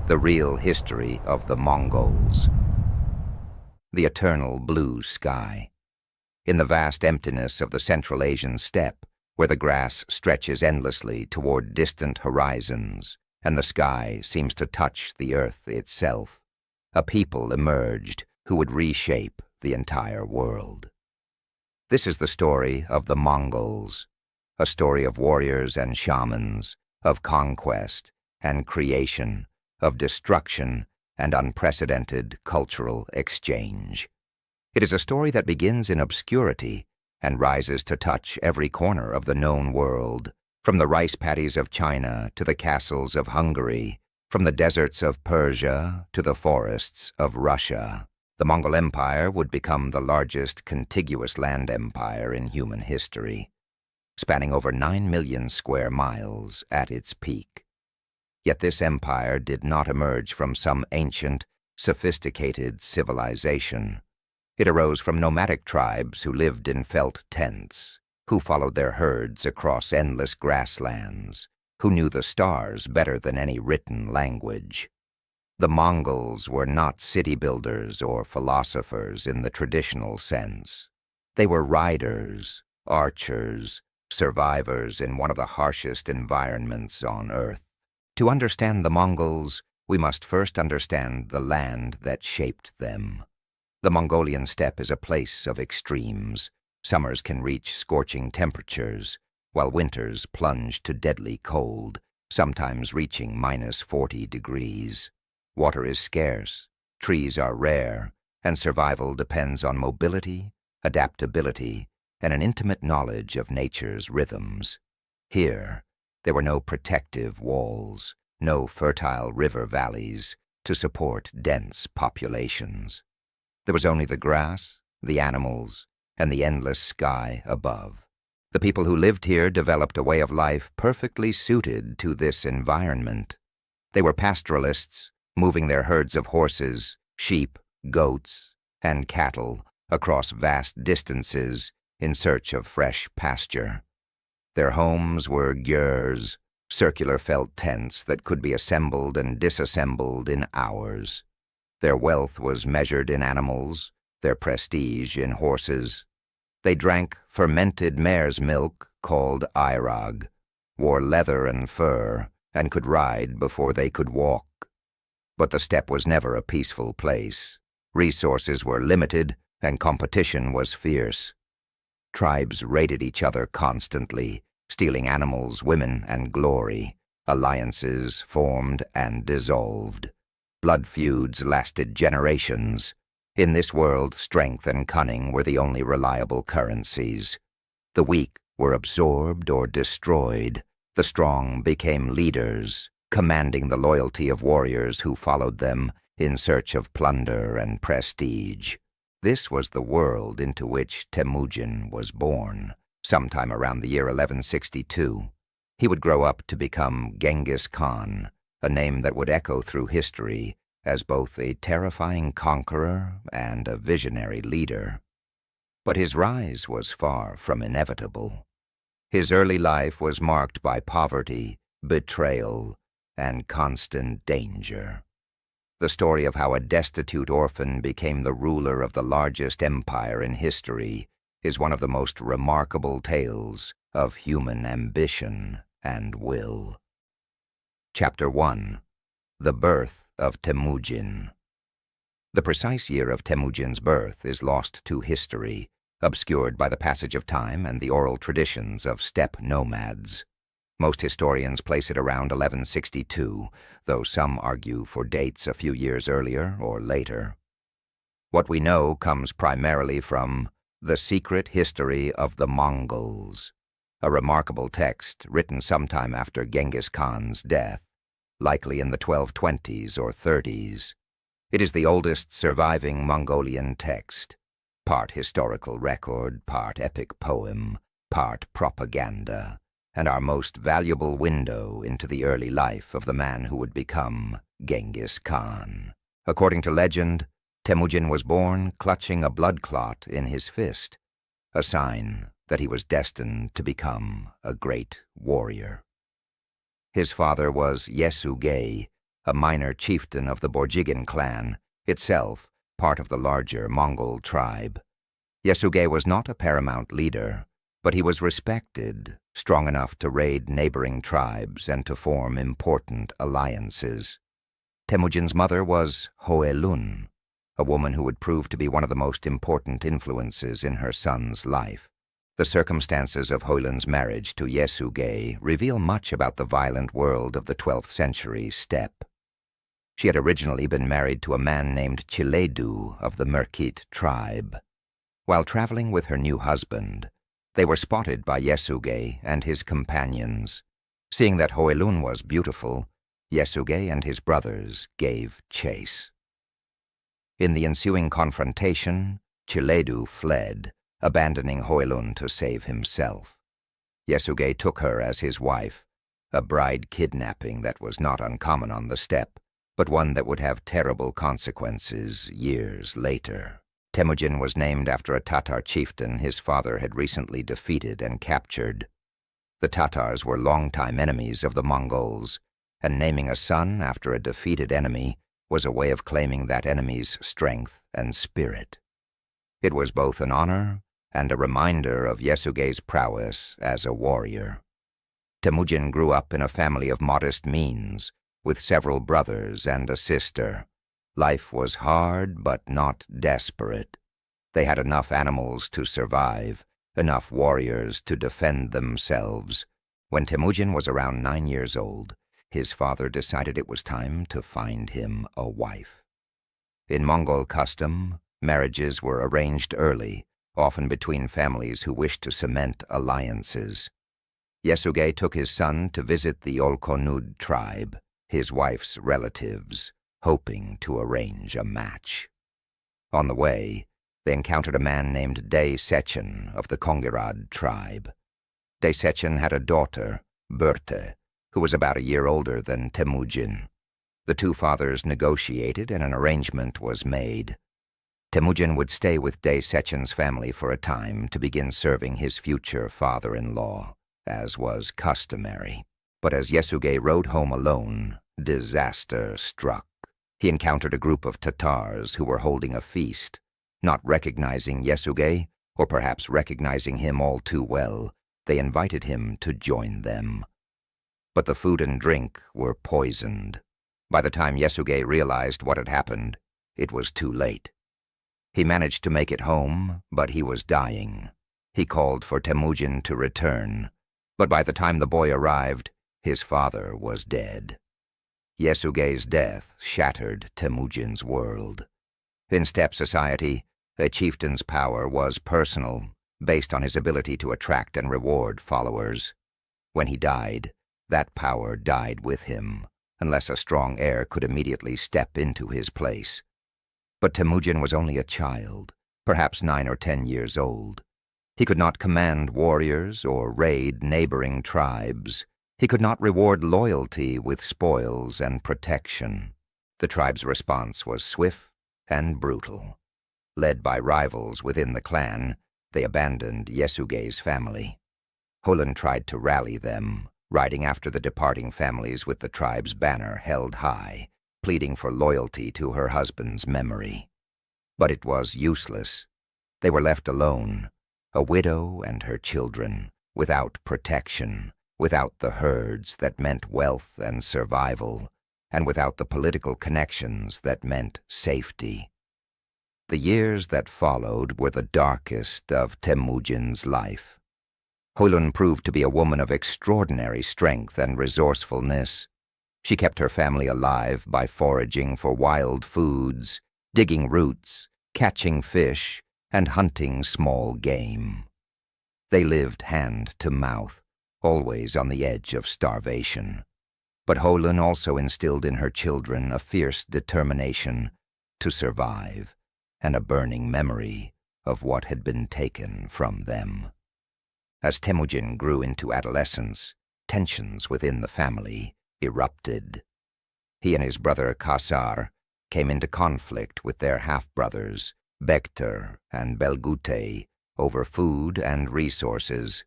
the real history of the Mongols. The eternal blue sky. In the vast emptiness of the Central Asian steppe, where the grass stretches endlessly toward distant horizons, and the sky seems to touch the earth itself, a people emerged who would reshape the entire world. This is the story of the Mongols, a story of warriors and shamans, of conquest and creation, of destruction and unprecedented cultural exchange. It is a story that begins in obscurity and rises to touch every corner of the known world, from the rice paddies of China to the castles of Hungary, from the deserts of Persia to the forests of Russia. The Mongol Empire would become the largest contiguous land empire in human history, spanning over 9 million square miles at its peak. Yet this empire did not emerge from some ancient, sophisticated civilization. It arose from nomadic tribes who lived in felt tents, who followed their herds across endless grasslands, who knew the stars better than any written language. The Mongols were not city builders or philosophers in the traditional sense. They were riders, archers, survivors in one of the harshest environments on Earth. To understand the Mongols, we must first understand the land that shaped them. The Mongolian steppe is a place of extremes. Summers can reach scorching temperatures, while winters plunge to deadly cold, sometimes reaching -40 degrees. Water is scarce, trees are rare, and survival depends on mobility, adaptability, and an intimate knowledge of nature's rhythms. Here, there were no protective walls, no fertile river valleys to support dense populations. There was only the grass, the animals, and the endless sky above. The people who lived here developed a way of life perfectly suited to this environment. They were pastoralists, moving their herds of horses, sheep, goats, and cattle across vast distances in search of fresh pasture. Their homes were gyurs, circular felt tents that could be assembled and disassembled in hours. Their wealth was measured in animals, their prestige in horses. They drank fermented mare's milk called airag, wore leather and fur, and could ride before they could walk. But the steppe was never a peaceful place. Resources were limited, and competition was fierce. Tribes raided each other constantly, stealing animals, women, and glory. Alliances formed and dissolved. Blood feuds lasted generations. In this world, strength and cunning were the only reliable currencies. The weak were absorbed or destroyed. The strong became leaders, commanding the loyalty of warriors who followed them in search of plunder and prestige. This was the world into which Temüjin was born, sometime around the year 1162. He would grow up to become Genghis Khan, a name that would echo through history as both a terrifying conqueror and a visionary leader. But his rise was far from inevitable. His early life was marked by poverty, betrayal, and constant danger. The story of how a destitute orphan became the ruler of the largest empire in history is one of the most remarkable tales of human ambition and will. Chapter 1. The Birth of Temüjin. The precise year of Temüjin's birth is lost to history, obscured by the passage of time and the oral traditions of steppe nomads. Most historians place it around 1162, though some argue for dates a few years earlier or later. What we know comes primarily from The Secret History of the Mongols, a remarkable text written sometime after Genghis Khan's death, likely in the 1220s or 30s. It is the oldest surviving Mongolian text, part historical record, part epic poem, part propaganda, and our most valuable window into the early life of the man who would become Genghis Khan. According to legend, Temüjin was born clutching a blood clot in his fist, a sign that he was destined to become a great warrior. His father was Ögedei, a minor chieftain of the Borjigin clan, itself part of the larger Mongol tribe. Yesugei was not a paramount leader, but he was respected, strong enough to raid neighboring tribes and to form important alliances. Temujin's mother was Hoelun, a woman who would prove to be one of the most important influences in her son's life. The circumstances of Hoelun's marriage to Yesugei reveal much about the violent world of the 12th century steppe. She had originally been married to a man named Chiledu of the Merciless tribe. While traveling with her new husband, they were spotted by Yesugei and his companions. Seeing that Hoelun was beautiful, Yesugei and his brothers gave chase. In the ensuing confrontation, Chiledu fled, abandoning Hoelun to save himself. Yesugei took her as his wife, a bride kidnapping that was not uncommon on the steppe, but one that would have terrible consequences years later. Temujin was named after a Tatar chieftain his father had recently defeated and captured. The Tatars were longtime enemies of the Mongols, and naming a son after a defeated enemy was a way of claiming that enemy's strength and spirit. It was both an honor and a reminder of Yesugei's prowess as a warrior. Temujin grew up in a family of modest means, with several brothers and a sister. Life was hard but not desperate. They had enough animals to survive, enough warriors to defend themselves. When Temujin was around 9 years old, his father decided it was time to find him a wife. In Mongol custom, marriages were arranged early, often between families who wished to cement alliances. Yesugei took his son to visit the Olkonud tribe, his wife's relatives, hoping to arrange a match. On the way, they encountered a man named Sechin of the Conqueror tribe. Sechin had a daughter, Birte, who was about a year older than Temujin. The two fathers negotiated and an arrangement was made. Temujin would stay with Sechin's family for a time to begin serving his future father-in-law, as was customary. But as Yesugei rode home alone, disaster struck. He encountered a group of Tatars who were holding a feast. Not recognizing Yesugei, or perhaps recognizing him all too well, they invited him to join them. But the food and drink were poisoned. By the time Yesugei realized what had happened, it was too late. He managed to make it home, but he was dying. He called for Temujin to return, but by the time the boy arrived, his father was dead. Yesugei's death shattered Temujin's world. In steppe society, a chieftain's power was personal, based on his ability to attract and reward followers. When he died, that power died with him, unless a strong heir could immediately step into his place. But Temujin was only a child, perhaps 9 or 10 years old. He could not command warriors or raid neighboring tribes. He could not reward loyalty with spoils and protection. The tribe's response was swift and brutal. Led by rivals within the clan, they abandoned Yesugei's family. Hoelun tried to rally them, riding after the departing families with the tribe's banner held high, pleading for loyalty to her husband's memory. But it was useless. They were left alone, a widow and her children, without protection, without the herds that meant wealth and survival, and without the political connections that meant safety. The years that followed were the darkest of Temujin's life. Hoelun proved to be a woman of extraordinary strength and resourcefulness. She kept her family alive by foraging for wild foods, digging roots, catching fish, and hunting small game. They lived hand to mouth, always on the edge of starvation. But Hoelun also instilled in her children a fierce determination to survive and a burning memory of what had been taken from them. As Temujin grew into adolescence, tensions within the family erupted. He and his brother Kasar came into conflict with their half-brothers, Bekter and Belgute, over food and resources.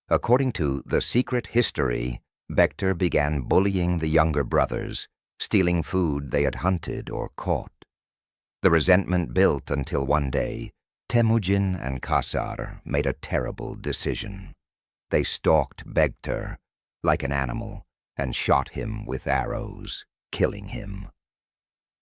According to The Secret History, Bekter began bullying the younger brothers, stealing food they had hunted or caught. The resentment built until one day, Temüjin and Khazar made a terrible decision. They stalked Bektar like an animal and shot him with arrows, killing him.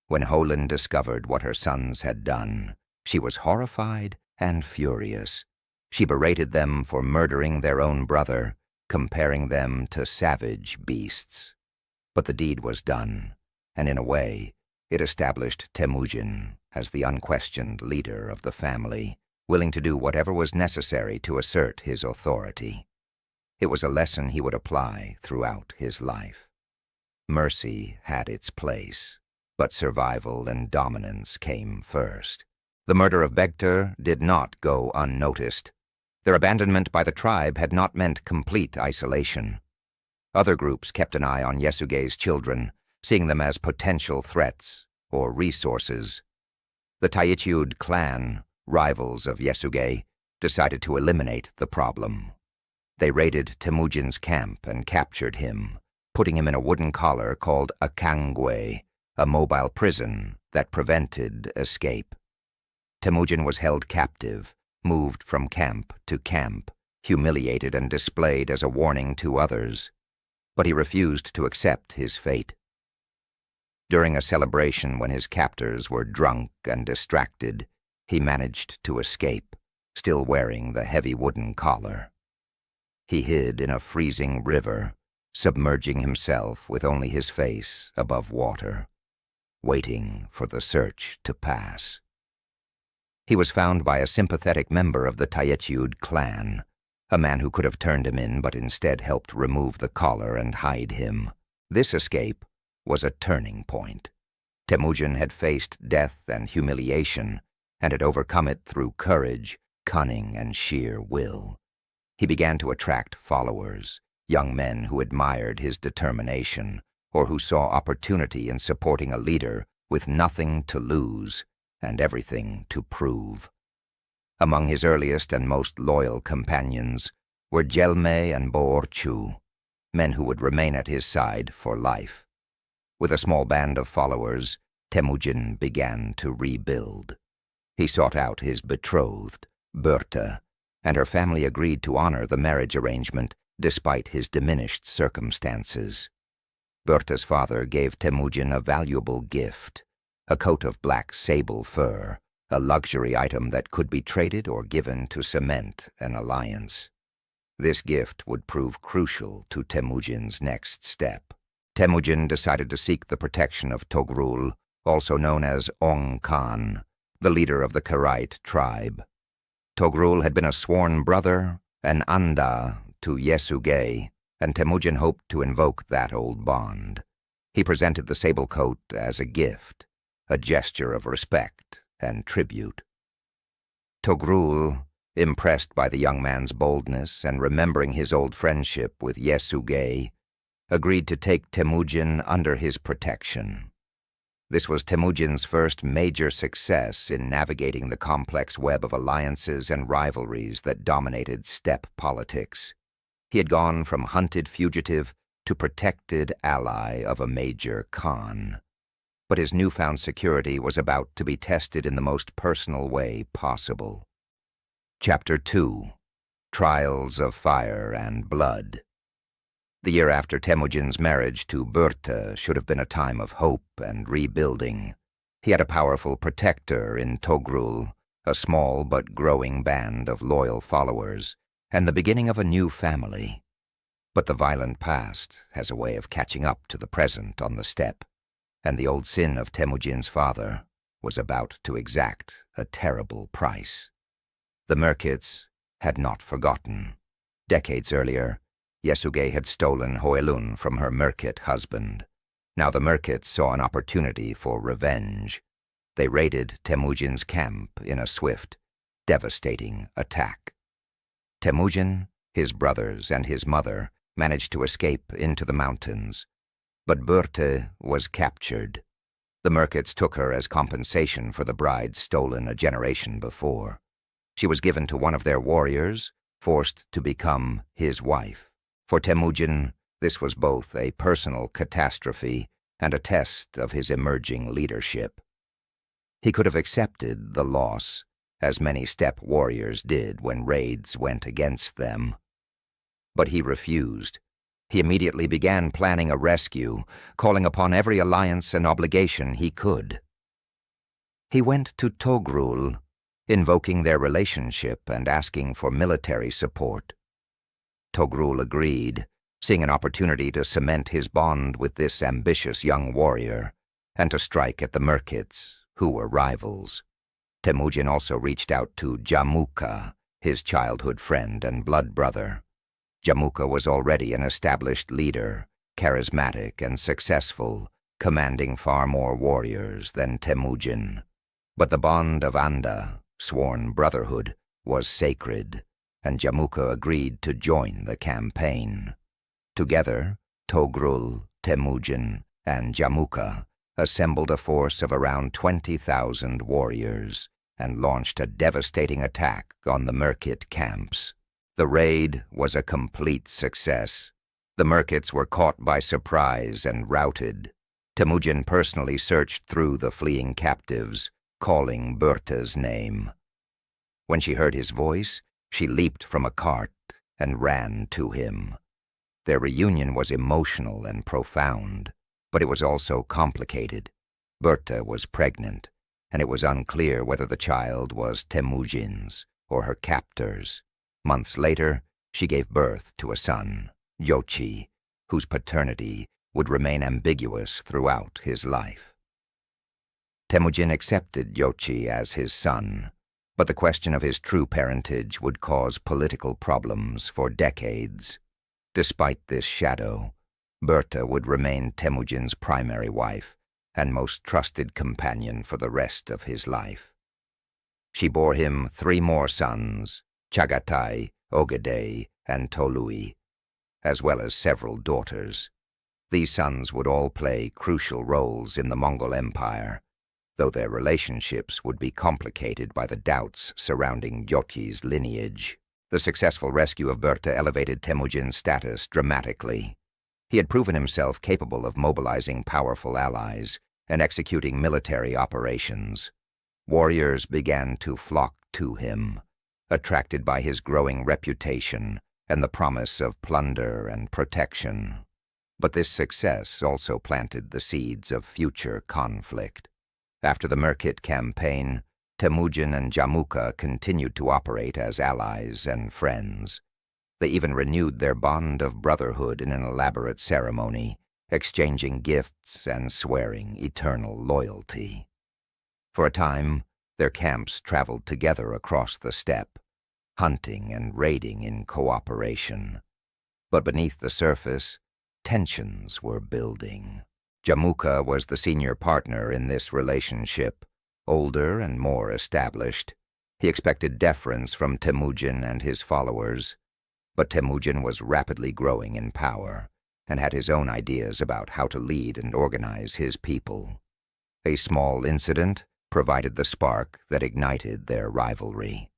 When Holin discovered what her sons had done, she was horrified and furious. She berated them for murdering their own brother, comparing them to savage beasts. But the deed was done, and in a way, it established Temüjin as the unquestioned leader of the family, willing to do whatever was necessary to assert his authority. It was a lesson he would apply throughout his life. Mercy had its place, but survival and dominance came first. The murder of Bektar did not go unnoticed. Their abandonment by the tribe had not meant complete isolation. Other groups kept an eye on Yesugei's children, seeing them as potential threats or resources. The Taichiud clan, rivals of Yesugei, decided to eliminate the problem. They raided Temujin's camp and captured him, putting him in a wooden collar called a kangwe, a mobile prison that prevented escape. Temüjin was held captive, moved from camp to camp, humiliated and displayed as a warning to others. But he refused to accept his fate. During a celebration when his captors were drunk and distracted, he managed to escape, still wearing the heavy wooden collar. He hid in a freezing river, submerging himself with only his face above water, waiting for the search to pass. He was found by a sympathetic member of the Taichiud clan, a man who could have turned him in but instead helped remove the collar and hide him. This escape was a turning point. Temüjin had faced death and humiliation, and had overcome it through courage, cunning, and sheer will. He began to attract followers, young men who admired his determination, or who saw opportunity in supporting a leader with nothing to lose and everything to prove. Among his earliest and most loyal companions were Jelme and Boorchu, men who would remain at his side for life. With a small band of followers, Temüjin began to rebuild. He sought out his betrothed, Berta, and her family agreed to honor the marriage arrangement despite his diminished circumstances. Berta's father gave Temüjin a valuable gift, a coat of black sable fur, a luxury item that could be traded or given to cement an alliance. This gift would prove crucial to Temüjin's next step. Temüjin decided to seek the protection of Togrul, also known as Ong Khan, the leader of the Karaite tribe. Togrul had been a sworn brother, an anda, to Yesugei, and Temüjin hoped to invoke that old bond. He presented the sable coat as a gift, a gesture of respect and tribute. Togrul, impressed by the young man's boldness and remembering his old friendship with Yesugei, agreed to take Temüjin under his protection. This was Temüjin's first major success in navigating the complex web of alliances and rivalries that dominated steppe politics. He had gone from hunted fugitive to protected ally of a major Khan. But his newfound security was about to be tested in the most personal way possible. Chapter 2: Trials of Fire and Blood. The year after Temüjin's marriage to Berta should have been a time of hope and rebuilding. He had a powerful protector in Togrul, a small but growing band of loyal followers, and the beginning of a new family. But the violent past has a way of catching up to the present on the steppe, and the old sin of Temüjin's father was about to exact a terrible price. The Merkits had not forgotten. Decades earlier, Yesugei had stolen Hoelun from her Merkit husband. Now the Merkits saw an opportunity for revenge. They raided Temüjin's camp in a swift, devastating attack. Temüjin, his brothers, and his mother managed to escape into the mountains, but Berta was captured. The Merkits took her as compensation for the bride stolen a generation before. She was given to one of their warriors, forced to become his wife. For Temüjin, this was both a personal catastrophe and a test of his emerging leadership. He could have accepted the loss, as many steppe warriors did when raids went against them. But he refused. He immediately began planning a rescue, calling upon every alliance and obligation he could. He went to Togrul, invoking their relationship and asking for military support. Togrul agreed, seeing an opportunity to cement his bond with this ambitious young warrior and to strike at the Merkits, who were rivals. Temüjin also reached out to Jamuka, his childhood friend and blood brother. Jamuka was already an established leader, charismatic and successful, commanding far more warriors than Temüjin. But the bond of Anda, sworn brotherhood, was sacred, and Jamuka agreed to join the campaign. Together, Togrul, Temüjin, and Jamuka assembled a force of around 20,000 warriors and launched a devastating attack on the Merkit camps. The raid was a complete success. The Merkits were caught by surprise and routed. Temüjin personally searched through the fleeing captives, calling Berta's name. When she heard his voice, she leaped from a cart and ran to him. Their reunion was emotional and profound, but it was also complicated. Berta was pregnant, and it was unclear whether the child was Temüjin's or her captor's. Months later, she gave birth to a son, Yochi, whose paternity would remain ambiguous throughout his life. Temüjin accepted Yochi as his son, but the question of his true parentage would cause political problems for decades. Despite this shadow, Berta would remain Temüjin's primary wife and most trusted companion for the rest of his life. She bore him 3 more sons, Chagatai, Ögedei, and Tolui, as well as several daughters. These sons would all play crucial roles in the Mongol Empire, though their relationships would be complicated by the doubts surrounding Yochi's lineage. The successful rescue of Berta elevated Temüjin's status dramatically. He had proven himself capable of mobilizing powerful allies and executing military operations. Warriors began to flock to him, attracted by his growing reputation and the promise of plunder and protection. But this success also planted the seeds of future conflict. After the Merkit campaign, Temüjin and Jamuka continued to operate as allies and friends. They even renewed their bond of brotherhood in an elaborate ceremony, exchanging gifts and swearing eternal loyalty. For a time, their camps traveled together across the steppe, hunting and raiding in cooperation. But beneath the surface, tensions were building. Jamuka was the senior partner in this relationship, older and more established. He expected deference from Temüjin and his followers, but Temüjin was rapidly growing in power and had his own ideas about how to lead and organize his people. A small incident provided the spark that ignited their rivalry.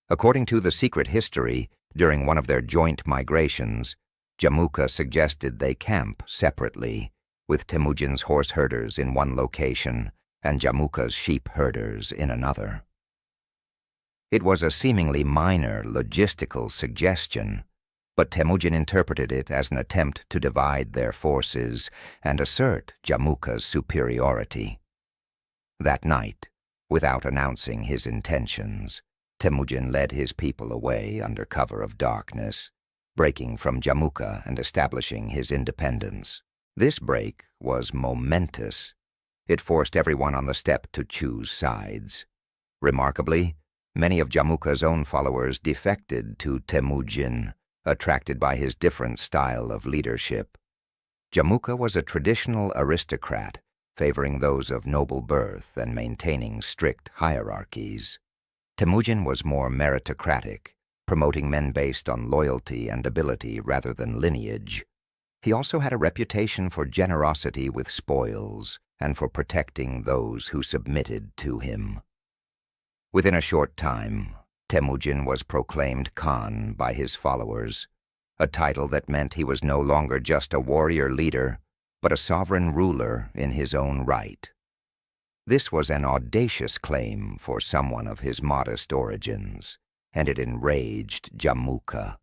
According to the secret history, during one of their joint migrations, Jamuka suggested they camp separately, with Temüjin's horse herders in one location and Jamuka's sheep herders in another. It was a seemingly minor logistical suggestion, but Temüjin interpreted it as an attempt to divide their forces and assert Jamuka's superiority. That night, without announcing his intentions, Temüjin led his people away under cover of darkness, breaking from Jamuka and establishing his independence. This break was momentous. It forced everyone on the steppe to choose sides. Remarkably, many of Jamuka's own followers defected to Temüjin, attracted by his different style of leadership. Jamuka was a traditional aristocrat, favoring those of noble birth and maintaining strict hierarchies. Temüjin was more meritocratic, promoting men based on loyalty and ability rather than lineage. He also had a reputation for generosity with spoils and for protecting those who submitted to him. Within a short time, Temüjin was proclaimed Khan by his followers, a title that meant he was no longer just a warrior leader, but a sovereign ruler in his own right. This was an audacious claim for someone of his modest origins, and it enraged Jamukha.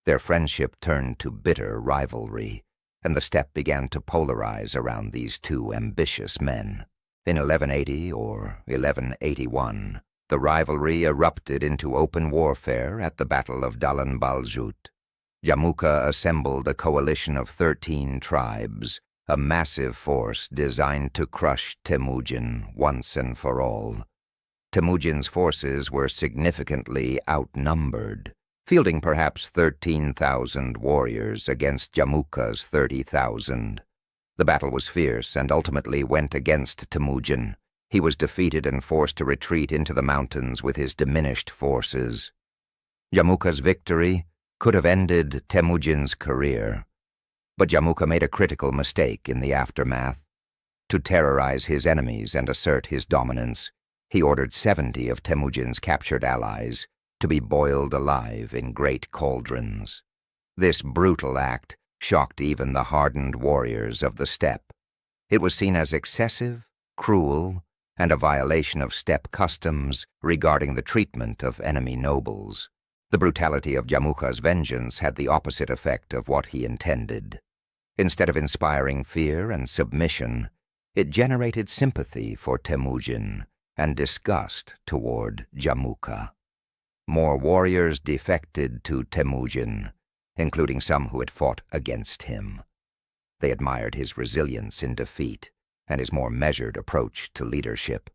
Their friendship turned to bitter rivalry, and the steppe began to polarize around these two ambitious men. In 1180 or 1181, the rivalry erupted into open warfare at the Battle of Dalan Baljut. Jamukha assembled a coalition of 13 tribes, a massive force designed to crush Temüjin once and for all. Temüjin's forces were significantly outnumbered, fielding perhaps 13,000 warriors against Jamukha's 30,000. The battle was fierce and ultimately went against Temüjin. He was defeated and forced to retreat into the mountains with his diminished forces. Jamukha's victory could have ended Temüjin's career, but Jamukha made a critical mistake in the aftermath. To terrorize his enemies and assert his dominance, he ordered 70 of Temüjin's captured allies to be boiled alive in great cauldrons. This brutal act shocked even the hardened warriors of the steppe. It was seen as excessive, cruel, and a violation of steppe customs regarding the treatment of enemy nobles. The brutality of Jamukha's vengeance had the opposite effect of what he intended. Instead of inspiring fear and submission, it generated sympathy for Temüjin and disgust toward Jamukha. More warriors defected to Temüjin, including some who had fought against him. They admired his resilience in defeat and his more measured approach to leadership.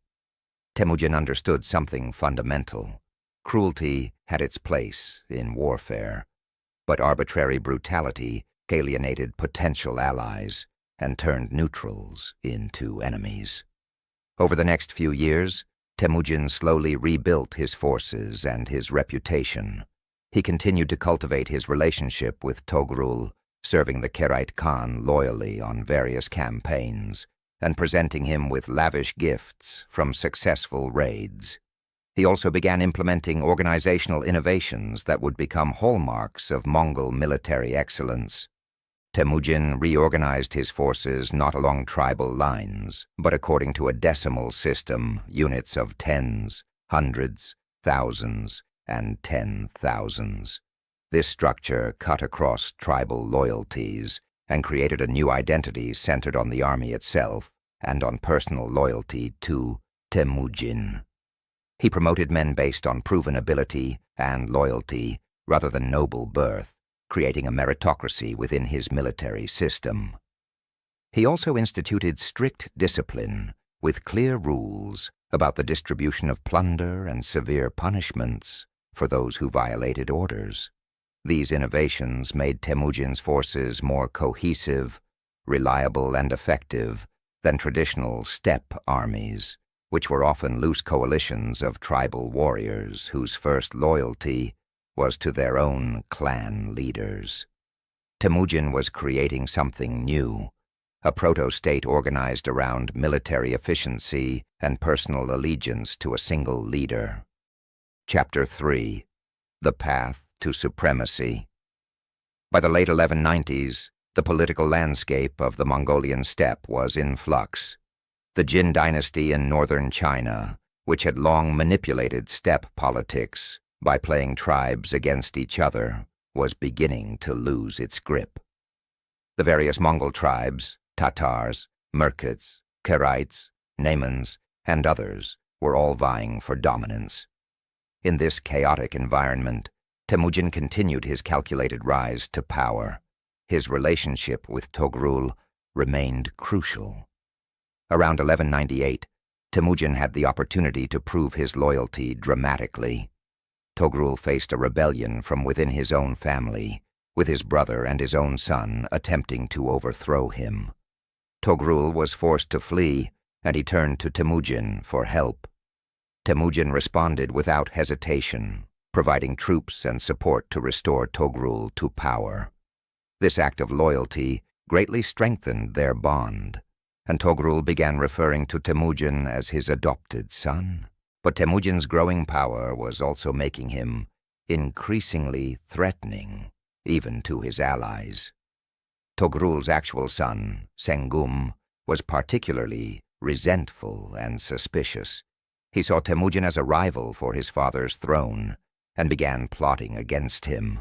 Temüjin understood something fundamental. Cruelty had its place in warfare, but arbitrary brutality alienated potential allies and turned neutrals into enemies. Over the next few years, Temüjin slowly rebuilt his forces and his reputation. He continued to cultivate his relationship with Togrul, serving the Kherite Khan loyally on various campaigns, and presenting him with lavish gifts from successful raids. He also began implementing organizational innovations that would become hallmarks of Mongol military excellence. Temüjin reorganized his forces not along tribal lines, but according to a decimal system, units of tens, hundreds, thousands, and 10,000s. This structure cut across tribal loyalties and created a new identity centered on the army itself and on personal loyalty to Temüjin. He promoted men based on proven ability and loyalty rather than noble birth, creating a meritocracy within his military system. He also instituted strict discipline with clear rules about the distribution of plunder and severe punishments for those who violated orders. These innovations made Temüjin's forces more cohesive, reliable, and effective than traditional steppe armies, which were often loose coalitions of tribal warriors whose first loyalty was to their own clan leaders. Temüjin was creating something new, a proto-state organized around military efficiency and personal allegiance to a single leader. Chapter 3. The Path to Supremacy. By the late 1190s, the political landscape of the Mongolian steppe was in flux. The Jin dynasty in northern China, which had long manipulated steppe politics by playing tribes against each other, was beginning to lose its grip. The various Mongol tribes, Tatars, Merkits, Kerites, Naimans, and others, were all vying for dominance. In this chaotic environment, Temüjin continued his calculated rise to power. His relationship with Togrul remained crucial. Around 1198, Temüjin had the opportunity to prove his loyalty dramatically. Togrul faced a rebellion from within his own family, with his brother and his own son attempting to overthrow him. Togrul was forced to flee, and he turned to Temüjin for help. Temüjin responded without hesitation, providing troops and support to restore Togrul to power. This act of loyalty greatly strengthened their bond, and Togrul began referring to Temüjin as his adopted son. But Temüjin's growing power was also making him increasingly threatening, even to his allies. Togrul's actual son, Sengum, was particularly resentful and suspicious. He saw Temüjin as a rival for his father's throne and began plotting against him.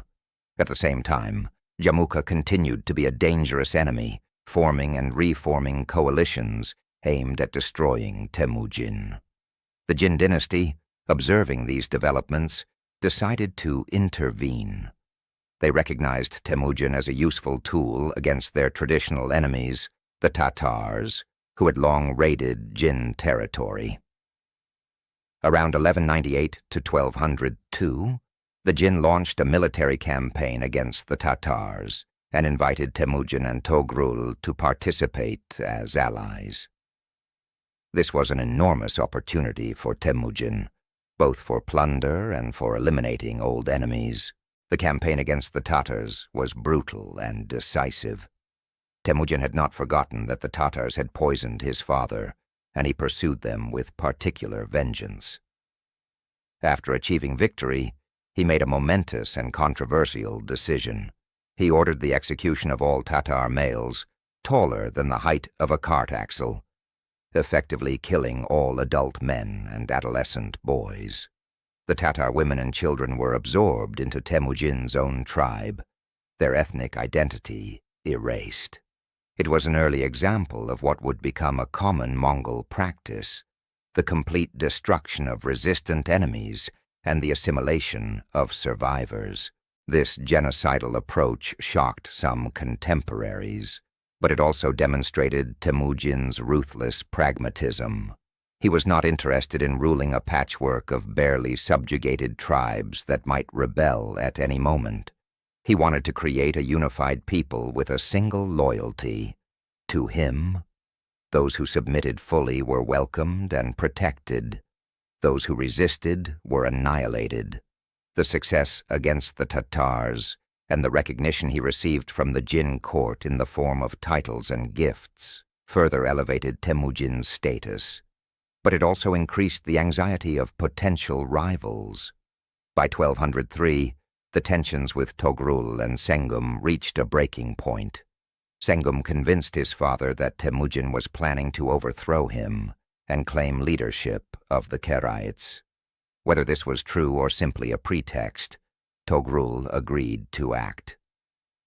At the same time, Jamuka continued to be a dangerous enemy, forming and reforming coalitions aimed at destroying Temüjin. The Jin dynasty, observing these developments, decided to intervene. They recognized Temüjin as a useful tool against their traditional enemies, the Tatars, who had long raided Jin territory. Around 1198 to 1202, the Jin launched a military campaign against the Tatars and invited Temüjin and Togrul to participate as allies. This was an enormous opportunity for Temüjin, both for plunder and for eliminating old enemies. The campaign against the Tatars was brutal and decisive. Temüjin had not forgotten that the Tatars had poisoned his father, and he pursued them with particular vengeance. After achieving victory, he made a momentous and controversial decision. He ordered the execution of all Tatar males taller than the height of a cart axle, effectively killing all adult men and adolescent boys. The Tatar women and children were absorbed into Temüjin's own tribe, their ethnic identity erased. It was an early example of what would become a common Mongol practice, the complete destruction of resistant enemies and the assimilation of survivors. This genocidal approach shocked some contemporaries, but it also demonstrated Temüjin's ruthless pragmatism. He was not interested in ruling a patchwork of barely subjugated tribes that might rebel at any moment. He wanted to create a unified people with a single loyalty to him. Those who submitted fully were welcomed and protected. Those who resisted were annihilated. The success against the Tatars and the recognition he received from the Jin court in the form of titles and gifts further elevated Temüjin's status. But it also increased the anxiety of potential rivals. By 1203, the tensions with Togrul and Sengum reached a breaking point. Sengum convinced his father that Temüjin was planning to overthrow him and claim leadership of the Karaits. Whether this was true or simply a pretext, Togrul agreed to act.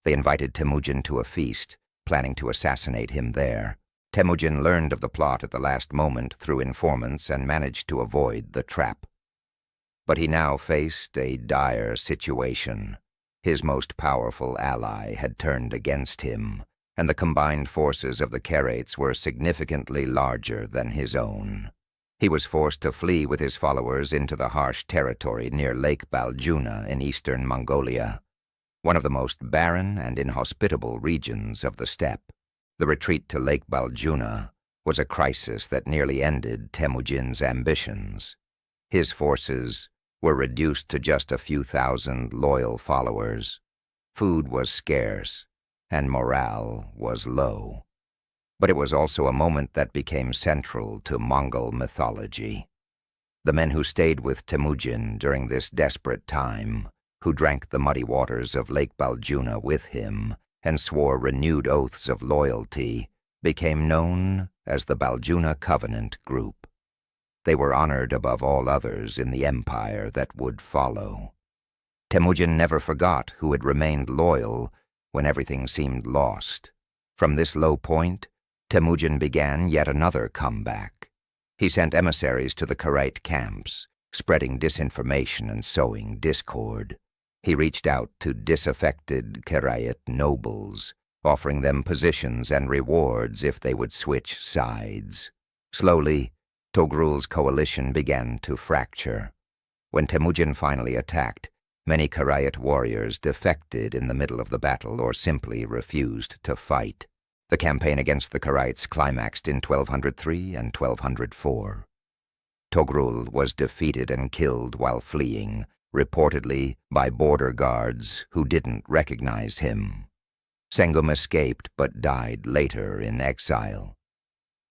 They invited Temüjin to a feast, planning to assassinate him there. Temüjin learned of the plot at the last moment through informants and managed to avoid the trap. But he now faced a dire situation. His most powerful ally had turned against him, and the combined forces of the Karaits were significantly larger than his own. He was forced to flee with his followers into the harsh territory near Lake Baljuna in eastern Mongolia, one of the most barren and inhospitable regions of the steppe. The retreat to Lake Baljuna was a crisis that nearly ended Temüjin's ambitions. His forces were reduced to just a few thousand loyal followers. Food was scarce, and morale was low. But it was also a moment that became central to Mongol mythology. The men who stayed with Temüjin during this desperate time, who drank the muddy waters of Lake Baljuna with him and swore renewed oaths of loyalty, became known as the Baljuna Covenant Group. They were honored above all others in the empire that would follow. Temüjin never forgot who had remained loyal when everything seemed lost. From this low point, Temüjin began yet another comeback. He sent emissaries to the Karait camps, spreading disinformation and sowing discord. He reached out to disaffected Karait nobles, offering them positions and rewards if they would switch sides. Slowly, Togrul's coalition began to fracture. When Temüjin finally attacked, many Karait warriors defected in the middle of the battle or simply refused to fight. The campaign against the Karaits climaxed in 1203 and 1204. Togrul was defeated and killed while fleeing, reportedly by border guards who didn't recognize him. Sengum escaped but died later in exile.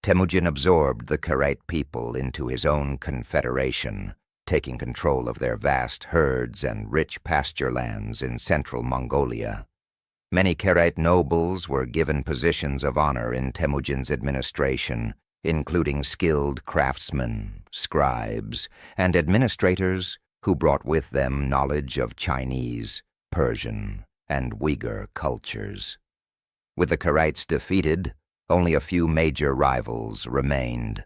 Temüjin absorbed the Karait people into his own confederation, taking control of their vast herds and rich pasture lands in central Mongolia. Many Karaite nobles were given positions of honor in Temujin's administration, including skilled craftsmen, scribes, and administrators who brought with them knowledge of Chinese, Persian, and Uyghur cultures. With the Karaites defeated, only a few major rivals remained.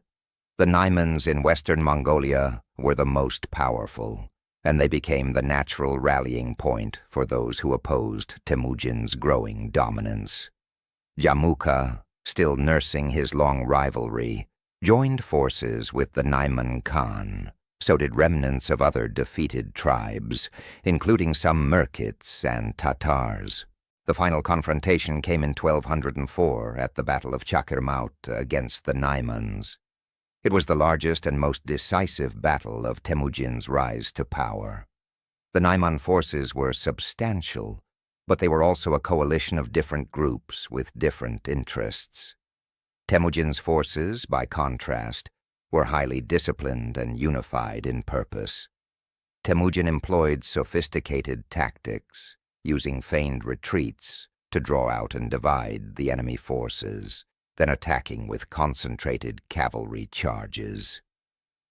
The Naimans in western Mongolia were the most powerful, and they became the natural rallying point for those who opposed Temujin's growing dominance. Jamukha, still nursing his long rivalry, joined forces with the Naiman Khan. So did remnants of other defeated tribes, including some Merkits and Tatars. The final confrontation came in 1204 at the Battle of Chakirmaut against the Naimans. It was the largest and most decisive battle of Temujin's rise to power. The Naiman forces were substantial, but they were also a coalition of different groups with different interests. Temujin's forces, by contrast, were highly disciplined and unified in purpose. Temujin employed sophisticated tactics, using feigned retreats to draw out and divide the enemy forces, then attacking with concentrated cavalry charges.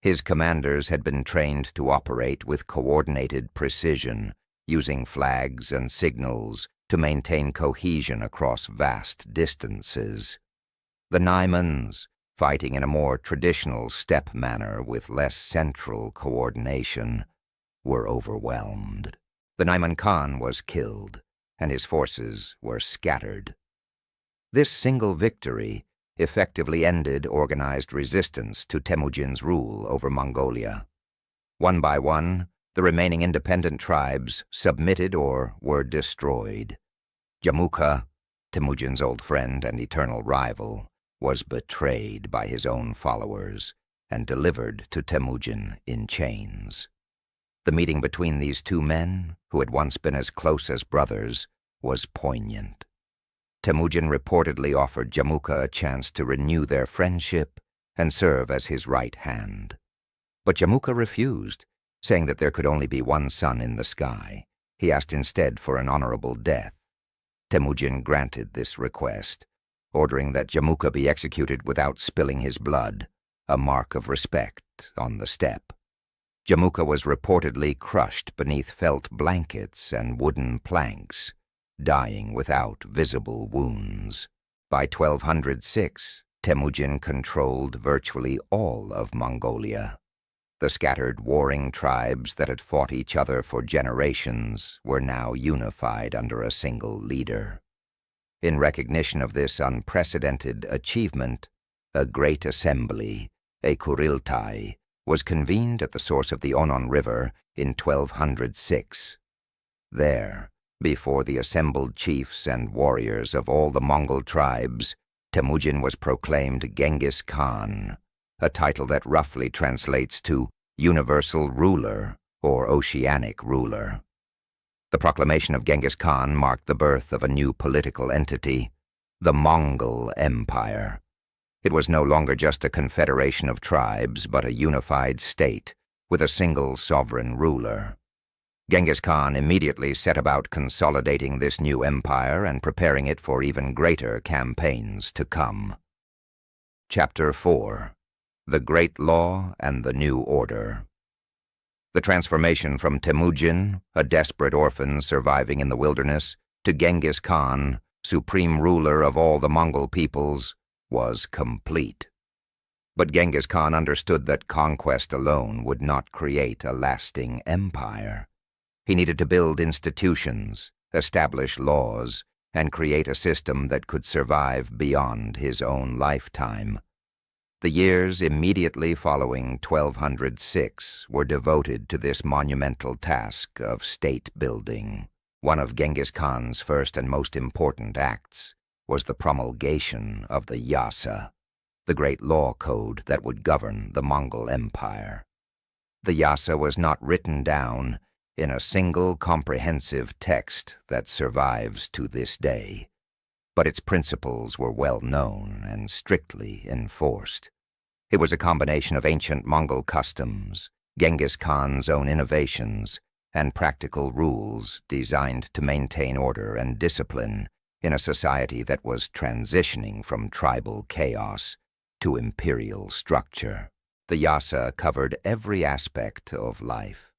His commanders had been trained to operate with coordinated precision, using flags and signals to maintain cohesion across vast distances. The Naimans, fighting in a more traditional steppe manner with less central coordination, were overwhelmed. The Naiman Khan was killed, and his forces were scattered. This single victory effectively ended organized resistance to Temujin's rule over Mongolia. One by one, the remaining independent tribes submitted or were destroyed. Jamukha, Temujin's old friend and eternal rival, was betrayed by his own followers and delivered to Temujin in chains. The meeting between these two men, who had once been as close as brothers, was poignant. Temujin reportedly offered Jamukha a chance to renew their friendship and serve as his right hand. But Jamukha refused, saying that there could only be one sun in the sky. He asked instead for an honorable death. Temujin granted this request, ordering that Jamukha be executed without spilling his blood, a mark of respect on the steppe. Jamukha was reportedly crushed beneath felt blankets and wooden planks, dying without visible wounds. By 1206, Temujin controlled virtually all of Mongolia. The scattered warring tribes that had fought each other for generations were now unified under a single leader. In recognition of this unprecedented achievement, a great assembly, a Kuriltai, was convened at the source of the Onon River in 1206. There, before the assembled chiefs and warriors of all the Mongol tribes, Temujin was proclaimed Genghis Khan, a title that roughly translates to Universal Ruler or Oceanic Ruler. The proclamation of Genghis Khan marked the birth of a new political entity, the Mongol Empire. It was no longer just a confederation of tribes, but a unified state with a single sovereign ruler. Genghis Khan immediately set about consolidating this new empire and preparing it for even greater campaigns to come. Chapter 4. The Great Law and the New Order. The transformation from Temujin, a desperate orphan surviving in the wilderness, to Genghis Khan, supreme ruler of all the Mongol peoples, was complete. But Genghis Khan understood that conquest alone would not create a lasting empire. He needed to build institutions, establish laws, and create a system that could survive beyond his own lifetime. The years immediately following 1206 were devoted to this monumental task of state building. One of Genghis Khan's first and most important acts was the promulgation of the Yasa, the great law code that would govern the Mongol Empire. The Yasa was not written down in a single comprehensive text that survives to this day, but its principles were well known and strictly enforced. It was a combination of ancient Mongol customs, Genghis Khan's own innovations, and practical rules designed to maintain order and discipline in a society that was transitioning from tribal chaos to imperial structure. The Yasa covered every aspect of life.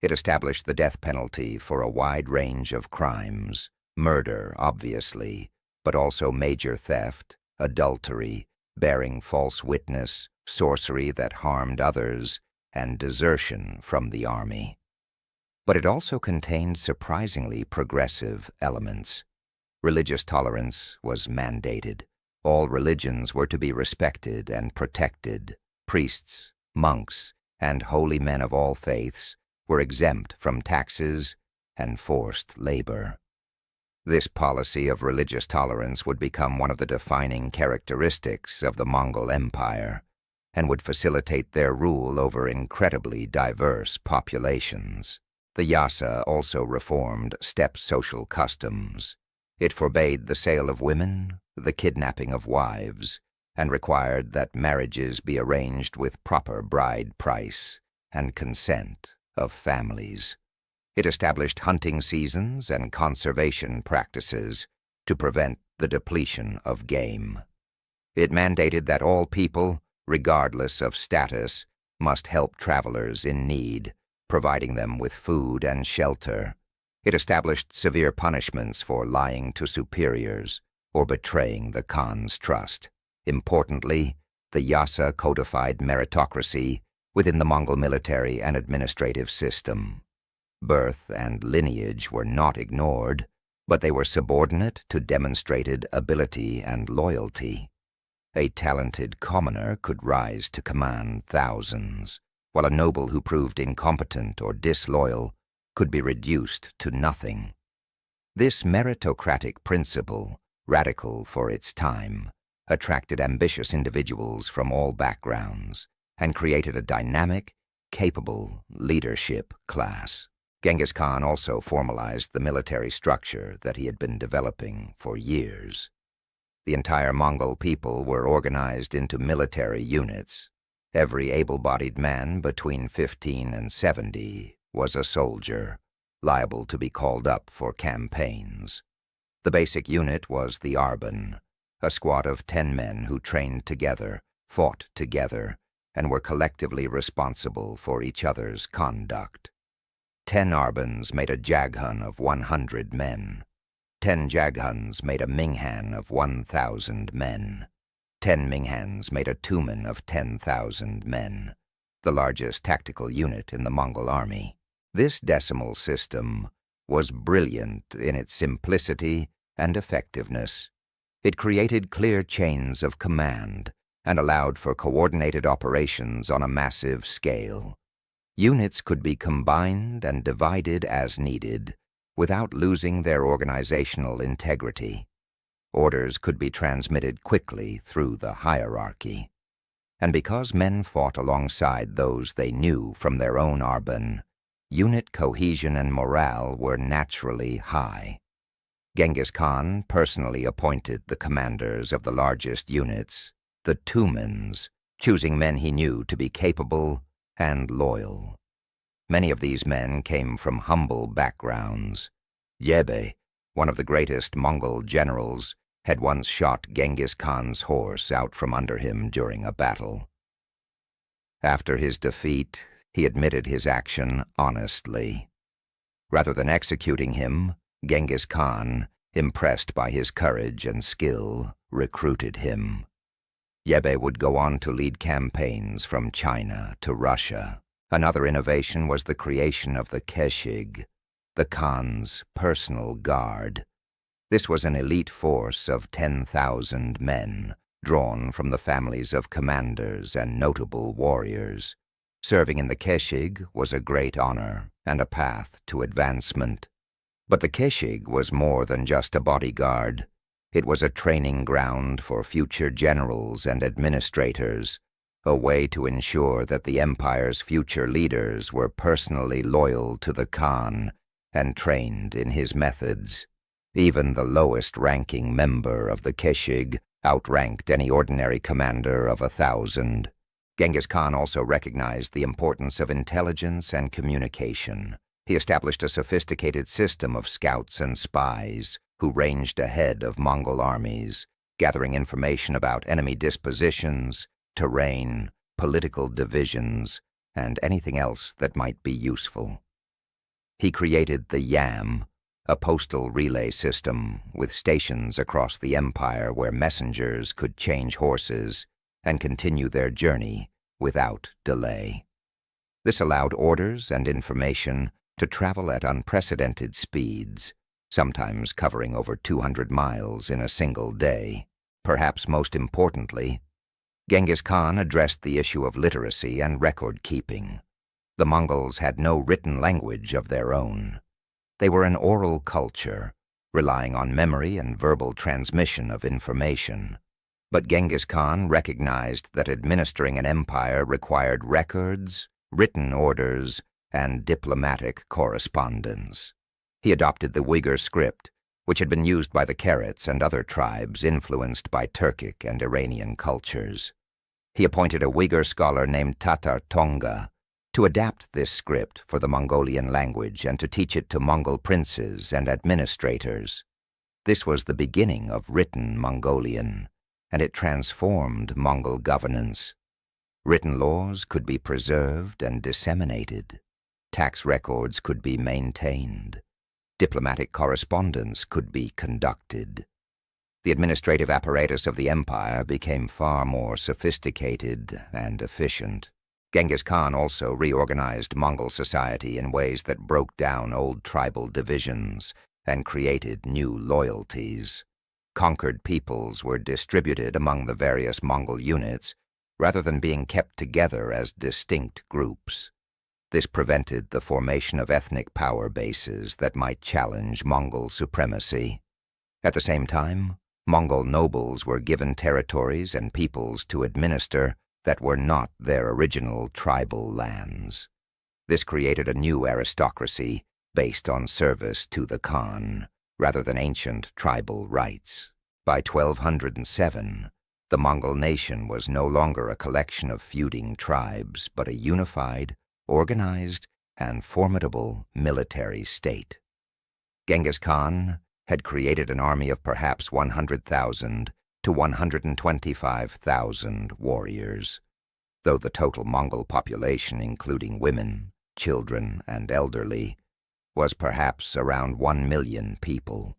It established the death penalty for a wide range of crimes, murder, obviously, but also major theft, adultery, bearing false witness, sorcery that harmed others, and desertion from the army. But it also contained surprisingly progressive elements. Religious tolerance was mandated. All religions were to be respected and protected. Priests, monks, and holy men of all faiths were exempt from taxes and forced labor. This policy of religious tolerance would become one of the defining characteristics of the Mongol Empire and would facilitate their rule over incredibly diverse populations. The Yasa also reformed steppe social customs. It forbade the sale of women, the kidnapping of wives, and required that marriages be arranged with proper bride price and consent of families. It established hunting seasons and conservation practices to prevent the depletion of game. It mandated that all people, regardless of status, must help travelers in need, providing them with food and shelter. It established severe punishments for lying to superiors or betraying the Khan's trust. Importantly, the Yasa codified meritocracy within the Mongol military and administrative system. Birth and lineage were not ignored, but they were subordinate to demonstrated ability and loyalty. A talented commoner could rise to command thousands, while a noble who proved incompetent or disloyal could be reduced to nothing. This meritocratic principle, radical for its time, attracted ambitious individuals from all backgrounds and created a dynamic, capable leadership class. Genghis Khan also formalized the military structure that he had been developing for years. The entire Mongol people were organized into military units. Every able-bodied man between 15 and 70 was a soldier, liable to be called up for campaigns. The basic unit was the Arban, a squad of 10 men who trained together, fought together, and were collectively responsible for each other's conduct. 10 Arbans made a Jaghun of 100 men. 10 Jaghuns made a Minghan of 1,000 men. 10 Minghans made a Tumen of 10,000 men, the largest tactical unit in the Mongol army. This decimal system was brilliant in its simplicity and effectiveness. It created clear chains of command and allowed for coordinated operations on a massive scale. Units could be combined and divided as needed without losing their organizational integrity. Orders could be transmitted quickly through the hierarchy. And because men fought alongside those they knew from their own Arban, unit cohesion and morale were naturally high. Genghis Khan personally appointed the commanders of the largest units, the Tumens, choosing men he knew to be capable and loyal. Many of these men came from humble backgrounds. Ögedei, one of the greatest Mongol generals, had once shot Genghis Khan's horse out from under him during a battle. After his defeat, he admitted his action honestly. Rather than executing him, Genghis Khan, impressed by his courage and skill, recruited him. Ögedei would go on to lead campaigns from China to Russia. Another innovation was the creation of the Keshig, the Khan's personal guard. This was an elite force of 10,000 men, drawn from the families of commanders and notable warriors. Serving in the Keshig was a great honor and a path to advancement. But the Keshig was more than just a bodyguard. It was a training ground for future generals and administrators, a way to ensure that the empire's future leaders were personally loyal to the Khan and trained in his methods. Even the lowest-ranking member of the Keshig outranked any ordinary commander of 1,000. Genghis Khan also recognized the importance of intelligence and communication. He established a sophisticated system of scouts and spies, who ranged ahead of Mongol armies, gathering information about enemy dispositions, terrain, political divisions, and anything else that might be useful. He created the Yam, a postal relay system with stations across the empire where messengers could change horses and continue their journey without delay. This allowed orders and information to travel at unprecedented speeds, sometimes covering over 200 miles in a single day. Perhaps most importantly, Genghis Khan addressed the issue of literacy and record-keeping. The Mongols had no written language of their own. They were an oral culture, relying on memory and verbal transmission of information. But Genghis Khan recognized that administering an empire required records, written orders, and diplomatic correspondence. He adopted the Uyghur script, which had been used by the Karats and other tribes influenced by Turkic and Iranian cultures. He appointed a Uyghur scholar named Tatar Tonga to adapt this script for the Mongolian language and to teach it to Mongol princes and administrators. This was the beginning of written Mongolian, and it transformed Mongol governance. Written laws could be preserved and disseminated. Tax records could be maintained. Diplomatic correspondence could be conducted. The administrative apparatus of the empire became far more sophisticated and efficient. Genghis Khan also reorganized Mongol society in ways that broke down old tribal divisions and created new loyalties. Conquered peoples were distributed among the various Mongol units rather than being kept together as distinct groups. This prevented the formation of ethnic power bases that might challenge Mongol supremacy. At the same time, Mongol nobles were given territories and peoples to administer that were not their original tribal lands. This created a new aristocracy based on service to the Khan, rather than ancient tribal rights. By 1207, the Mongol nation was no longer a collection of feuding tribes, but a unified, organized, and formidable military state. Genghis Khan had created an army of perhaps 100,000 to 125,000 warriors, though the total Mongol population, including women, children, and elderly, was perhaps around 1 million people.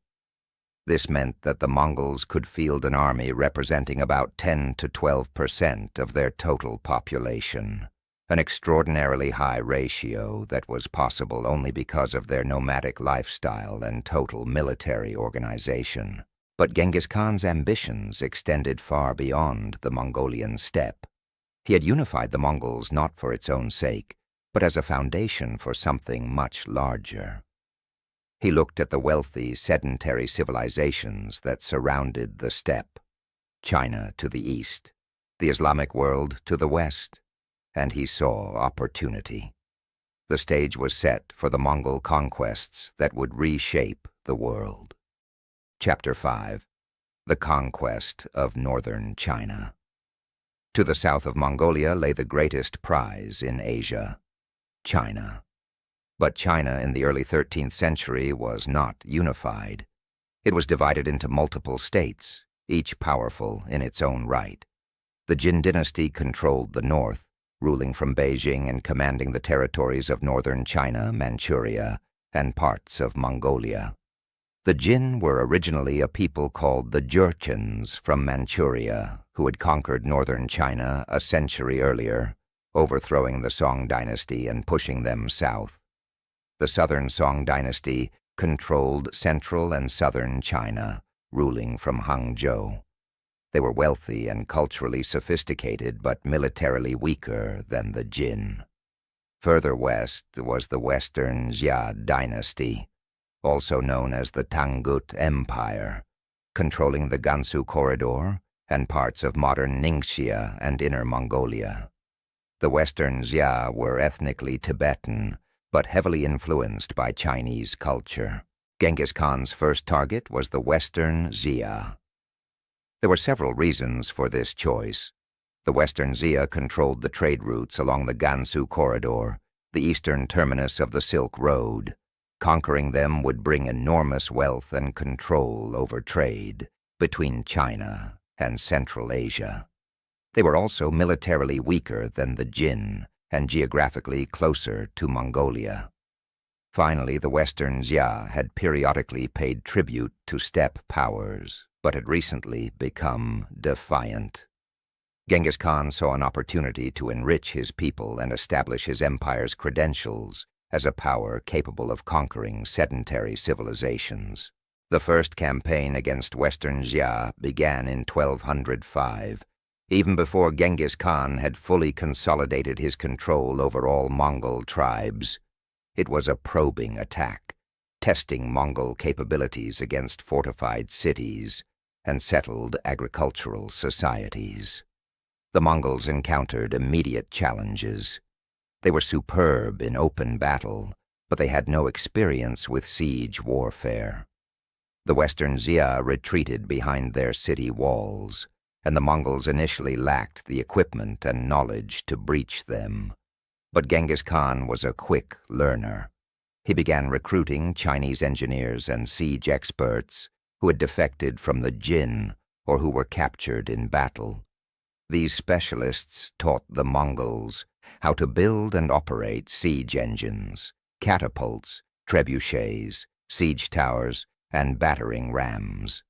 This meant that the Mongols could field an army representing about 10 to 12% of their total population, an extraordinarily high ratio that was possible only because of their nomadic lifestyle and total military organization. But Genghis Khan's ambitions extended far beyond the Mongolian steppe. He had unified the Mongols not for its own sake, but as a foundation for something much larger. He looked at the wealthy, sedentary civilizations that surrounded the steppe, China to the east, the Islamic world to the west, and he saw opportunity. The stage was set for the Mongol conquests that would reshape the world. Chapter 5. The Conquest of Northern China. To the south of Mongolia lay the greatest prize in Asia, China. But China in the early 13th century was not unified. It was divided into multiple states, each powerful in its own right. The Jin dynasty controlled the north, ruling from Beijing and commanding the territories of northern China, Manchuria, and parts of Mongolia. The Jin were originally a people called the Jurchens from Manchuria, who had conquered northern China a century earlier, overthrowing the Song dynasty and pushing them south. The southern Song dynasty controlled central and southern China, ruling from Hangzhou. They were wealthy and culturally sophisticated, but militarily weaker than the Jin. Further west was the Western Xia dynasty, also known as the Tangut Empire, controlling the Gansu Corridor and parts of modern Ningxia and Inner Mongolia. The Western Xia were ethnically Tibetan, but heavily influenced by Chinese culture. Genghis Khan's first target was the Western Xia. There were several reasons for this choice. The Western Xia controlled the trade routes along the Gansu Corridor, the eastern terminus of the Silk Road. Conquering them would bring enormous wealth and control over trade between China and Central Asia. They were also militarily weaker than the Jin and geographically closer to Mongolia. Finally, the Western Xia had periodically paid tribute to steppe powers, but had recently become defiant. Genghis Khan saw an opportunity to enrich his people and establish his empire's credentials as a power capable of conquering sedentary civilizations. The first campaign against Western Xia began in 1205, even before Genghis Khan had fully consolidated his control over all Mongol tribes. It was a probing attack, testing Mongol capabilities against fortified cities and settled agricultural societies. The Mongols encountered immediate challenges. They were superb in open battle, but they had no experience with siege warfare. The Western Xia retreated behind their city walls, and the Mongols initially lacked the equipment and knowledge to breach them. But Genghis Khan was a quick learner. He began recruiting Chinese engineers and siege experts who had defected from the Jin or who were captured in battle. These specialists taught the Mongols how to build and operate siege engines, catapults, trebuchets, siege towers, and battering rams.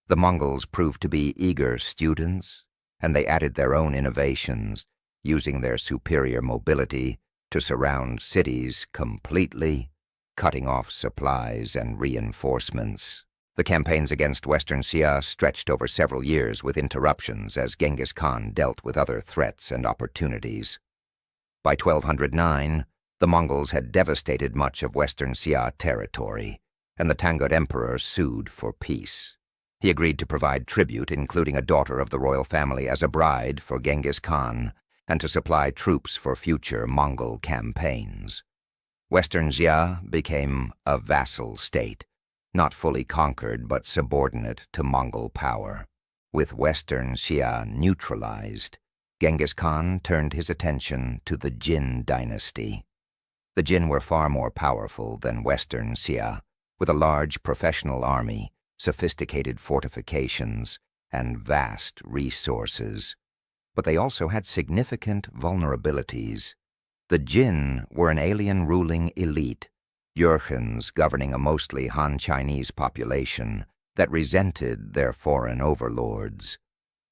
The Mongols proved to be eager students, and they added their own innovations, using their superior mobility to surround cities completely, cutting off supplies and reinforcements. The campaigns against Western Xia stretched over several years with interruptions as Genghis Khan dealt with other threats and opportunities. By 1209, the Mongols had devastated much of Western Xia territory, and the Tangut Emperor sued for peace. He agreed to provide tribute, including a daughter of the royal family as a bride for Genghis Khan, and to supply troops for future Mongol campaigns. Western Xia became a vassal state, not fully conquered but subordinate to Mongol power. With Western Xia neutralized, Genghis Khan turned his attention to the Jin dynasty. The Jin were far more powerful than Western Xia, with a large professional army, sophisticated fortifications, and vast resources. But they also had significant vulnerabilities. The Jin were an alien ruling elite, Jurchens governing a mostly Han Chinese population that resented their foreign overlords.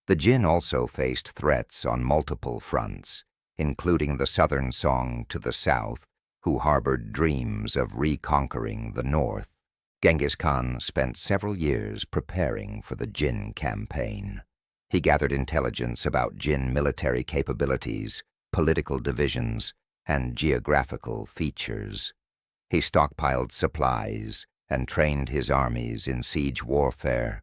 The Jin also faced threats on multiple fronts, including the Southern Song to the south, who harbored dreams of reconquering the north. Genghis Khan spent several years preparing for the Jin campaign. He gathered intelligence about Jin military capabilities, political divisions, and geographical features. He stockpiled supplies and trained his armies in siege warfare.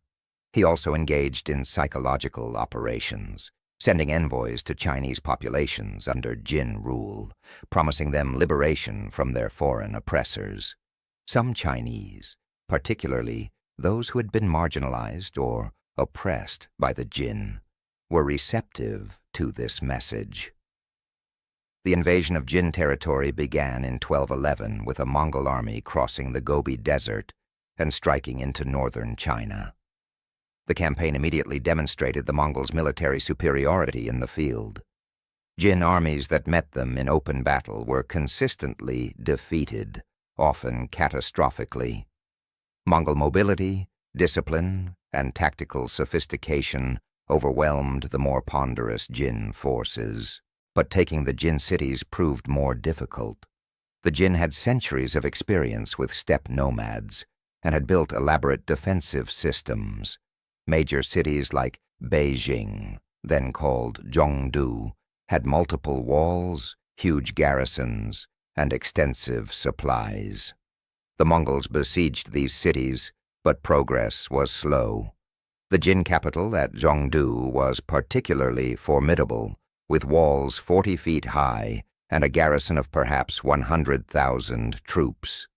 He also engaged in psychological operations, sending envoys to Chinese populations under Jin rule, promising them liberation from their foreign oppressors. Some Chinese, particularly those who had been marginalized or oppressed by the Jin, were receptive to this message. The invasion of Jin territory began in 1211 with a Mongol army crossing the Gobi Desert and striking into northern China. The campaign immediately demonstrated the Mongols' military superiority in the field. Jin armies that met them in open battle were consistently defeated, often catastrophically. Mongol mobility, discipline, and tactical sophistication overwhelmed the more ponderous Jin forces. But taking the Jin cities proved more difficult. The Jin had centuries of experience with steppe nomads and had built elaborate defensive systems. Major cities like Beijing, then called Zhongdu, had multiple walls, huge garrisons, and extensive supplies. The Mongols besieged these cities, but progress was slow. The Jin capital at Zhongdu was particularly formidable, with walls 40 feet high and a garrison of perhaps 100,000 troops.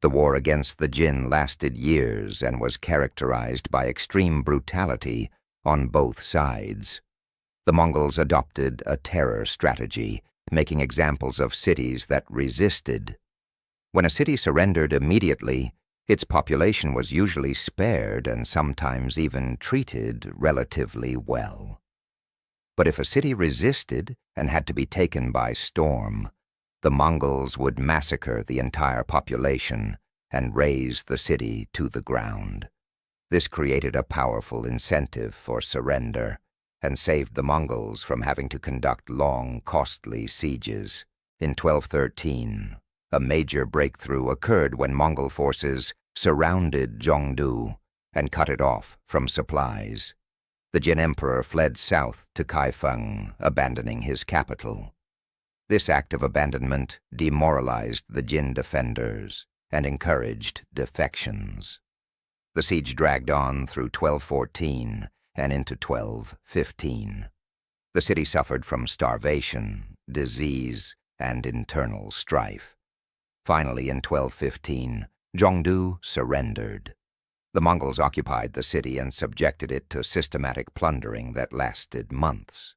The war against the Jin lasted years and was characterized by extreme brutality on both sides. The Mongols adopted a terror strategy, making examples of cities that resisted. When a city surrendered immediately, its population was usually spared and sometimes even treated relatively well. But if a city resisted and had to be taken by storm, the Mongols would massacre the entire population and raze the city to the ground. This created a powerful incentive for surrender and saved the Mongols from having to conduct long, costly sieges. In 1213, a major breakthrough occurred when Mongol forces surrounded Zhongdu and cut it off from supplies. The Jin emperor fled south to Kaifeng, abandoning his capital. This act of abandonment demoralized the Jin defenders and encouraged defections. The siege dragged on through 1214 and into 1215. The city suffered from starvation, disease, and internal strife. Finally, in 1215, Zhongdu surrendered. The Mongols occupied the city and subjected it to systematic plundering that lasted months.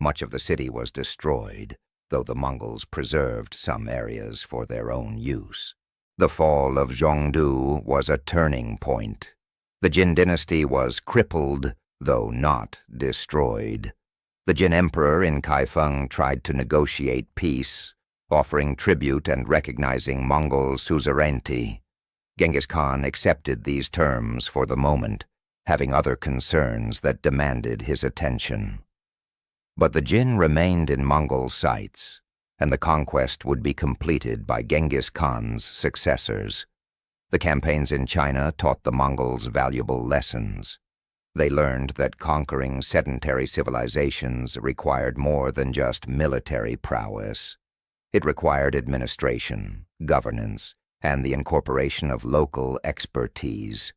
Much of the city was destroyed, though the Mongols preserved some areas for their own use. The fall of Zhongdu was a turning point. The Jin dynasty was crippled, though not destroyed. The Jin emperor in Kaifeng tried to negotiate peace, offering tribute and recognizing Mongol suzerainty. Genghis Khan accepted these terms for the moment, having other concerns that demanded his attention. But the Jin remained in Mongol sights, and the conquest would be completed by Genghis Khan's successors. The campaigns in China taught the Mongols valuable lessons. They learned that conquering sedentary civilizations required more than just military prowess. It required administration, governance, and the incorporation of local expertise.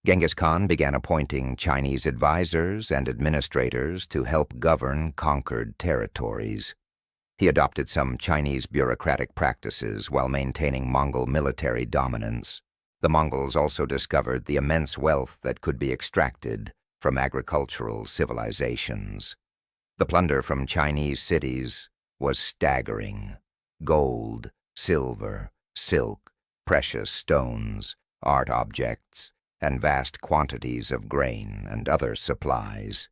Genghis Khan began appointing Chinese advisors and administrators to help govern conquered territories. He adopted some Chinese bureaucratic practices while maintaining Mongol military dominance. The Mongols also discovered the immense wealth that could be extracted from agricultural civilizations. The plunder from Chinese cities was staggering. Gold, silver, silk, precious stones, art objects, and vast quantities of grain and other supplies.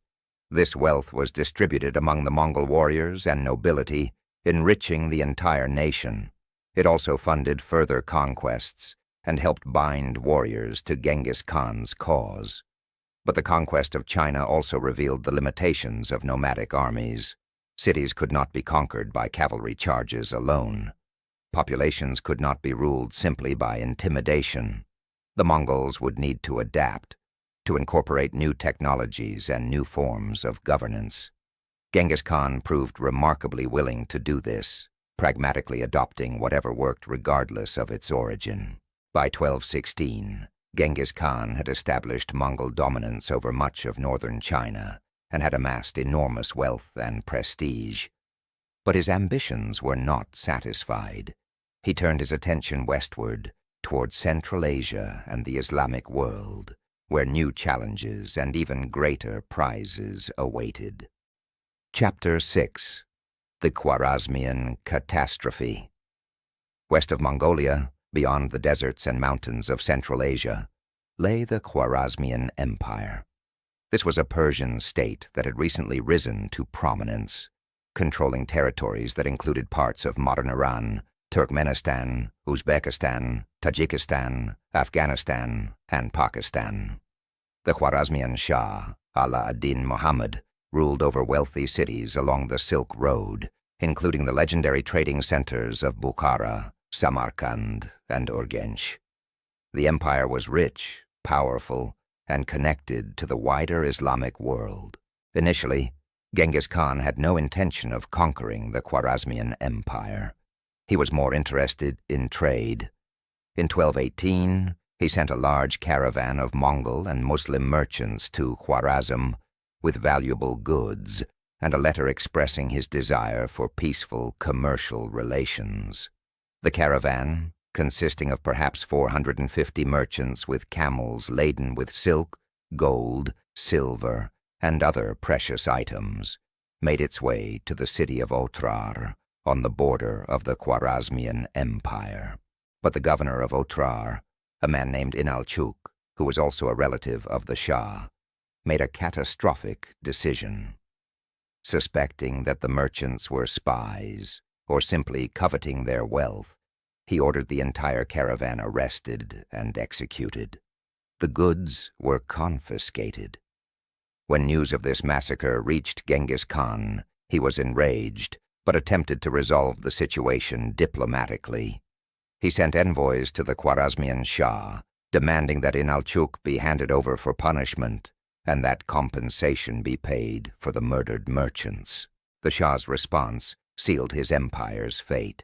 This wealth was distributed among the Mongol warriors and nobility, enriching the entire nation. It also funded further conquests and helped bind warriors to Genghis Khan's cause. But the conquest of China also revealed the limitations of nomadic armies. Cities could not be conquered by cavalry charges alone. Populations could not be ruled simply by intimidation. The Mongols would need to adapt, to incorporate new technologies and new forms of governance. Genghis Khan proved remarkably willing to do this, pragmatically adopting whatever worked regardless of its origin. By 1216, Genghis Khan had established Mongol dominance over much of northern China and had amassed enormous wealth and prestige. But his ambitions were not satisfied. He turned his attention westward, toward Central Asia and the Islamic world, where new challenges and even greater prizes awaited. Chapter 6. The Khwarazmian Catastrophe. West of Mongolia, beyond the deserts and mountains of Central Asia, lay the Khwarazmian Empire. This was a Persian state that had recently risen to prominence, controlling territories that included parts of modern Iran, Turkmenistan, Uzbekistan, Tajikistan, Afghanistan, and Pakistan. The Khwarazmian Shah, Ala ad-Din Muhammad, ruled over wealthy cities along the Silk Road, including the legendary trading centers of Bukhara, Samarkand, and Urgench. The empire was rich, powerful, and connected to the wider Islamic world. Initially, Genghis Khan had no intention of conquering the Khwarazmian Empire. He was more interested in trade. In 1218, he sent a large caravan of Mongol and Muslim merchants to Khwarazm with valuable goods and a letter expressing his desire for peaceful commercial relations. The caravan, consisting of perhaps 450 merchants with camels laden with silk, gold, silver, and other precious items, made its way to the city of Otrar on the border of the Khwarazmian Empire. But the governor of Otrar, a man named Inalchuk, who was also a relative of the Shah, made a catastrophic decision. Suspecting that the merchants were spies, or simply coveting their wealth, he ordered the entire caravan arrested and executed. The goods were confiscated. When news of this massacre reached Genghis Khan, he was enraged, but attempted to resolve the situation diplomatically. He sent envoys to the Khwarazmian Shah, demanding that Inalchuk be handed over for punishment and that compensation be paid for the murdered merchants. The Shah's response sealed his empire's fate.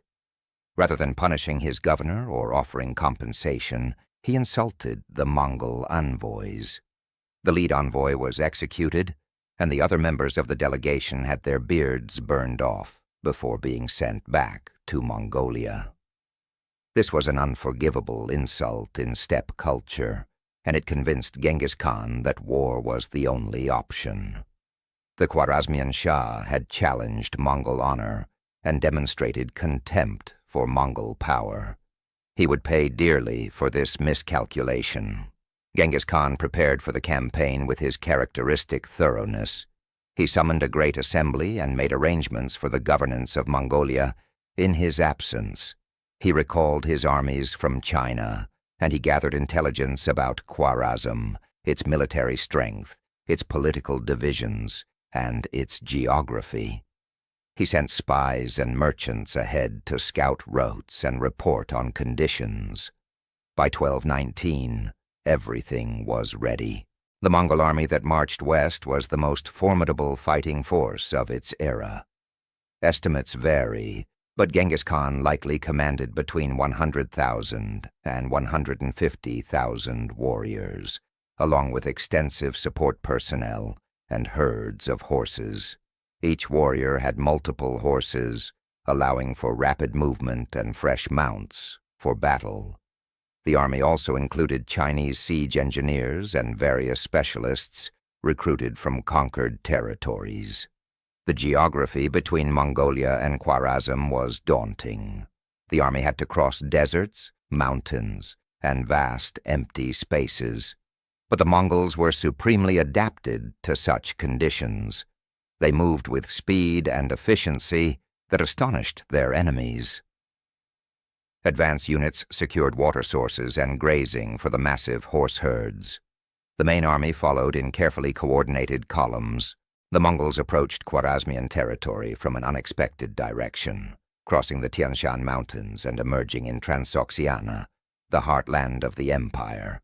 Rather than punishing his governor or offering compensation, he insulted the Mongol envoys. The lead envoy was executed, and the other members of the delegation had their beards burned off before being sent back to Mongolia. This was an unforgivable insult in steppe culture, and it convinced Genghis Khan that war was the only option. The Khwarazmian Shah had challenged Mongol honor and demonstrated contempt for Mongol power. He would pay dearly for this miscalculation. Genghis Khan prepared for the campaign with his characteristic thoroughness. He summoned a great assembly and made arrangements for the governance of Mongolia in his absence. He recalled his armies from China, and he gathered intelligence about Khwarazm, its military strength, its political divisions, and its geography. He sent spies and merchants ahead to scout routes and report on conditions. By 1219, everything was ready. The Mongol army that marched west was the most formidable fighting force of its era. Estimates vary, but Genghis Khan likely commanded between 100,000 and 150,000 warriors, along with extensive support personnel and herds of horses. Each warrior had multiple horses, allowing for rapid movement and fresh mounts for battle. The army also included Chinese siege engineers and various specialists recruited from conquered territories. The geography between Mongolia and Khwarazm was daunting. The army had to cross deserts, mountains, and vast empty spaces. But the Mongols were supremely adapted to such conditions. They moved with speed and efficiency that astonished their enemies. Advance units secured water sources and grazing for the massive horse herds. The main army followed in carefully coordinated columns. The Mongols approached Khwarazmian territory from an unexpected direction, crossing the Tian Shan Mountains and emerging in Transoxiana, the heartland of the empire.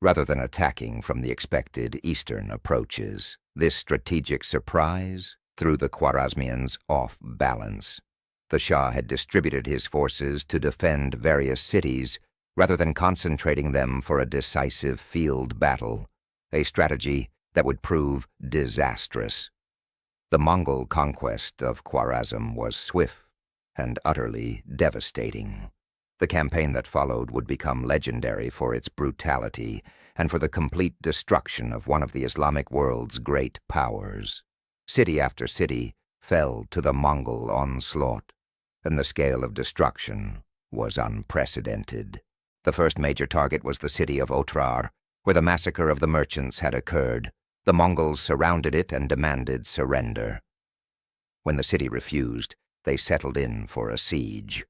Rather than attacking from the expected eastern approaches, this strategic surprise threw the Khwarazmians off balance. The Shah had distributed his forces to defend various cities rather than concentrating them for a decisive field battle, a strategy that would prove disastrous. The Mongol conquest of Khwarazm was swift and utterly devastating. The campaign that followed would become legendary for its brutality and for the complete destruction of one of the Islamic world's great powers. City after city fell to the Mongol onslaught, and the scale of destruction was unprecedented. The first major target was the city of Otrar, where the massacre of the merchants had occurred. The Mongols surrounded it and demanded surrender. When the city refused, they settled in for a siege.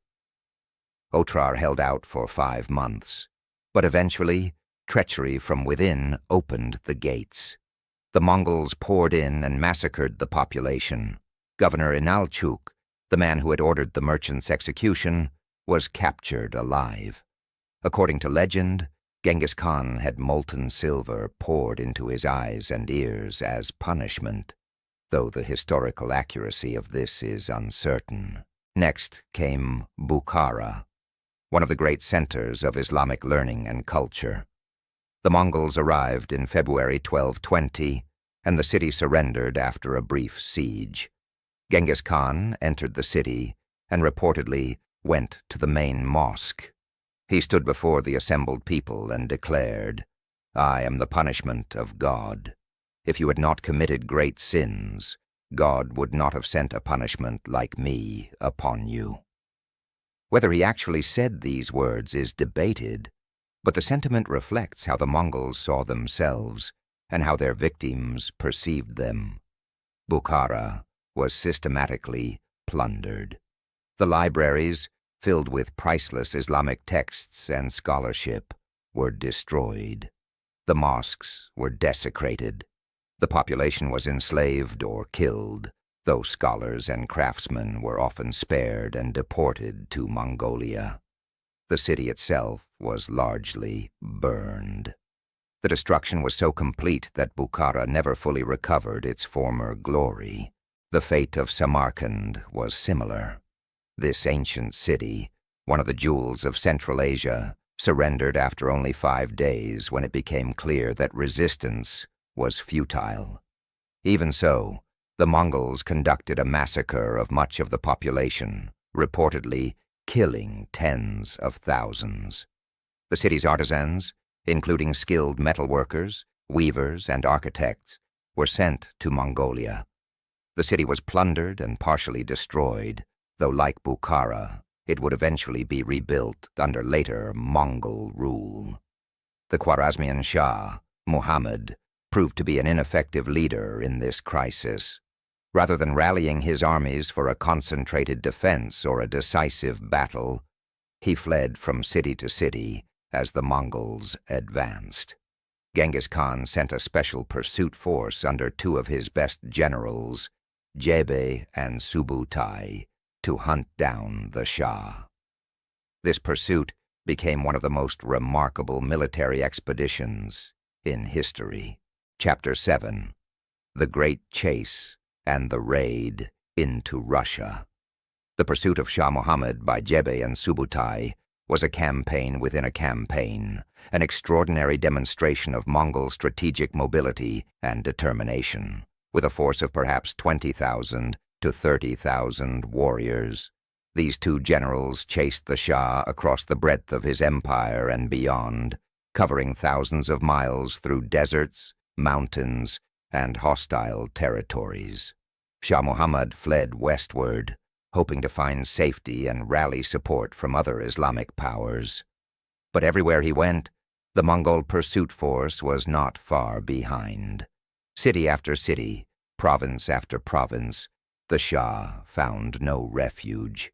Otrar held out for 5 months, but eventually, treachery from within opened the gates. The Mongols poured in and massacred the population. Governor Inalchuk, the man who had ordered the merchant's execution, was captured alive. According to legend, Genghis Khan had molten silver poured into his eyes and ears as punishment, though the historical accuracy of this is uncertain. Next came Bukhara, one of the great centers of Islamic learning and culture. The Mongols arrived in February 1220, and the city surrendered after a brief siege. Genghis Khan entered the city and reportedly went to the main mosque. He stood before the assembled people and declared, "I am the punishment of God. If you had not committed great sins, God would not have sent a punishment like me upon you." Whether he actually said these words is debated, but the sentiment reflects how the Mongols saw themselves and how their victims perceived them. Bukhara was systematically plundered. The libraries, filled with priceless Islamic texts and scholarship, were destroyed. The mosques were desecrated. The population was enslaved or killed, though scholars and craftsmen were often spared and deported to Mongolia. The city itself was largely burned. The destruction was so complete that Bukhara never fully recovered its former glory. The fate of Samarkand was similar. This ancient city, one of the jewels of Central Asia, surrendered after only 5 days when it became clear that resistance was futile. Even so, the Mongols conducted a massacre of much of the population, reportedly killing tens of thousands. The city's artisans, including skilled metalworkers, weavers, and architects, were sent to Mongolia. The city was plundered and partially destroyed, though like Bukhara, it would eventually be rebuilt under later Mongol rule. The Khwarazmian Shah, Muhammad, proved to be an ineffective leader in this crisis. Rather than rallying his armies for a concentrated defense or a decisive battle, he fled from city to city as the Mongols advanced. Genghis Khan sent a special pursuit force under 2 of his best generals, Ögedei and Subutai, to hunt down the Shah. This pursuit became one of the most remarkable military expeditions in history. Chapter 7: The Great Chase and the Raid into Russia. The pursuit of Shah Muhammad by Ögedei and Subutai was a campaign within a campaign, an extraordinary demonstration of Mongol strategic mobility and determination. With a force of perhaps 20,000 to 30,000 warriors, these 2 generals chased the Shah across the breadth of his empire and beyond, covering thousands of miles through deserts, mountains, and hostile territories. Shah Muhammad fled westward, hoping to find safety and rally support from other Islamic powers. But everywhere he went, the Mongol pursuit force was not far behind. City after city, province after province, the Shah found no refuge.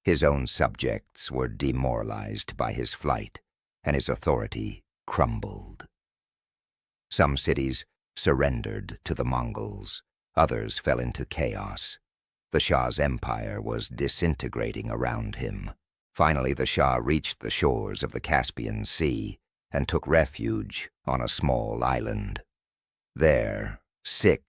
His own subjects were demoralized by his flight, and his authority crumbled. Some cities surrendered to the Mongols. Others fell into chaos. The Shah's empire was disintegrating around him. Finally, the Shah reached the shores of the Caspian Sea and took refuge on a small island. There, sick,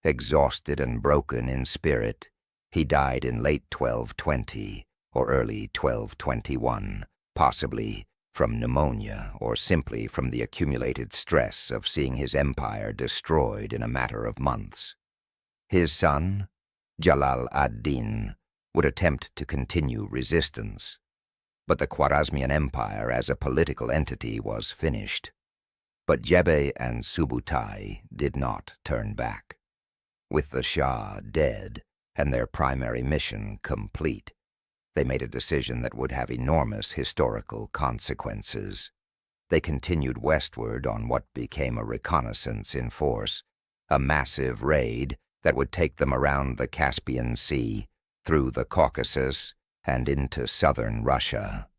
exhausted, and broken in spirit, he died in late 1220 or early 1221, possibly from pneumonia or simply from the accumulated stress of seeing his empire destroyed in a matter of months. His son, Jalal ad-Din, would attempt to continue resistance, but the Khwarazmian Empire as a political entity was finished. But Ögedei and Subutai did not turn back. With the Shah dead and their primary mission complete, they made a decision that would have enormous historical consequences. They continued westward on what became a reconnaissance in force, a massive raid that would take them around the Caspian Sea, through the Caucasus, and into southern Russia.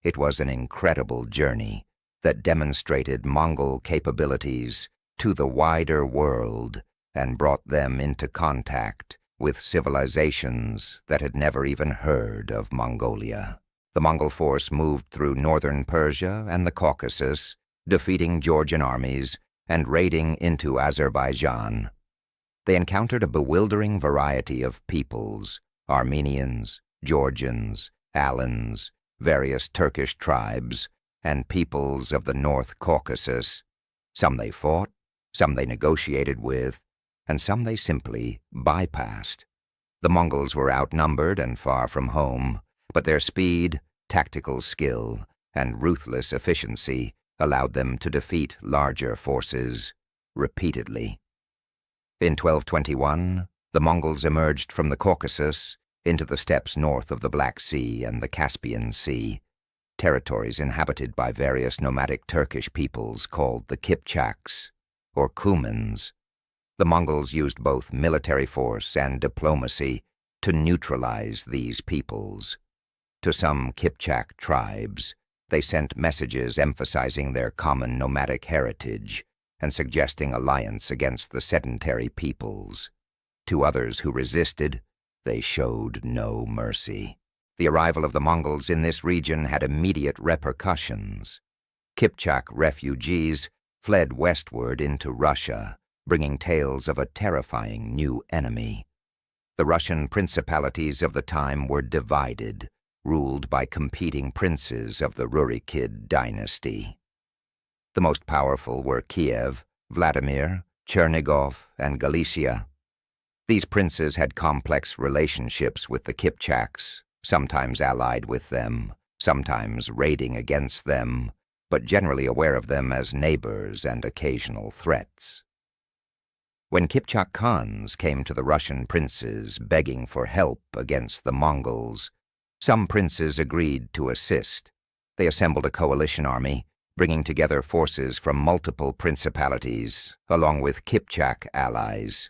It was an incredible journey that demonstrated Mongol capabilities to the wider world and brought them into contact with civilizations that had never even heard of Mongolia. The Mongol force moved through northern Persia and the Caucasus, defeating Georgian armies and raiding into Azerbaijan. They encountered a bewildering variety of peoples: Armenians, Georgians, Alans, various Turkish tribes, and peoples of the North Caucasus. Some they fought, some they negotiated with, and some they simply bypassed. The Mongols were outnumbered and far from home, but their speed, tactical skill, and ruthless efficiency allowed them to defeat larger forces repeatedly. In 1221, the Mongols emerged from the Caucasus into the steppes north of the Black Sea and the Caspian Sea, territories inhabited by various nomadic Turkish peoples called the Kipchaks, or Cumans. The Mongols used both military force and diplomacy to neutralize these peoples. To some Kipchak tribes, they sent messages emphasizing their common nomadic heritage and suggesting alliance against the sedentary peoples. To others who resisted, they showed no mercy. The arrival of the Mongols in this region had immediate repercussions. Kipchak refugees fled westward into Russia, bringing tales of a terrifying new enemy. The Russian principalities of the time were divided, ruled by competing princes of the Rurikid dynasty. The most powerful were Kiev, Vladimir, Chernigov, and Galicia. These princes had complex relationships with the Kipchaks, sometimes allied with them, sometimes raiding against them, but generally aware of them as neighbors and occasional threats. When Kipchak Khans came to the Russian princes begging for help against the Mongols, some princes agreed to assist. They assembled a coalition army, bringing together forces from multiple principalities, along with Kipchak allies.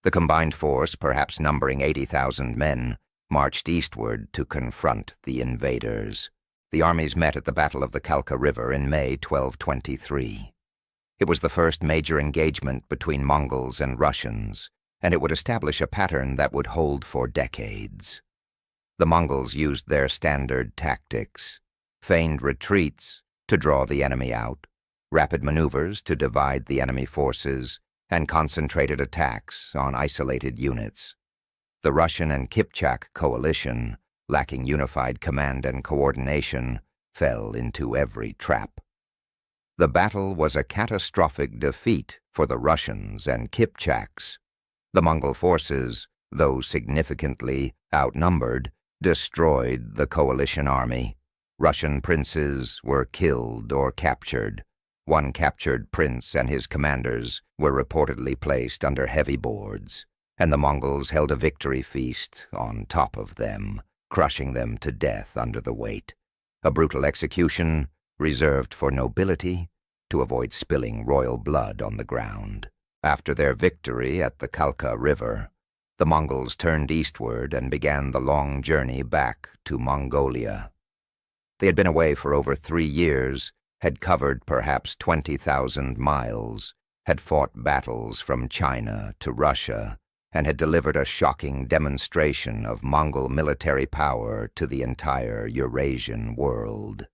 The combined force, perhaps numbering 80,000 men, marched eastward to confront the invaders. The armies met at the Battle of the Kalka River in May 1223. It was the first major engagement between Mongols and Russians, and it would establish a pattern that would hold for decades. The Mongols used their standard tactics: feigned retreats to draw the enemy out, rapid maneuvers to divide the enemy forces, and concentrated attacks on isolated units. The Russian and Kipchak coalition, lacking unified command and coordination, fell into every trap. The battle was a catastrophic defeat for the Russians and Kipchaks. The Mongol forces, though significantly outnumbered, destroyed the coalition army. Russian princes were killed or captured. One captured prince and his commanders were reportedly placed under heavy boards, and the Mongols held a victory feast on top of them, crushing them to death under the weight. A brutal execution reserved for nobility to avoid spilling royal blood on the ground. After their victory at the Kalka River, the Mongols turned eastward and began the long journey back to Mongolia. They had been away for over 3 years, had covered perhaps 20,000 miles, had fought battles from China to Russia, and had delivered a shocking demonstration of Mongol military power to the entire Eurasian world.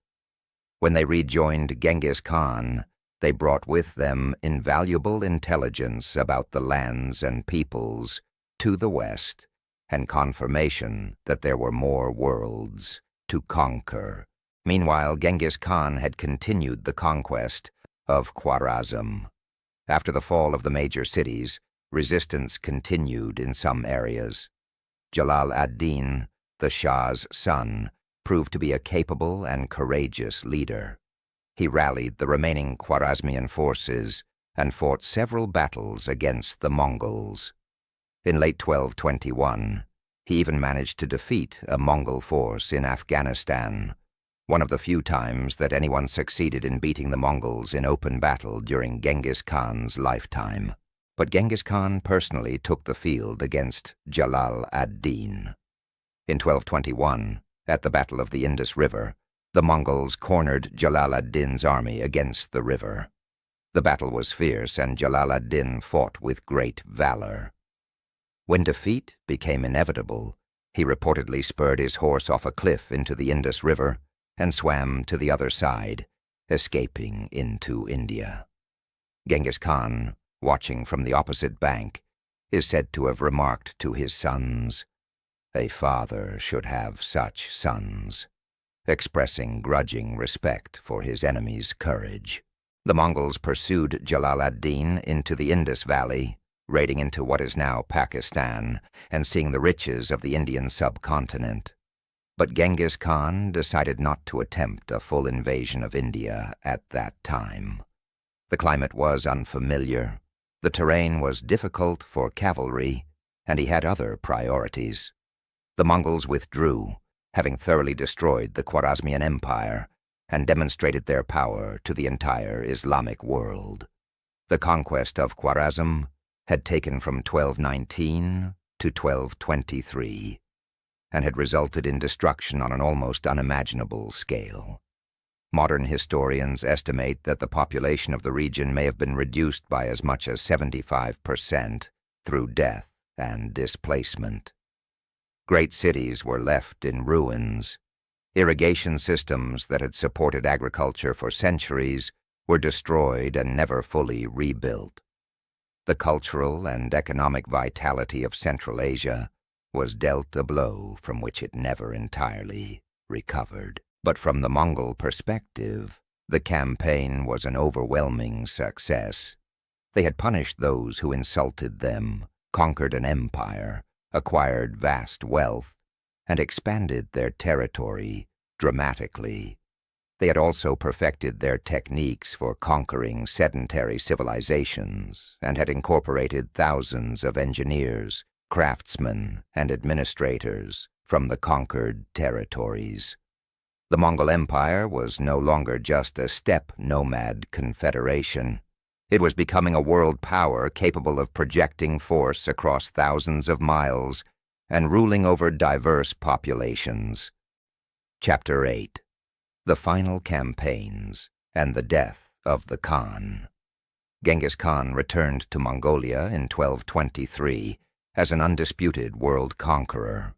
When they rejoined Genghis Khan, they brought with them invaluable intelligence about the lands and peoples to the west, and confirmation that there were more worlds to conquer. Meanwhile, Genghis Khan had continued the conquest of Khwarazm. After the fall of the major cities, resistance continued in some areas. Jalal ad-Din, the Shah's son, proved to be a capable and courageous leader. He rallied the remaining Khwarazmian forces and fought several battles against the Mongols. In late 1221, he even managed to defeat a Mongol force in Afghanistan, one of the few times that anyone succeeded in beating the Mongols in open battle during Genghis Khan's lifetime. But Genghis Khan personally took the field against Jalal ad-Din. In 1221, at the Battle of the Indus River, the Mongols cornered Jalal ad-Din's army against the river. The battle was fierce, and Jalal ad-Din fought with great valor. When defeat became inevitable, he reportedly spurred his horse off a cliff into the Indus River and swam to the other side, escaping into India. Genghis Khan, watching from the opposite bank, is said to have remarked to his sons, "A father should have such sons," expressing grudging respect for his enemy's courage. The Mongols pursued Jalal ad-Din into the Indus Valley, raiding into what is now Pakistan and seeing the riches of the Indian subcontinent. But Genghis Khan decided not to attempt a full invasion of India at that time. The climate was unfamiliar, the terrain was difficult for cavalry, and he had other priorities. The Mongols withdrew, having thoroughly destroyed the Khwarazmian Empire, and demonstrated their power to the entire Islamic world. The conquest of Khwarazm had taken from 1219 to 1223, and had resulted in destruction on an almost unimaginable scale. Modern historians estimate that the population of the region may have been reduced by as much as 75% through death and displacement. Great cities were left in ruins. Irrigation systems that had supported agriculture for centuries were destroyed and never fully rebuilt. The cultural and economic vitality of Central Asia was dealt a blow from which it never entirely recovered. But from the Mongol perspective, the campaign was an overwhelming success. They had punished those who insulted them, conquered an empire, acquired vast wealth, and expanded their territory dramatically. They had also perfected their techniques for conquering sedentary civilizations and had incorporated thousands of engineers, craftsmen, and administrators from the conquered territories. The Mongol Empire was no longer just a steppe nomad confederation. It was becoming a world power capable of projecting force across thousands of miles and ruling over diverse populations. Chapter 8. The Final Campaigns and the Death of the Khan. Genghis Khan returned to Mongolia in 1223 as an undisputed world conqueror.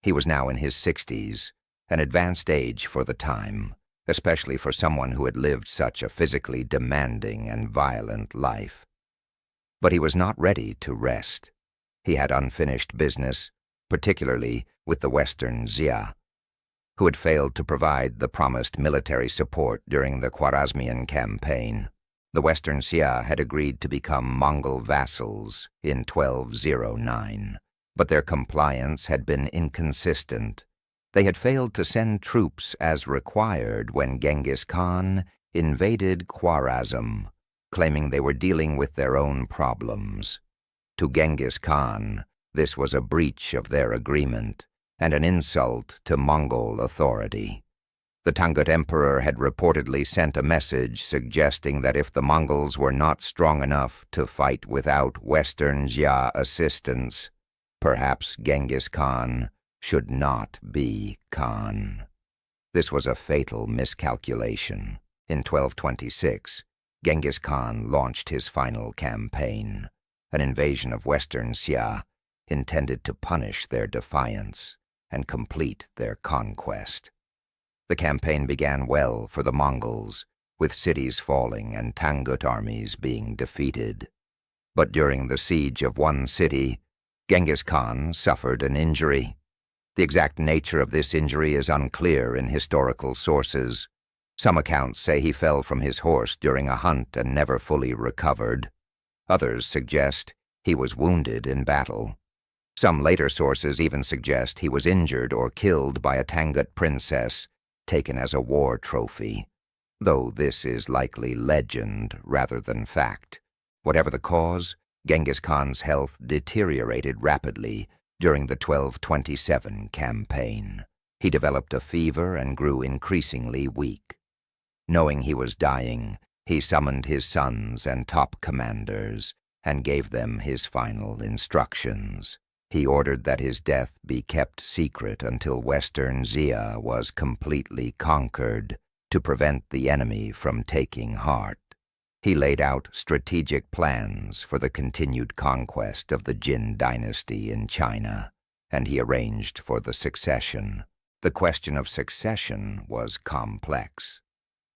He was now in his 60s, an advanced age for the time, especially for someone who had lived such a physically demanding and violent life. But he was not ready to rest. He had unfinished business, particularly with the Western Xia, who had failed to provide the promised military support during the Khwarazmian campaign. The Western Xia had agreed to become Mongol vassals in 1209, but their compliance had been inconsistent. They had failed to send troops as required when Genghis Khan invaded Khwarazm, claiming they were dealing with their own problems. To Genghis Khan, this was a breach of their agreement and an insult to Mongol authority. The Tangut Emperor had reportedly sent a message suggesting that if the Mongols were not strong enough to fight without Western Xia assistance, perhaps Genghis Khan should not be Khan. This was a fatal miscalculation. In 1226, Genghis Khan launched his final campaign, an invasion of Western Xia intended to punish their defiance and complete their conquest. The campaign began well for the Mongols, with cities falling and Tangut armies being defeated. But during the siege of one city, Genghis Khan suffered an injury. The exact nature of this injury is unclear in historical sources. Some accounts say he fell from his horse during a hunt and never fully recovered. Others suggest he was wounded in battle. Some later sources even suggest he was injured or killed by a Tangut princess, taken as a war trophy, though this is likely legend rather than fact. Whatever the cause, Genghis Khan's health deteriorated rapidly during the 1227 campaign. He developed a fever and grew increasingly weak. Knowing he was dying, he summoned his sons and top commanders and gave them his final instructions. He ordered that his death be kept secret until Western Xia was completely conquered to prevent the enemy from taking heart. He laid out strategic plans for the continued conquest of the Jin dynasty in China, and he arranged for the succession. The question of succession was complex.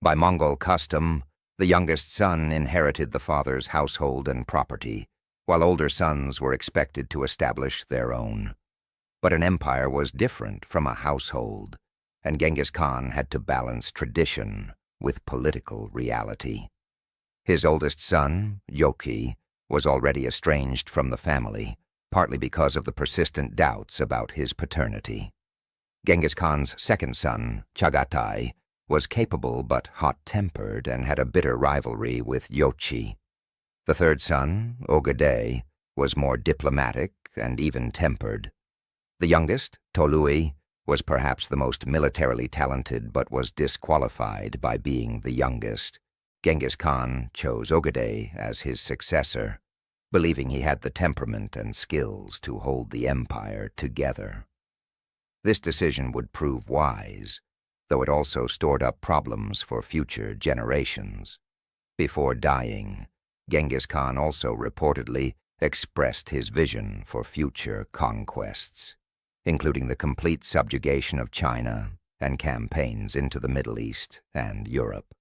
By Mongol custom, the youngest son inherited the father's household and property, while older sons were expected to establish their own. But an empire was different from a household, and Genghis Khan had to balance tradition with political reality. His oldest son, Yoke, was already estranged from the family, partly because of the persistent doubts about his paternity. Genghis Khan's second son, Chagatai, was capable but hot-tempered and had a bitter rivalry with Yochi. The third son, Ögedei, was more diplomatic and even-tempered. The youngest, Tolui, was perhaps the most militarily talented but was disqualified by being the youngest. Genghis Khan chose Ögedei as his successor, believing he had the temperament and skills to hold the empire together. This decision would prove wise, though it also stored up problems for future generations. Before dying, Genghis Khan also reportedly expressed his vision for future conquests, including the complete subjugation of China and campaigns into the Middle East and Europe.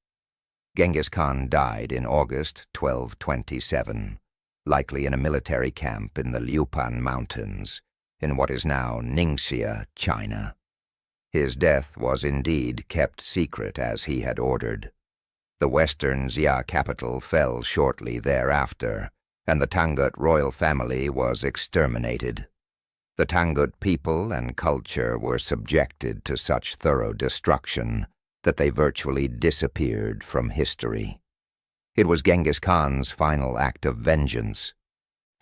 Genghis Khan died in August 1227, likely in a military camp in the Liupan Mountains, in what is now Ningxia, China. His death was indeed kept secret as he had ordered. The western Xia capital fell shortly thereafter, and the Tangut royal family was exterminated. The Tangut people and culture were subjected to such thorough destruction that they virtually disappeared from history. It was Genghis Khan's final act of vengeance.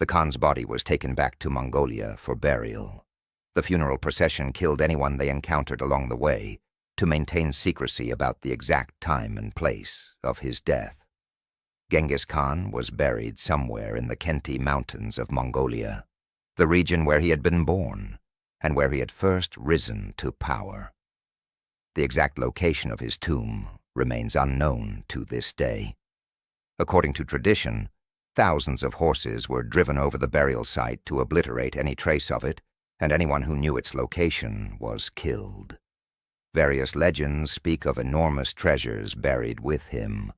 The Khan's body was taken back to Mongolia for burial. The funeral procession killed anyone they encountered along the way to maintain secrecy about the exact time and place of his death. Genghis Khan was buried somewhere in the Khenti Mountains of Mongolia, the region where he had been born and where he had first risen to power. The exact location of his tomb remains unknown to this day. According to tradition, thousands of horses were driven over the burial site to obliterate any trace of it, and anyone who knew its location was killed. Various legends speak of enormous treasures buried with him,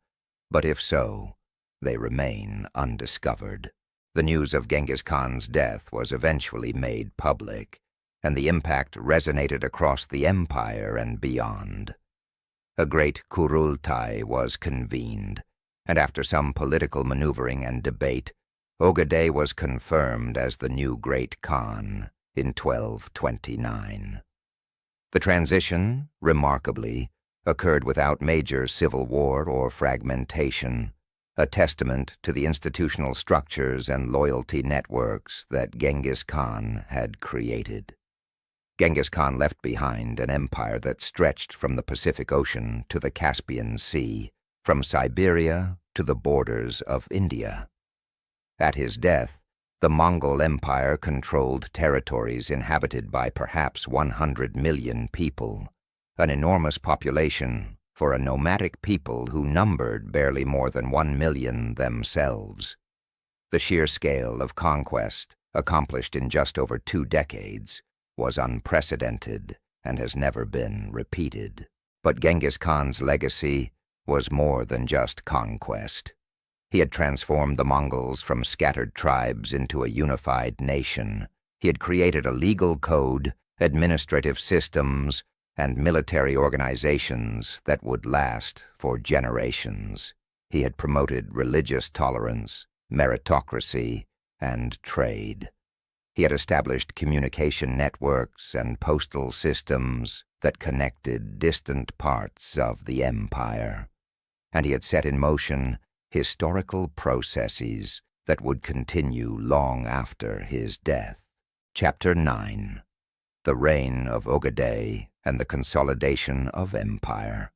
but if so, they remain undiscovered. The news of Genghis Khan's death was eventually made public, and the impact resonated across the empire and beyond. A great Kurultai was convened, and after some political maneuvering and debate, Ögedei was confirmed as the new Great Khan in 1229. The transition, remarkably, occurred without major civil war or fragmentation, a testament to the institutional structures and loyalty networks that Genghis Khan had created. Genghis Khan left behind an empire that stretched from the Pacific Ocean to the Caspian Sea, from Siberia to the borders of India. At his death, the Mongol Empire controlled territories inhabited by perhaps 100 million people, an enormous population for a nomadic people who numbered barely more than 1 million themselves. The sheer scale of conquest, accomplished in just over 2 decades, was unprecedented and has never been repeated. But Genghis Khan's legacy was more than just conquest. He had transformed the Mongols from scattered tribes into a unified nation. He had created a legal code, administrative systems, and military organizations that would last for generations. He had promoted religious tolerance, meritocracy, and trade. He had established communication networks and postal systems that connected distant parts of the empire. And he had set in motion historical processes that would continue long after his death. Chapter 9. The Reign of Ögedei and the Consolidation of Empire.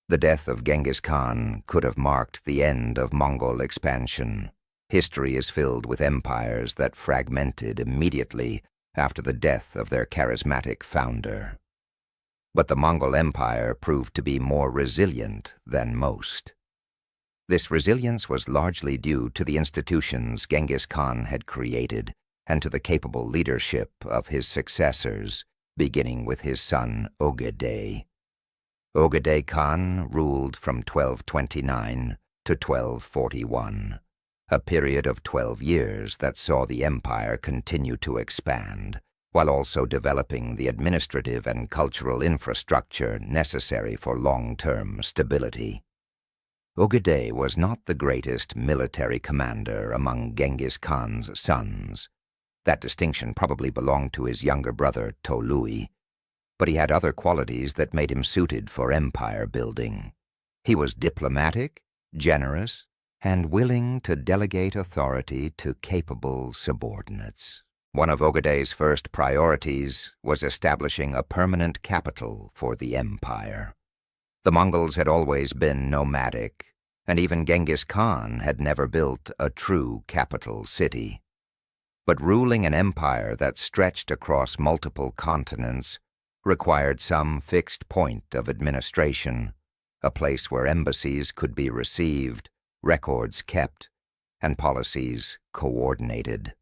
The death of Genghis Khan could have marked the end of Mongol expansion. History is filled with empires that fragmented immediately after the death of their charismatic founder. But the Mongol Empire proved to be more resilient than most. This resilience was largely due to the institutions Genghis Khan had created and to the capable leadership of his successors, beginning with his son Ögedei. Ögedei Khan ruled from 1229 to 1241, a period of 12 years that saw the empire continue to expand, while also developing the administrative and cultural infrastructure necessary for long-term stability. Ögedei was not the greatest military commander among Genghis Khan's sons. That distinction probably belonged to his younger brother Tolui, but he had other qualities that made him suited for empire building. He was diplomatic, generous, and willing to delegate authority to capable subordinates. One of Ögedei's first priorities was establishing a permanent capital for the empire. The Mongols had always been nomadic, and even Genghis Khan had never built a true capital city. But ruling an empire that stretched across multiple continents required some fixed point of administration, a place where embassies could be received, records kept, and policies coordinated.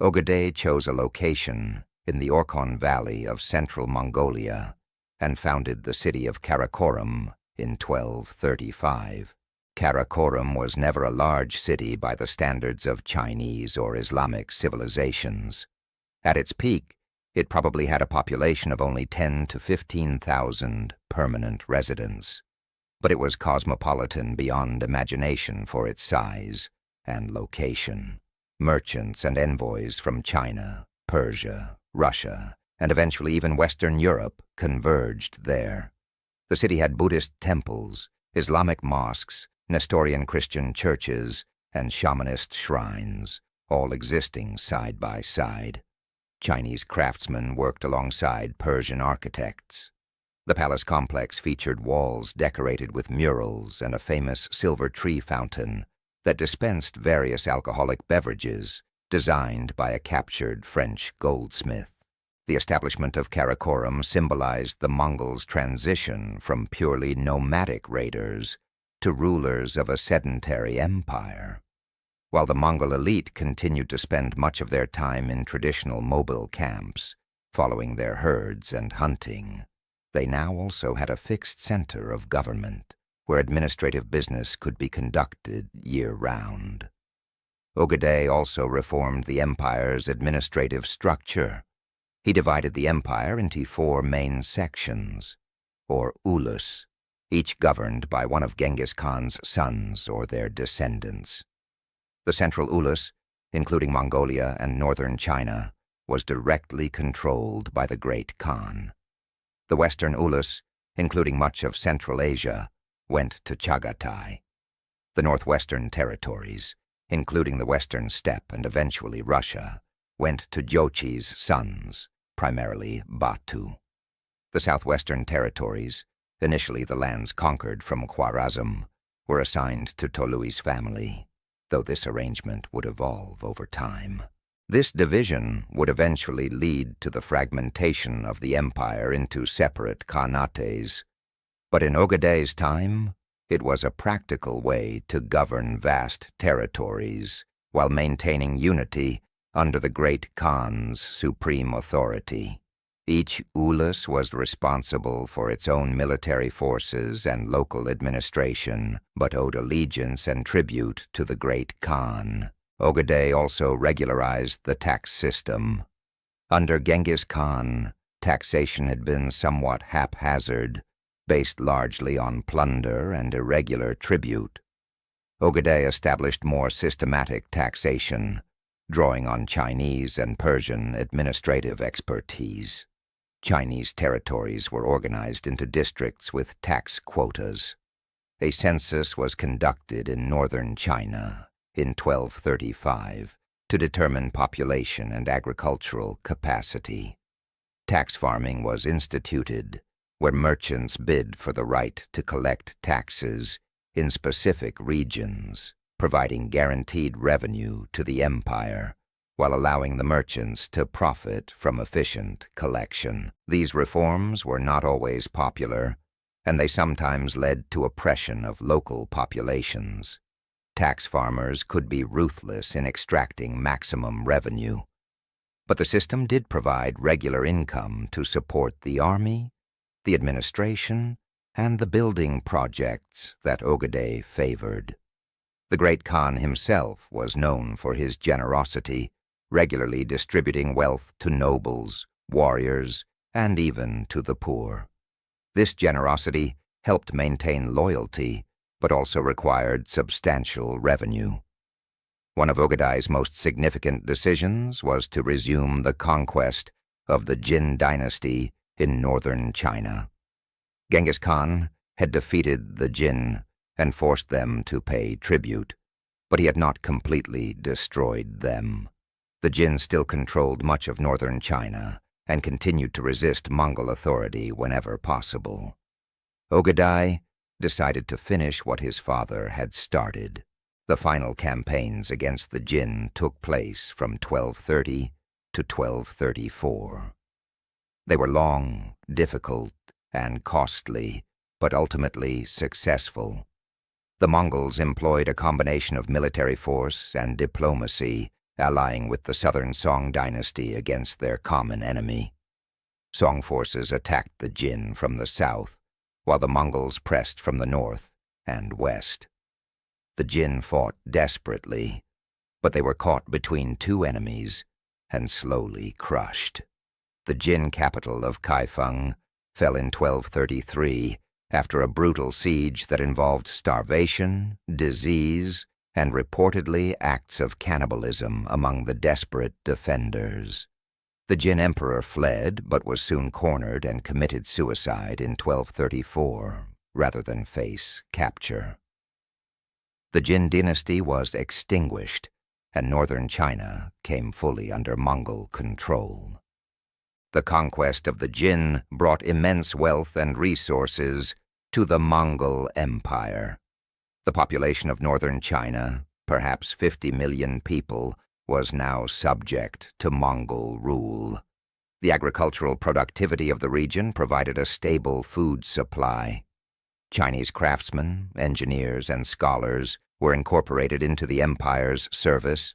Ögedei chose a location in the Orkhon Valley of central Mongolia and founded the city of Karakorum in 1235. Karakorum was never a large city by the standards of Chinese or Islamic civilizations. At its peak, it probably had a population of only 10 to 15,000 permanent residents. But it was cosmopolitan beyond imagination for its size and location. Merchants and envoys from China, Persia, Russia, and eventually even Western Europe converged there. The city had Buddhist temples, Islamic mosques, Nestorian Christian churches, and shamanist shrines, all existing side by side. Chinese craftsmen worked alongside Persian architects. The palace complex featured walls decorated with murals and a famous silver tree fountain that dispensed various alcoholic beverages designed by a captured French goldsmith. The establishment of Karakorum symbolized the Mongols' transition from purely nomadic raiders to rulers of a sedentary empire. While the Mongol elite continued to spend much of their time in traditional mobile camps, following their herds and hunting, they now also had a fixed center of government, where administrative business could be conducted year-round. Ögedei also reformed the empire's administrative structure. He divided the empire into 4 main sections, or ulus, each governed by one of Genghis Khan's sons or their descendants. The central ulus, including Mongolia and northern China, was directly controlled by the Great Khan. The western ulus, including much of Central Asia, went to Chagatai. The northwestern territories, including the western steppe and eventually Russia, went to Jochi's sons, primarily Batu. The southwestern territories, initially the lands conquered from Khwarazm, were assigned to Tolui's family, though this arrangement would evolve over time. This division would eventually lead to the fragmentation of the empire into separate khanates, but in Ögedei's time, it was a practical way to govern vast territories while maintaining unity under the Great Khan's supreme authority. Each ulus was responsible for its own military forces and local administration, but owed allegiance and tribute to the Great Khan. Ögedei also regularized the tax system. Under Genghis Khan, taxation had been somewhat haphazard, based largely on plunder and irregular tribute. Ögedei established more systematic taxation, drawing on Chinese and Persian administrative expertise. Chinese territories were organized into districts with tax quotas. A census was conducted in northern China in 1235 to determine population and agricultural capacity. Tax farming was instituted, where merchants bid for the right to collect taxes in specific regions, providing guaranteed revenue to the empire, while allowing the merchants to profit from efficient collection. These reforms were not always popular, and they sometimes led to oppression of local populations. Tax farmers could be ruthless in extracting maximum revenue, but the system did provide regular income to support the army, the administration, and the building projects that Ögedei favored. The Great Khan himself was known for his generosity, regularly distributing wealth to nobles, warriors, and even to the poor. This generosity helped maintain loyalty, but also required substantial revenue. One of Ögedei's most significant decisions was to resume the conquest of the Jin dynasty in northern China. Genghis Khan had defeated the Jin and forced them to pay tribute, but he had not completely destroyed them. The Jin still controlled much of northern China and continued to resist Mongol authority whenever possible. Ögedei decided to finish what his father had started. The final campaigns against the Jin took place from 1230 to 1234. They were long, difficult, and costly, but ultimately successful. The Mongols employed a combination of military force and diplomacy, allying with the southern Song dynasty against their common enemy. Song forces attacked the Jin from the south, while the Mongols pressed from the north and west. The Jin fought desperately, but they were caught between two enemies and slowly crushed. The Jin capital of Kaifeng fell in 1233 after a brutal siege that involved starvation, disease, and reportedly acts of cannibalism among the desperate defenders. The Jin emperor fled, but was soon cornered and committed suicide in 1234, rather than face capture. The Jin dynasty was extinguished, and northern China came fully under Mongol control. The conquest of the Jin brought immense wealth and resources to the Mongol Empire. The population of northern China, perhaps 50 million people, was now subject to Mongol rule. The agricultural productivity of the region provided a stable food supply. Chinese craftsmen, engineers, and scholars were incorporated into the empire's service.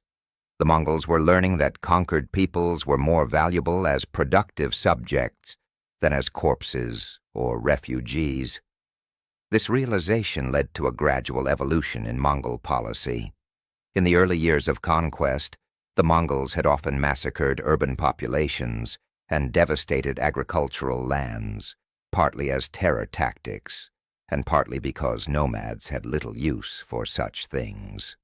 The Mongols were learning that conquered peoples were more valuable as productive subjects than as corpses or refugees. This realization led to a gradual evolution in Mongol policy. In the early years of conquest, the Mongols had often massacred urban populations and devastated agricultural lands, partly as terror tactics, and partly because nomads had little use for such things.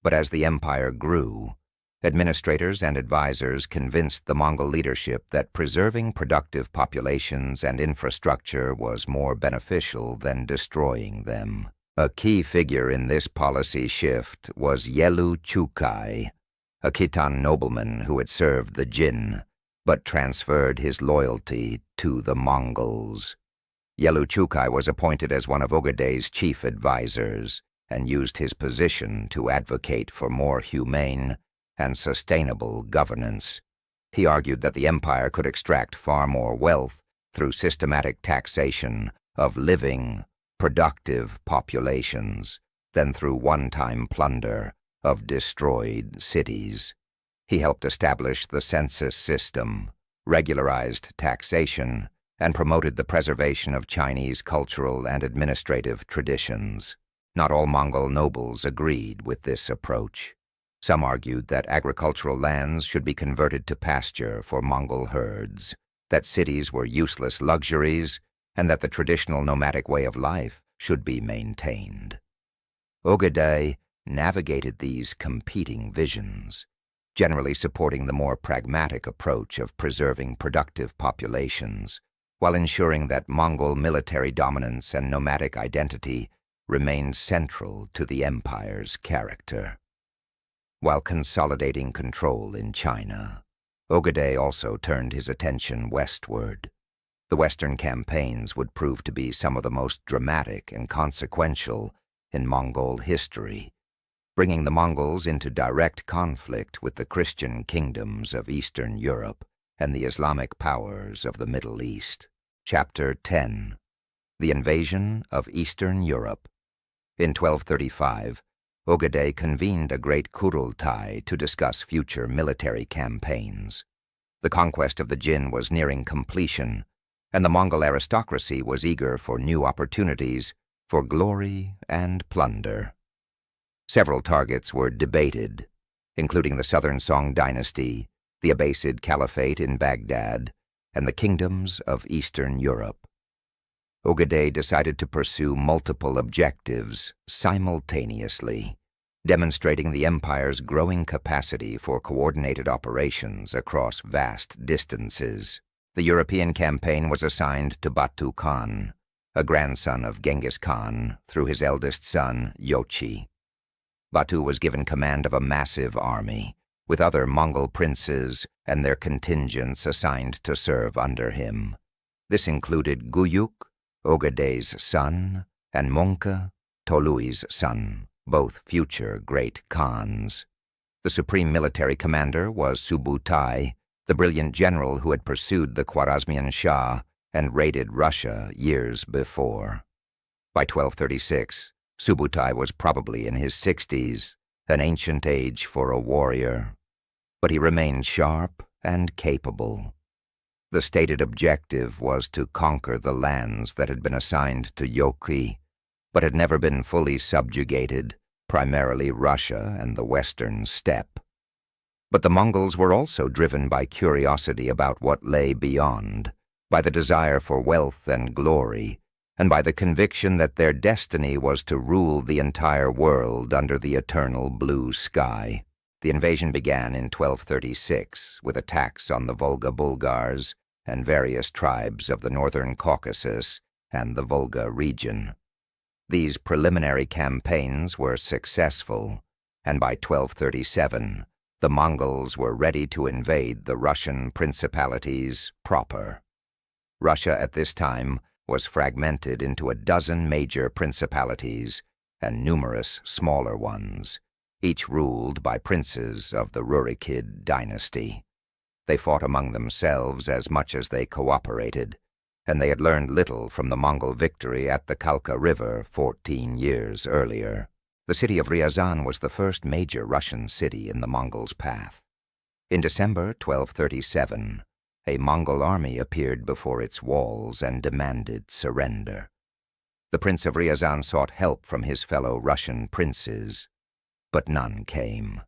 But as the empire grew, administrators and advisors convinced the Mongol leadership that preserving productive populations and infrastructure was more beneficial than destroying them. A key figure in this policy shift was Yelu Chukai, a Khitan nobleman who had served the Jin, but transferred his loyalty to the Mongols. Yelu Chukai was appointed as one of Ögedei's chief advisors and used his position to advocate for more humane and sustainable governance. He argued that the empire could extract far more wealth through systematic taxation of living, productive populations than through one-time plunder of destroyed cities. He helped establish the census system, regularized taxation, and promoted the preservation of Chinese cultural and administrative traditions. Not all Mongol nobles agreed with this approach. Some argued that agricultural lands should be converted to pasture for Mongol herds, that cities were useless luxuries, and that the traditional nomadic way of life should be maintained. Ögedei navigated these competing visions, generally supporting the more pragmatic approach of preserving productive populations, while ensuring that Mongol military dominance and nomadic identity remained central to the empire's character. While consolidating control in China, Ögedei also turned his attention westward. The Western campaigns would prove to be some of the most dramatic and consequential in Mongol history, bringing the Mongols into direct conflict with the Christian kingdoms of Eastern Europe and the Islamic powers of the Middle East. Chapter 10. The Invasion of Eastern Europe. In 1235, Ögedei convened a great Kurultai to discuss future military campaigns. The conquest of the Jin was nearing completion, and the Mongol aristocracy was eager for new opportunities for glory and plunder. Several targets were debated, including the southern Song dynasty, the Abbasid Caliphate in Baghdad, and the kingdoms of Eastern Europe. Ögedei decided to pursue multiple objectives simultaneously, demonstrating the empire's growing capacity for coordinated operations across vast distances. The European campaign was assigned to Batu Khan, a grandson of Genghis Khan, through his eldest son, Yoke. Batu was given command of a massive army, with other Mongol princes and their contingents assigned to serve under him. This included Guyuk, Ögedei's son, and Möngke, Tolui's son, both future great Khans. The supreme military commander was Subutai, the brilliant general who had pursued the Khwarazmian Shah and raided Russia years before. By 1236, Subutai was probably in his 60s, an ancient age for a warrior. But he remained sharp and capable. The stated objective was to conquer the lands that had been assigned to Yoke, but had never been fully subjugated, primarily Russia and the western steppe. But the Mongols were also driven by curiosity about what lay beyond, by the desire for wealth and glory, and by the conviction that their destiny was to rule the entire world under the eternal blue sky. The invasion began in 1236 with attacks on the Volga Bulgars and various tribes of the northern Caucasus and the Volga region. These preliminary campaigns were successful, and by 1237, the Mongols were ready to invade the Russian principalities proper. Russia at this time was fragmented into a dozen major principalities and numerous smaller ones, each ruled by princes of the Rurikid dynasty. They fought among themselves as much as they cooperated, and they had learned little from the Mongol victory at the Kalka River 14 years earlier. The city of Ryazan was the first major Russian city in the Mongols' path. In December 1237, a Mongol army appeared before its walls and demanded surrender. The Prince of Ryazan sought help from his fellow Russian princes, but none came.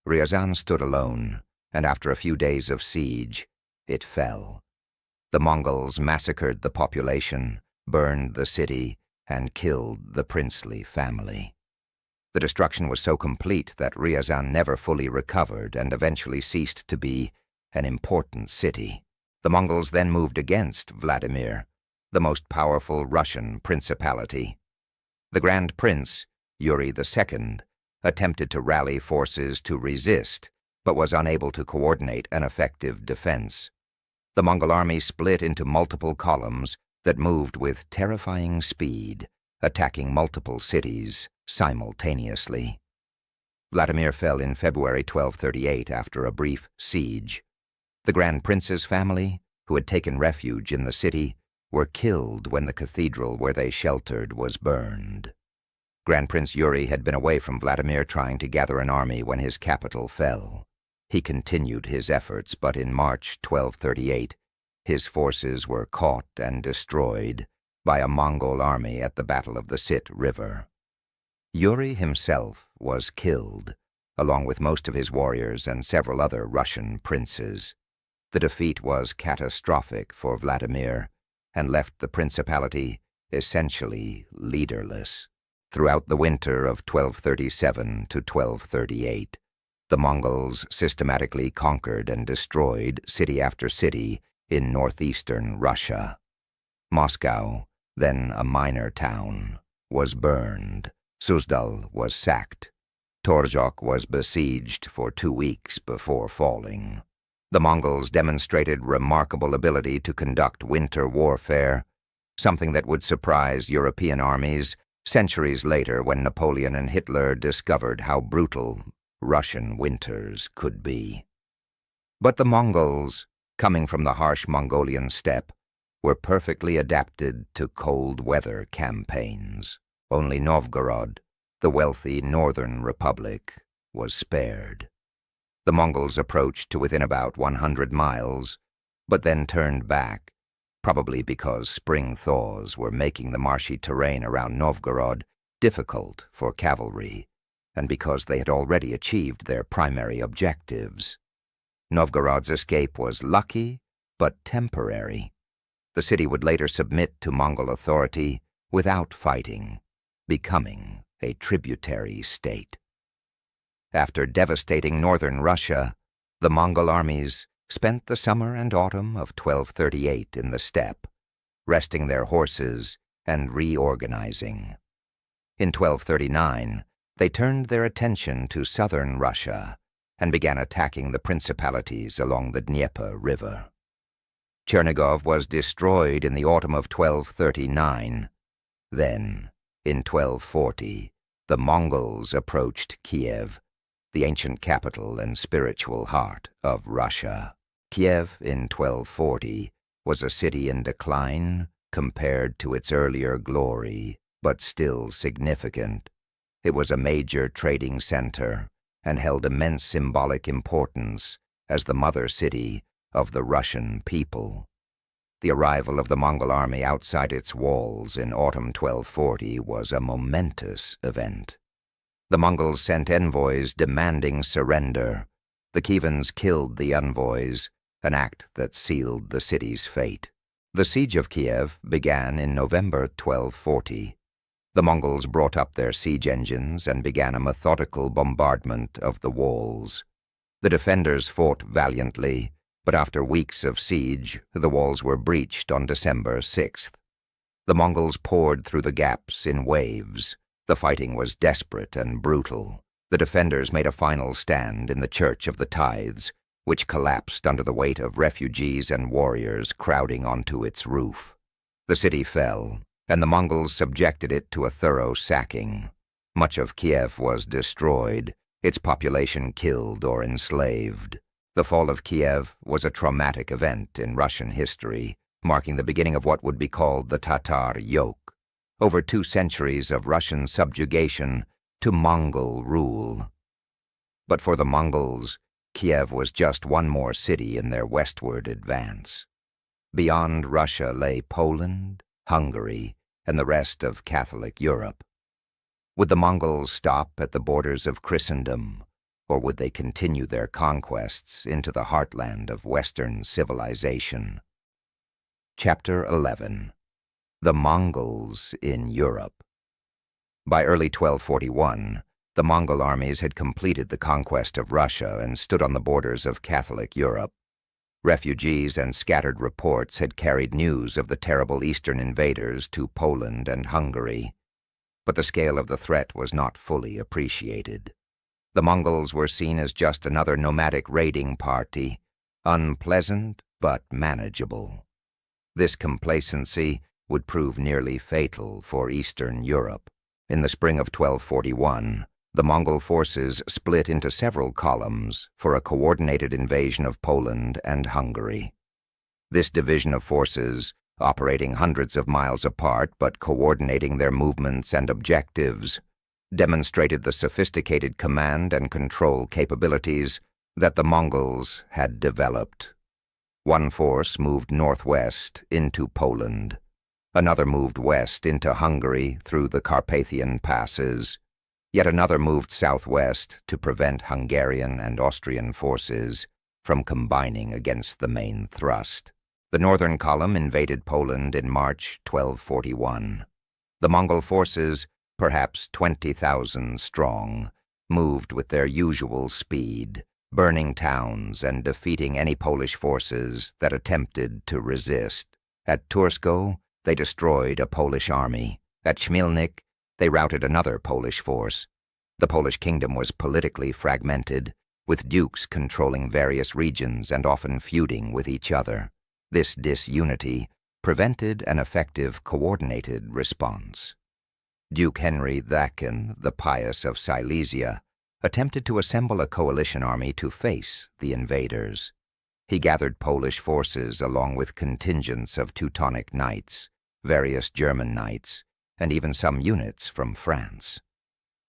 Ryazan stood alone, and after a few days of siege, it fell. The Mongols massacred the population, burned the city, and killed the princely family. The destruction was so complete that Ryazan never fully recovered and eventually ceased to be an important city. The Mongols then moved against Vladimir, the most powerful Russian principality. The Grand Prince, Yuri II, attempted to rally forces to resist, but was unable to coordinate an effective defense. The Mongol army split into multiple columns that moved with terrifying speed, attacking multiple cities simultaneously. Vladimir fell in February 1238 after a brief siege. The Grand Prince's family, who had taken refuge in the city, were killed when the cathedral where they sheltered was burned. Grand Prince Yuri had been away from Vladimir trying to gather an army when his capital fell. He continued his efforts, but in March 1238, his forces were caught and destroyed by a Mongol army at the Battle of the Sit River. Yuri himself was killed, along with most of his warriors and several other Russian princes. The defeat was catastrophic for Vladimir and left the principality essentially leaderless. Throughout the winter of 1237 to 1238, the Mongols systematically conquered and destroyed city after city in northeastern Russia. Moscow, then a minor town, was burned. Suzdal was sacked. Torzhok was besieged for 2 weeks before falling. The Mongols demonstrated remarkable ability to conduct winter warfare, something that would surprise European armies centuries later when Napoleon and Hitler discovered how brutal Russian winters could be. But the Mongols, coming from the harsh Mongolian steppe, were perfectly adapted to cold weather campaigns. Only Novgorod, the wealthy northern republic, was spared. The Mongols approached to within about 100 miles, but then turned back, probably because spring thaws were making the marshy terrain around Novgorod difficult for cavalry, and because they had already achieved their primary objectives. Novgorod's escape was lucky, but temporary. The city would later submit to Mongol authority without fighting, becoming a tributary state. After devastating northern Russia, the Mongol armies spent the summer and autumn of 1238 in the steppe, resting their horses and reorganizing. In 1239, they turned their attention to southern Russia and began attacking the principalities along the Dnieper River. Chernigov was destroyed in the autumn of 1239. Then, in 1240, the Mongols approached Kiev, the ancient capital and spiritual heart of Russia. Kiev in 1240 was a city in decline compared to its earlier glory, but still significant. It was a major trading center and held immense symbolic importance as the mother city of the Russian people. The arrival of the Mongol army outside its walls in autumn 1240 was a momentous event. The Mongols sent envoys demanding surrender. The Khivans killed the envoys, an act that sealed the city's fate. The siege of Kiev began in November 1240. The Mongols brought up their siege engines and began a methodical bombardment of the walls. The defenders fought valiantly, but after weeks of siege, the walls were breached on December 6th. The Mongols poured through the gaps in waves. The fighting was desperate and brutal. The defenders made a final stand in the Church of the Tithes, which collapsed under the weight of refugees and warriors crowding onto its roof. The city fell, and the Mongols subjected it to a thorough sacking. Much of Kiev was destroyed, its population killed or enslaved. The fall of Kiev was a traumatic event in Russian history, marking the beginning of what would be called the Tatar Yoke, over 2 centuries of Russian subjugation to Mongol rule. But for the Mongols, Kiev was just one more city in their westward advance. Beyond Russia lay Poland, Hungary, and the rest of Catholic Europe. Would the Mongols stop at the borders of Christendom, or would they continue their conquests into the heartland of Western civilization? Chapter 11. The Mongols in Europe. By early 1241, the Mongol armies had completed the conquest of Russia and stood on the borders of Catholic Europe. Refugees and scattered reports had carried news of the terrible eastern invaders to Poland and Hungary, but the scale of the threat was not fully appreciated. The Mongols were seen as just another nomadic raiding party, unpleasant but manageable. This complacency would prove nearly fatal for Eastern Europe. In the spring of 1241, the Mongol forces split into several columns for a coordinated invasion of Poland and Hungary. This division of forces, operating hundreds of miles apart but coordinating their movements and objectives, demonstrated the sophisticated command and control capabilities that the Mongols had developed. One force moved northwest into Poland. Another moved west into Hungary through the Carpathian passes. Yet another moved southwest to prevent Hungarian and Austrian forces from combining against the main thrust. The northern column invaded Poland in March 1241. The Mongol forces, perhaps 20,000 strong, moved with their usual speed, burning towns and defeating any Polish forces that attempted to resist. At Tursko, they destroyed a Polish army. At Chmielnik, they routed another Polish force. The Polish kingdom was politically fragmented, with dukes controlling various regions and often feuding with each other. This disunity prevented an effective coordinated response. Duke Henry II, the Pious of Silesia, attempted to assemble a coalition army to face the invaders. He gathered Polish forces along with contingents of Teutonic knights, various German knights, and even some units from France.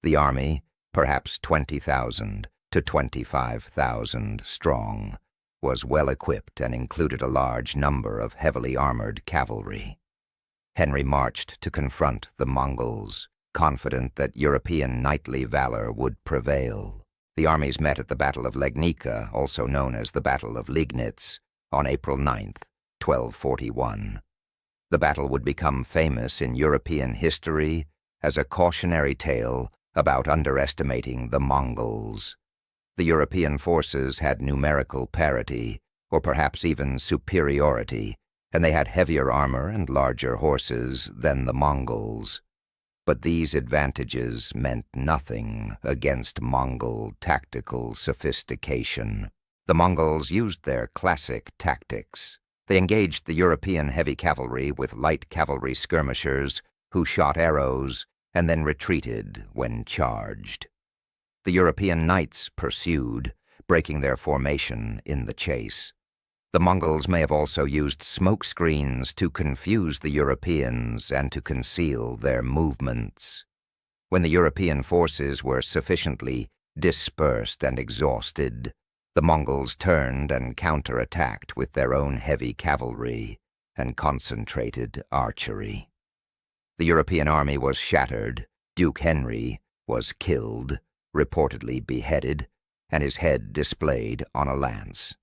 The army, perhaps 20,000 to 25,000 strong, was well equipped and included a large number of heavily armored cavalry. Henry marched to confront the Mongols, confident that European knightly valor would prevail. The armies met at the Battle of Legnica, also known as the Battle of Liegnitz, on April 9th, 1241. The battle would become famous in European history as a cautionary tale about underestimating the Mongols. The European forces had numerical parity, or perhaps even superiority, and they had heavier armor and larger horses than the Mongols. But these advantages meant nothing against Mongol tactical sophistication. The Mongols used their classic tactics. They engaged the European heavy cavalry with light cavalry skirmishers who shot arrows and then retreated when charged. The European knights pursued, breaking their formation in the chase. The Mongols may have also used smoke screens to confuse the Europeans and to conceal their movements. When the European forces were sufficiently dispersed and exhausted, the Mongols turned and counterattacked with their own heavy cavalry and concentrated archery. The European army was shattered, Duke Henry was killed, reportedly beheaded, and his head displayed on a lance.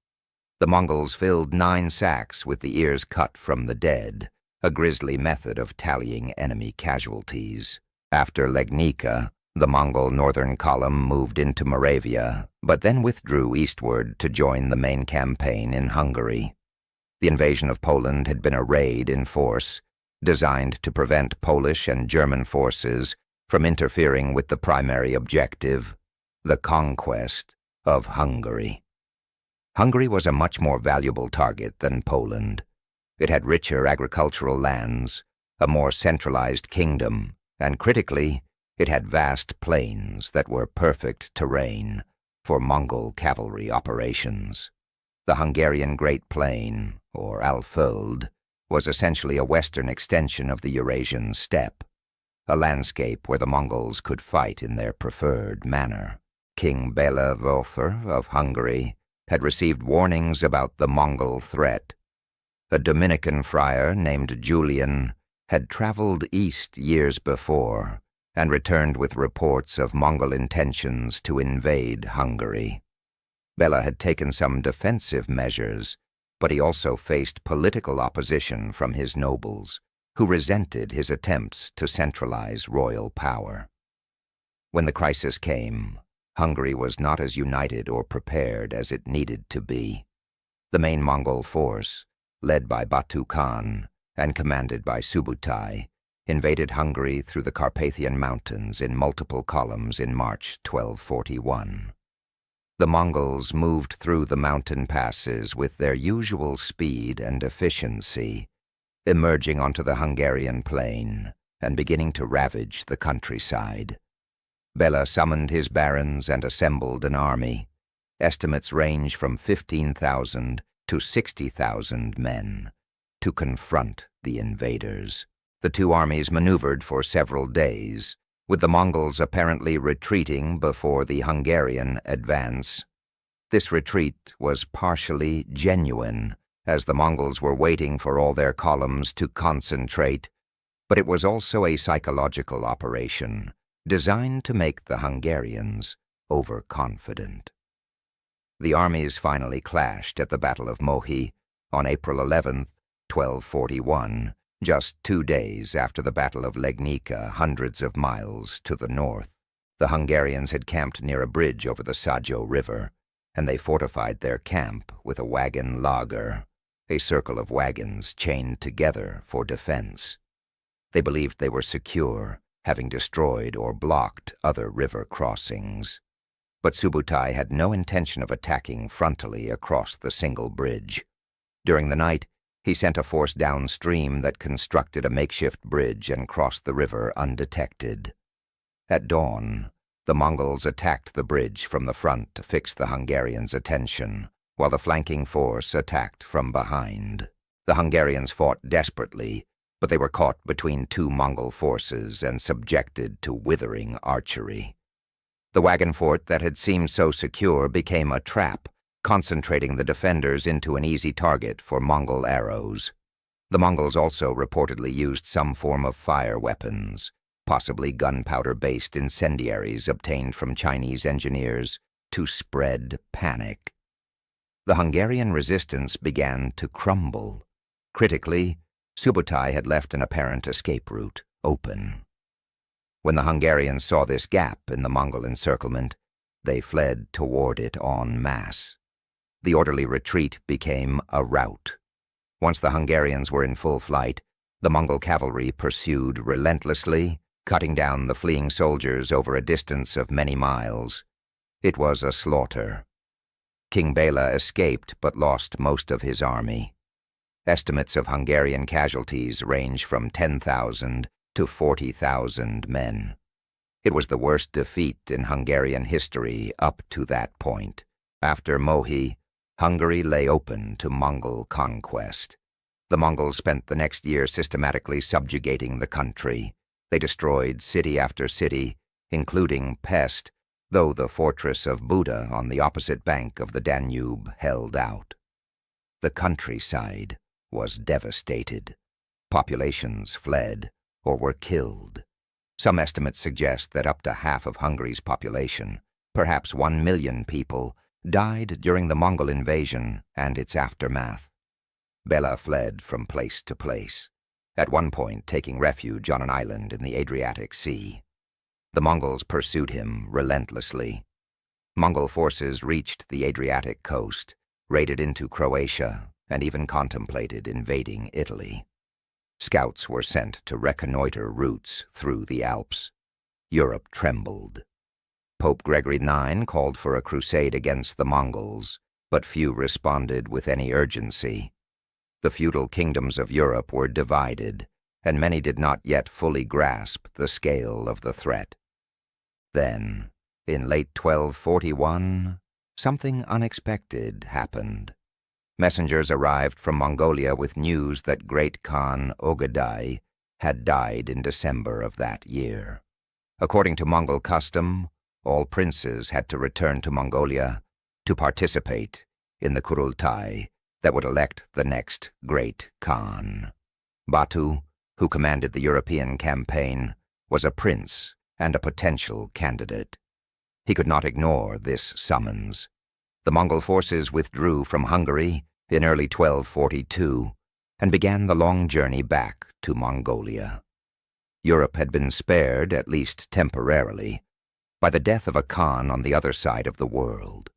The Mongols filled 9 sacks with the ears cut from the dead, a grisly method of tallying enemy casualties. After Legnica, the Mongol northern column moved into Moravia, but then withdrew eastward to join the main campaign in Hungary. The invasion of Poland had been a raid in force, designed to prevent Polish and German forces from interfering with the primary objective, the conquest of Hungary. Hungary was a much more valuable target than Poland. It had richer agricultural lands, a more centralized kingdom, and critically, it had vast plains that were perfect terrain for Mongol cavalry operations. The Hungarian Great Plain, or Alfold, was essentially a western extension of the Eurasian steppe, a landscape where the Mongols could fight in their preferred manner. King Béla Vöthör of Hungary had received warnings about the Mongol threat. A Dominican friar named Julian had traveled east years before and returned with reports of Mongol intentions to invade Hungary. Béla had taken some defensive measures, but he also faced political opposition from his nobles, who resented his attempts to centralize royal power. When the crisis came, Hungary was not as united or prepared as it needed to be. The main Mongol force, led by Batu Khan and commanded by Subutai, invaded Hungary through the Carpathian Mountains in multiple columns in March 1241. The Mongols moved through the mountain passes with their usual speed and efficiency, emerging onto the Hungarian plain and beginning to ravage the countryside. Béla summoned his barons and assembled an army. Estimates range from 15,000 to 60,000 men to confront the invaders. The two armies maneuvered for several days, with the Mongols apparently retreating before the Hungarian advance. This retreat was partially genuine, as the Mongols were waiting for all their columns to concentrate, but it was also a psychological operation designed to make the Hungarians overconfident. The armies finally clashed at the Battle of Mohi on April 11, 1241, just 2 days after the Battle of Legnica, hundreds of miles to the north. The Hungarians had camped near a bridge over the Sajo River, and they fortified their camp with a wagon lager, a circle of wagons chained together for defense. They believed they were secure, having destroyed or blocked other river crossings. But Subutai had no intention of attacking frontally across the single bridge. During the night, he sent a force downstream that constructed a makeshift bridge and crossed the river undetected. At dawn, the Mongols attacked the bridge from the front to fix the Hungarians' attention, while the flanking force attacked from behind. The Hungarians fought desperately, but they were caught between 2 Mongol forces and subjected to withering archery. The wagon fort that had seemed so secure became a trap, concentrating the defenders into an easy target for Mongol arrows. The Mongols also reportedly used some form of fire weapons, possibly gunpowder-based incendiaries obtained from Chinese engineers, to spread panic. The Hungarian resistance began to crumble. Critically, Subutai had left an apparent escape route open. When the Hungarians saw this gap in the Mongol encirclement, they fled toward it en masse. The orderly retreat became a rout. Once the Hungarians were in full flight, the Mongol cavalry pursued relentlessly cutting down the fleeing soldiers over a distance of many miles. It was a slaughter. King Bela escaped but lost most of his army. Estimates of Hungarian casualties range from 10,000 to 40,000 men. It was the worst defeat in Hungarian history up to that point. After Mohi, Hungary lay open to Mongol conquest. The Mongols spent the next year systematically subjugating the country. They destroyed city after city, including Pest, though the fortress of Buda on the opposite bank of the Danube held out. The countryside was devastated. Populations fled or were killed. Some estimates suggest that up to half of Hungary's population, perhaps 1 million people, died during the Mongol invasion and its aftermath. Bela fled from place to place, at one point taking refuge on an island in the Adriatic Sea. The Mongols pursued him relentlessly. Mongol forces reached the Adriatic coast, raided into Croatia, and even contemplated invading Italy. Scouts were sent to reconnoiter routes through the Alps. Europe trembled. Pope Gregory IX called for a crusade against the Mongols, but few responded with any urgency. The feudal kingdoms of Europe were divided, and many did not yet fully grasp the scale of the threat. Then, in late 1241, something unexpected happened. Messengers arrived from Mongolia with news that Great Khan Ögedei had died in December of that year. According to Mongol custom, all princes had to return to Mongolia to participate in the Kurultai that would elect the next Great Khan. Batu, who commanded the European campaign, was a prince and a potential candidate. He could not ignore this summons. The Mongol forces withdrew from Hungary in early 1242 and began the long journey back to Mongolia. Europe had been spared, at least temporarily, by the death of a Khan on the other side of the world.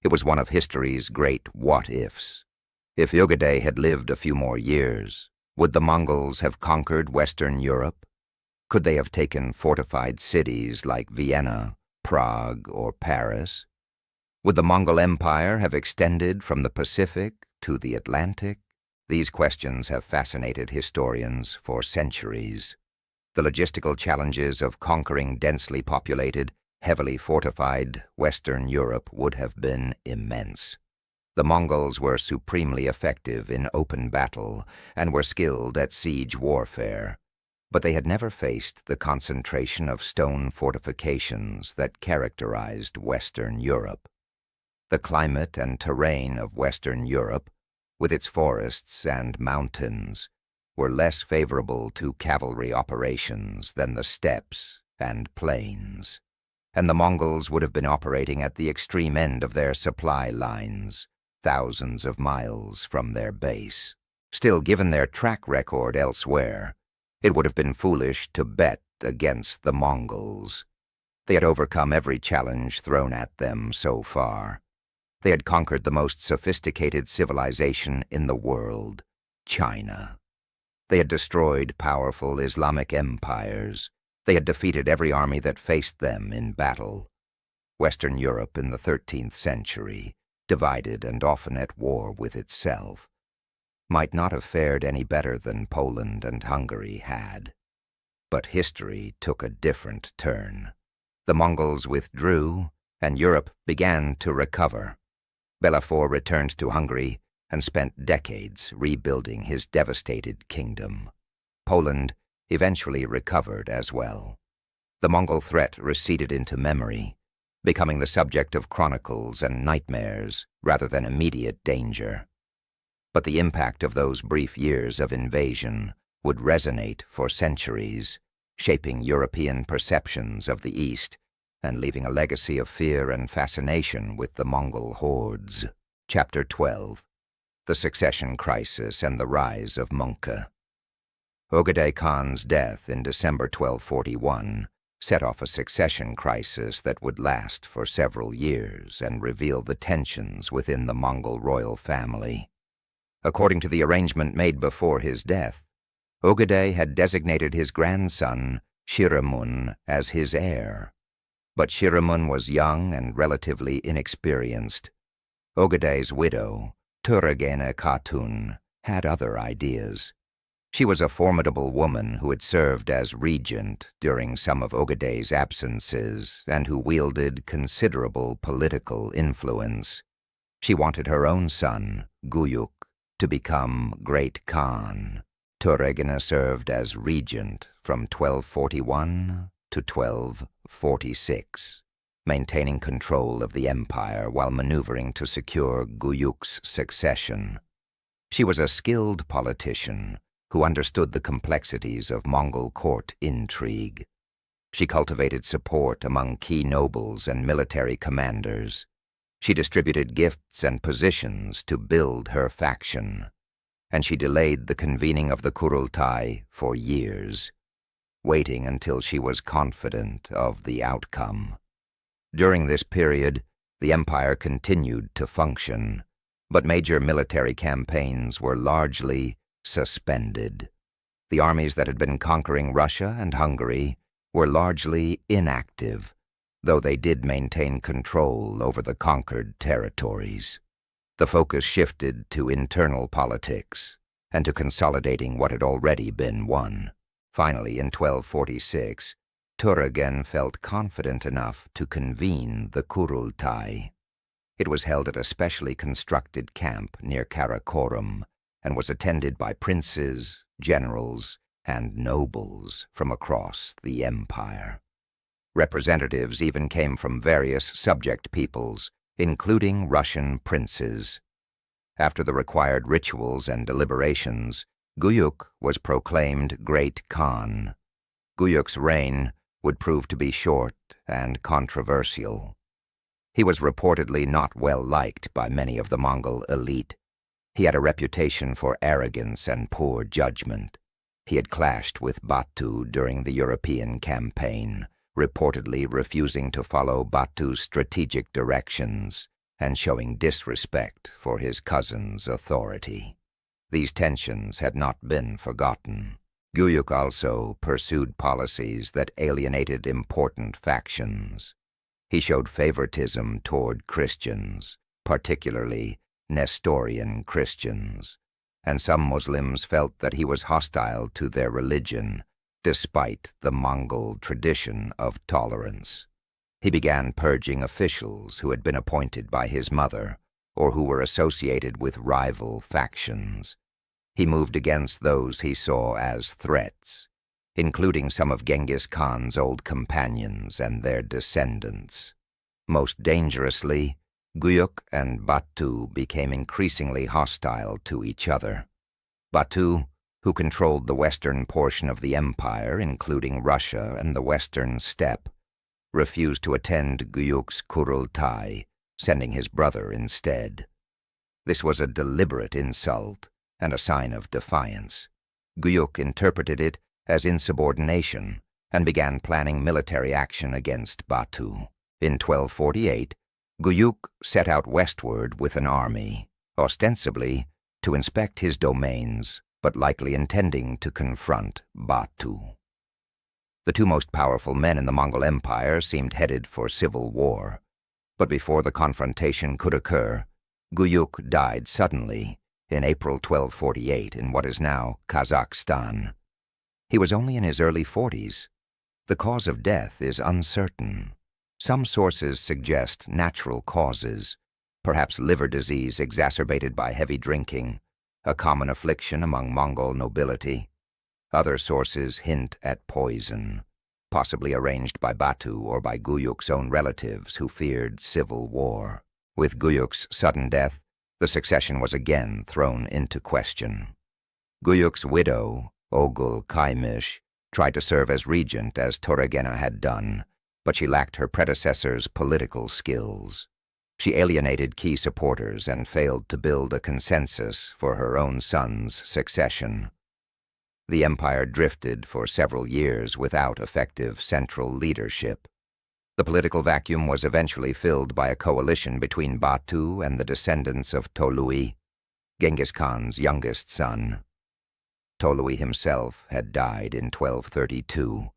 It was one of history's great what-ifs. If Ögedei had lived a few more years, would the Mongols have conquered Western Europe? Could they have taken fortified cities like Vienna, Prague, or Paris? Would the Mongol Empire have extended from the Pacific to the Atlantic? These questions have fascinated historians for centuries. The logistical challenges of conquering densely populated, heavily fortified Western Europe would have been immense. The Mongols were supremely effective in open battle and were skilled at siege warfare, but they had never faced the concentration of stone fortifications that characterized Western Europe. The climate and terrain of Western Europe, with its forests and mountains, were less favorable to cavalry operations than the steppes and plains, and the Mongols would have been operating at the extreme end of their supply lines, thousands of miles from their base. Still, given their track record elsewhere, it would have been foolish to bet against the Mongols. They had overcome every challenge thrown at them so far. They had conquered the most sophisticated civilization in the world, China. They had destroyed powerful Islamic empires. They had defeated every army that faced them in battle. Western Europe in the 13th century, divided and often at war with itself, might not have fared any better than Poland and Hungary had. But history took a different turn. The Mongols withdrew, and Europe began to recover. Bela IV returned to Hungary and spent decades rebuilding his devastated kingdom. Poland eventually recovered as well. The Mongol threat receded into memory, becoming the subject of chronicles and nightmares rather than immediate danger. But the impact of those brief years of invasion would resonate for centuries, shaping European perceptions of the East and leaving a legacy of fear and fascination with the Mongol hordes. Chapter 12. The Succession Crisis and the Rise of Möngke. Ögedei Khan's death in December 1241 set off a succession crisis that would last for several years and reveal the tensions within the Mongol royal family. According to the arrangement made before his death, Ögedei had designated his grandson Shiramun as his heir. But Shiramun was young and relatively inexperienced. Ögedei's widow, Törögene Khatun, had other ideas. She was a formidable woman who had served as regent during some of Ögedei's absences and who wielded considerable political influence. She wanted her own son, Guyuk, to become Great Khan. Törögene served as regent from 1241 to 1246, maintaining control of the empire while maneuvering to secure Guyuk's succession. She was a skilled politician who understood the complexities of Mongol court intrigue. She cultivated support among key nobles and military commanders. She distributed gifts and positions to build her faction, and she delayed the convening of the Kurultai for years, waiting until she was confident of the outcome. During this period, the empire continued to function, but major military campaigns were largely suspended. The armies that had been conquering Russia and Hungary were largely inactive, though they did maintain control over the conquered territories. The focus shifted to internal politics and to consolidating what had already been won. Finally, in 1246, Törögen felt confident enough to convene the Kurultai. It was held at a specially constructed camp near Karakorum and was attended by princes, generals, and nobles from across the empire. Representatives even came from various subject peoples, including Russian princes. After the required rituals and deliberations, Guyuk was proclaimed Great Khan. Guyuk's reign would prove to be short and controversial. He was reportedly not well liked by many of the Mongol elite. He had a reputation for arrogance and poor judgment. He had clashed with Batu during the European campaign, reportedly refusing to follow Batu's strategic directions and showing disrespect for his cousin's authority. These tensions had not been forgotten. Guyuk also pursued policies that alienated important factions. He showed favoritism toward Christians, particularly Nestorian Christians, and some Muslims felt that he was hostile to their religion, despite the Mongol tradition of tolerance. He began purging officials who had been appointed by his mother or who were associated with rival factions. He moved against those he saw as threats, including some of Genghis Khan's old companions and their descendants. Most dangerously, Guyuk and Batu became increasingly hostile to each other. Batu, who controlled the western portion of the empire, including Russia and the western steppe, refused to attend Guyuk's Kurultai, sending his brother instead. This was a deliberate insult and a sign of defiance. Guyuk interpreted it as insubordination and began planning military action against Batu. In 1248, Guyuk set out westward with an army, ostensibly to inspect his domains, but likely intending to confront Batu. The two most powerful men in the Mongol Empire seemed headed for civil war, but before the confrontation could occur, Guyuk died suddenly in April 1248 in what is now Kazakhstan. He was only in his early 40s. The cause of death is uncertain. Some sources suggest natural causes, perhaps liver disease exacerbated by heavy drinking, a common affliction among Mongol nobility. Other sources hint at poison, possibly arranged by Batu or by Guyuk's own relatives who feared civil war. With Guyuk's sudden death, the succession was again thrown into question. Guyuk's widow, Ogul Kaymish, tried to serve as regent as Törögene had done, but she lacked her predecessor's political skills. She alienated key supporters and failed to build a consensus for her own son's succession. The empire drifted for several years without effective central leadership. The political vacuum was eventually filled by a coalition between Batu and the descendants of Tolui, Genghis Khan's youngest son. Tolui himself had died in 1232,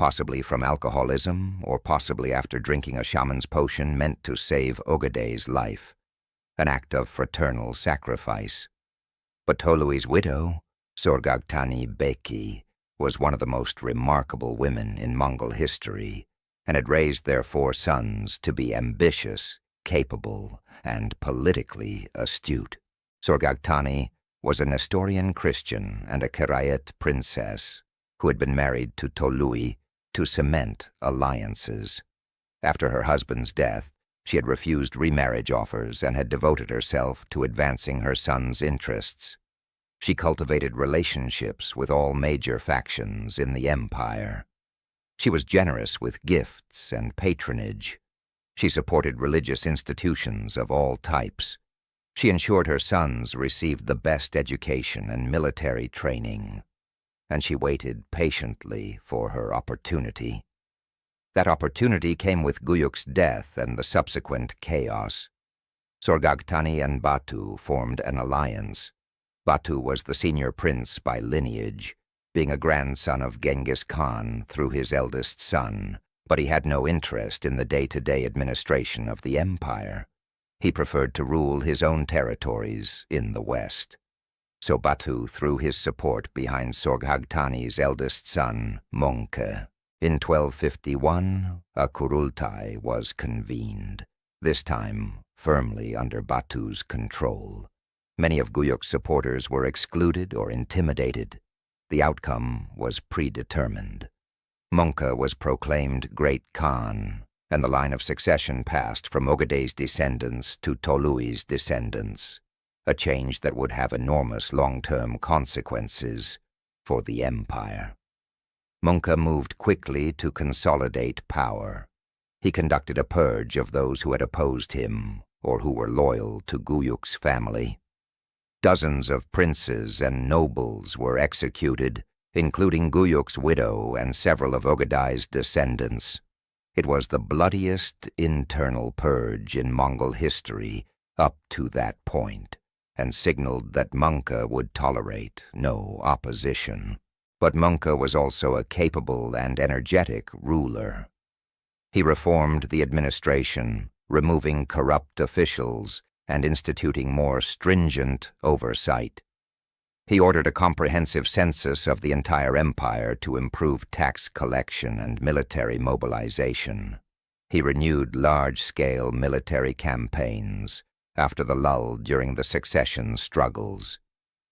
possibly from alcoholism or possibly after drinking a shaman's potion meant to save Ögedei's life, an act of fraternal sacrifice. But Tolui's widow, Sorgagtani Beki, was one of the most remarkable women in Mongol history and had raised their 4 sons to be ambitious, capable, and politically astute. Sorgagtani was a Nestorian Christian and a Kerayet princess who had been married to Tolui to cement alliances. After her husband's death, she had refused remarriage offers and had devoted herself to advancing her son's interests. She cultivated relationships with all major factions in the empire. She was generous with gifts and patronage. She supported religious institutions of all types. She ensured her sons received the best education and military training, and she waited patiently for her opportunity. That opportunity came with Guyuk's death and the subsequent chaos. Sorgagtani and Batu formed an alliance. Batu was the senior prince by lineage, being a grandson of Genghis Khan through his eldest son, but he had no interest in the day-to-day administration of the empire. He preferred to rule his own territories in the west. So Batu threw his support behind Sorgagtani's eldest son, Möngke. In 1251, a Kurultai was convened, this time firmly under Batu's control. Many of Guyuk's supporters were excluded or intimidated. The outcome was predetermined. Möngke was proclaimed Great Khan, and the line of succession passed from Ögedei's descendants to Tolui's descendants, a change that would have enormous long-term consequences for the empire. Möngke moved quickly to consolidate power. He conducted a purge of those who had opposed him or who were loyal to Guyuk's family. Dozens of princes and nobles were executed, including Guyuk's widow and several of Ögedei's descendants. It was the bloodiest internal purge in Mongol history up to that point, and signaled that Möngke would tolerate no opposition. But Möngke was also a capable and energetic ruler. He reformed the administration, removing corrupt officials and instituting more stringent oversight. He ordered a comprehensive census of the entire empire to improve tax collection and military mobilization. He renewed large-scale military campaigns after the lull during the succession struggles,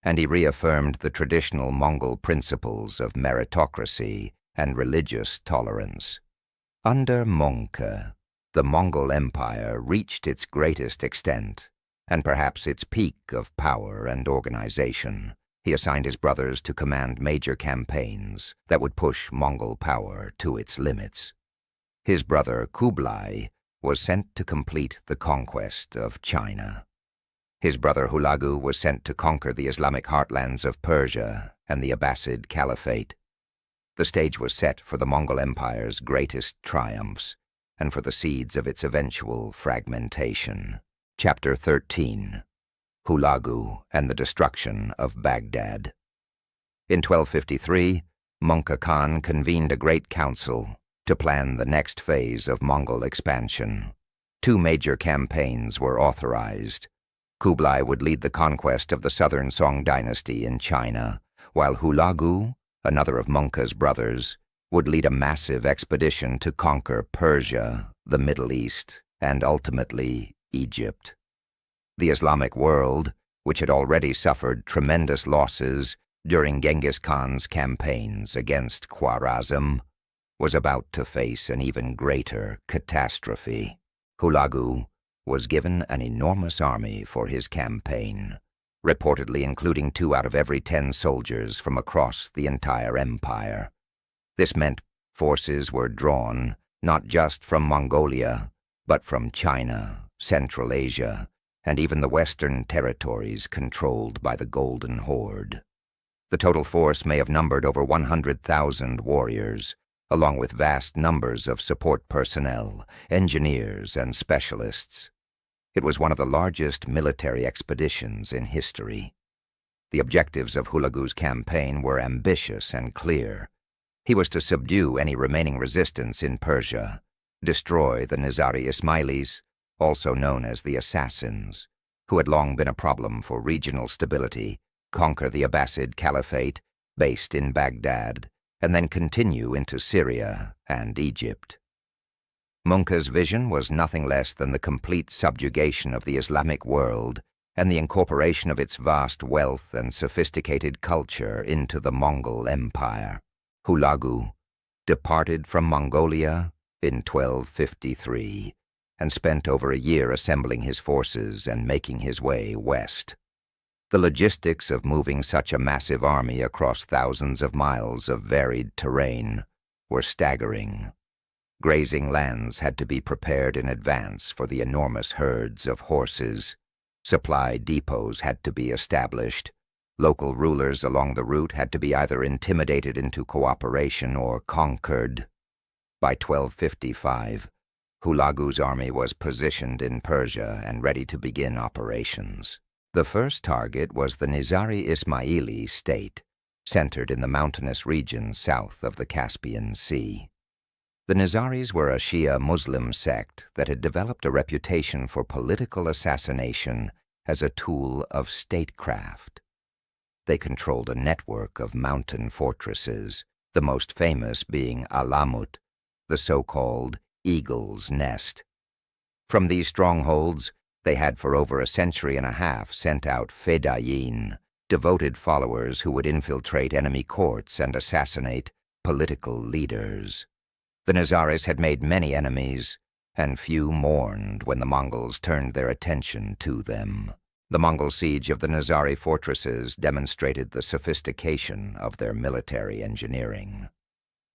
and he reaffirmed the traditional Mongol principles of meritocracy and religious tolerance. Under Möngke, the Mongol Empire reached its greatest extent, and perhaps its peak of power and organization. He assigned his brothers to command major campaigns that would push Mongol power to its limits. His brother Kublai was sent to complete the conquest of China. His brother Hulagu was sent to conquer the Islamic heartlands of Persia and the Abbasid Caliphate. The stage was set for the Mongol Empire's greatest triumphs and for the seeds of its eventual fragmentation. Chapter 13. Hulagu and the Destruction of Baghdad. In 1253, Möngke Khan convened a great council to plan the next phase of Mongol expansion. 2 major campaigns were authorized. Kublai would lead the conquest of the southern Song dynasty in China, while Hulagu, another of Möngke's brothers, would lead a massive expedition to conquer Persia, the Middle East, and ultimately Egypt. The Islamic world, which had already suffered tremendous losses during Genghis Khan's campaigns against Khwarazm, was about to face an even greater catastrophe. Hulagu was given an enormous army for his campaign, reportedly including 2 out of every 10 soldiers from across the entire empire. This meant forces were drawn not just from Mongolia, but from China, Central Asia, and even the western territories controlled by the Golden Horde. The total force may have numbered over 100,000 warriors, along with vast numbers of support personnel, engineers, and specialists. It was one of the largest military expeditions in history. The objectives of Hulagu's campaign were ambitious and clear: He was to subdue any remaining resistance in Persia, destroy the Nizari Ismailis, also known as the Assassins, who had long been a problem for regional stability, conquer the Abbasid Caliphate, based in Baghdad, and then continue into Syria and Egypt. Möngke's vision was nothing less than the complete subjugation of the Islamic world and the incorporation of its vast wealth and sophisticated culture into the Mongol Empire. Hulagu departed from Mongolia in 1253 and spent over a year assembling his forces and making his way west. The logistics of moving such a massive army across thousands of miles of varied terrain were staggering. Grazing lands had to be prepared in advance for the enormous herds of horses. Supply depots had to be established. Local rulers along the route had to be either intimidated into cooperation or conquered. By 1255, Hulagu's army was positioned in Persia and ready to begin operations. The first target was the Nizari Ismaili state, centered in the mountainous region south of the Caspian Sea. The Nizaris were a Shia Muslim sect that had developed a reputation for political assassination as a tool of statecraft. They controlled a network of mountain fortresses, the most famous being Alamut, the so-called Eagle's Nest. From these strongholds, they had for over a century and a half sent out fedayin, devoted followers who would infiltrate enemy courts and assassinate political leaders. The Nizaris had made many enemies, and few mourned when the Mongols turned their attention to them. The Mongol siege of the Nizari fortresses demonstrated the sophistication of their military engineering.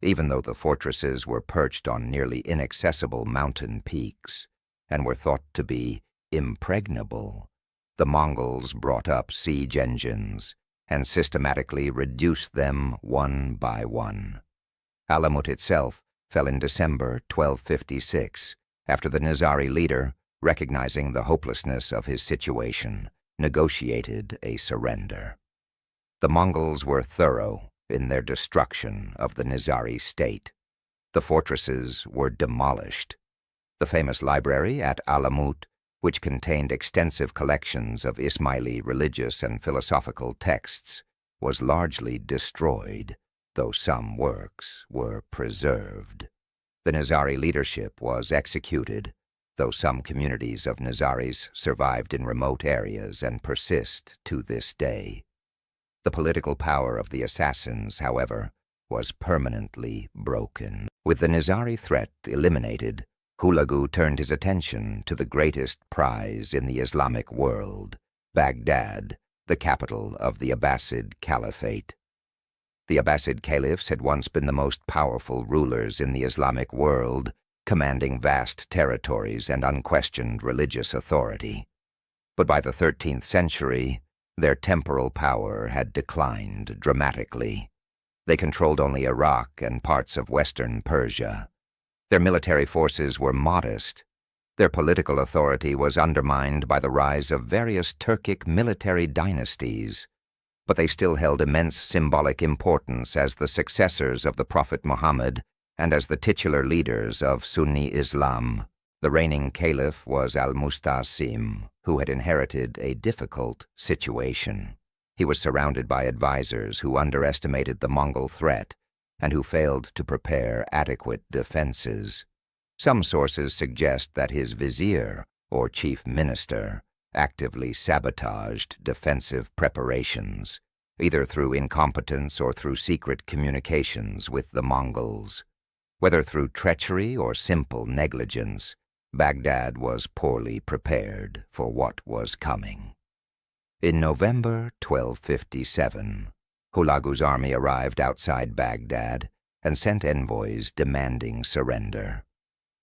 Even though the fortresses were perched on nearly inaccessible mountain peaks and were thought to be impregnable, the Mongols brought up siege engines and systematically reduced them one by one. Alamut itself fell in December 1256 after the Nizari leader, recognizing the hopelessness of his situation, negotiated a surrender. The Mongols were thorough in their destruction of the Nizari state. The fortresses were demolished. The famous library at Alamut, which contained extensive collections of Ismaili religious and philosophical texts, was largely destroyed, though some works were preserved. The Nizari leadership was executed, though some communities of Nizaris survived in remote areas and persist to this day. The political power of the assassins, however, was permanently broken. With the Nizari threat eliminated, Hulagu turned his attention to the greatest prize in the Islamic world, Baghdad, the capital of the Abbasid Caliphate. The Abbasid caliphs had once been the most powerful rulers in the Islamic world, commanding vast territories and unquestioned religious authority. But by the 13th century, their temporal power had declined dramatically. They controlled only Iraq and parts of western Persia. Their military forces were modest. Their political authority was undermined by the rise of various Turkic military dynasties, but they still held immense symbolic importance as the successors of the Prophet Muhammad and as the titular leaders of Sunni Islam. The reigning caliph was al-Mustasim, who had inherited a difficult situation. He was surrounded by advisors who underestimated the Mongol threat and who failed to prepare adequate defenses. Some sources suggest that his vizier, or chief minister, actively sabotaged defensive preparations, either through incompetence or through secret communications with the Mongols. Whether through treachery or simple negligence, Baghdad was poorly prepared for what was coming. In November 1257, Hulagu's army arrived outside Baghdad and sent envoys demanding surrender.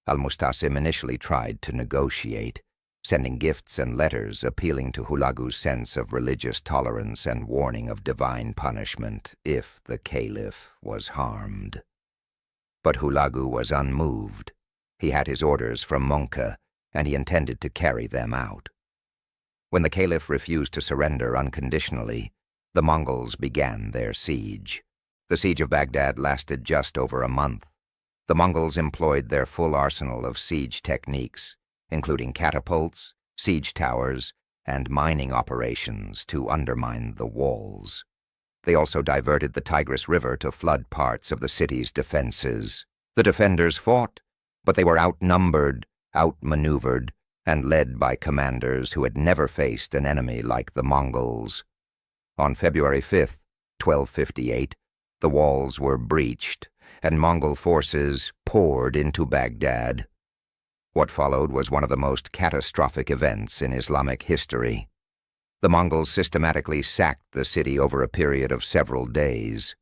Al-Mustasim initially tried to negotiate, sending gifts and letters appealing to Hulagu's sense of religious tolerance and warning of divine punishment if the caliph was harmed. But Hulagu was unmoved. He had his orders from Möngke, and he intended to carry them out. When the caliph refused to surrender unconditionally, the Mongols began their siege. The siege of Baghdad lasted just over a month. The Mongols employed their full arsenal of siege techniques, including catapults, siege towers, and mining operations to undermine the walls. They also diverted the Tigris River to flood parts of the city's defenses. The defenders fought, but they were outnumbered, outmaneuvered, and led by commanders who had never faced an enemy like the Mongols. On February 5, 1258, the walls were breached, and Mongol forces poured into Baghdad. What followed was one of the most catastrophic events in Islamic history. The Mongols systematically sacked the city over a period of several days.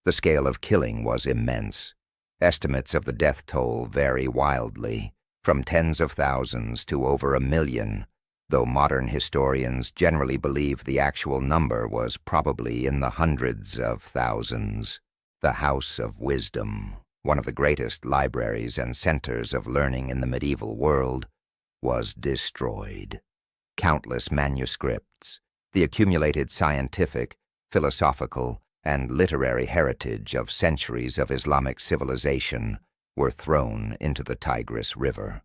The scale of killing was immense. Estimates of the death toll vary wildly, from tens of thousands to over 1 million, though modern historians generally believe the actual number was probably in the hundreds of thousands. The House of Wisdom, one of the greatest libraries and centers of learning in the medieval world, was destroyed. Countless manuscripts, the accumulated scientific, philosophical, and literary heritage of centuries of Islamic civilization were thrown into the Tigris River.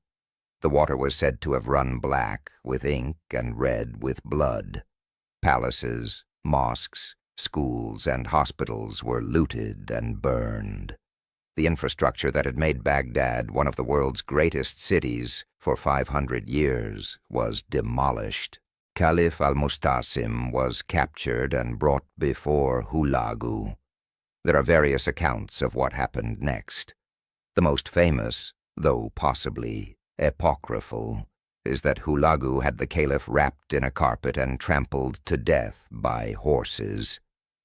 The water was said to have run black with ink and red with blood. Palaces, mosques, schools, and hospitals were looted and burned. The infrastructure that had made Baghdad one of the world's greatest cities for 500 years was demolished. Caliph al-Mustasim was captured and brought before Hulagu. There are various accounts of what happened next. The most famous, though possibly apocryphal, is that Hulagu had the caliph wrapped in a carpet and trampled to death by horses,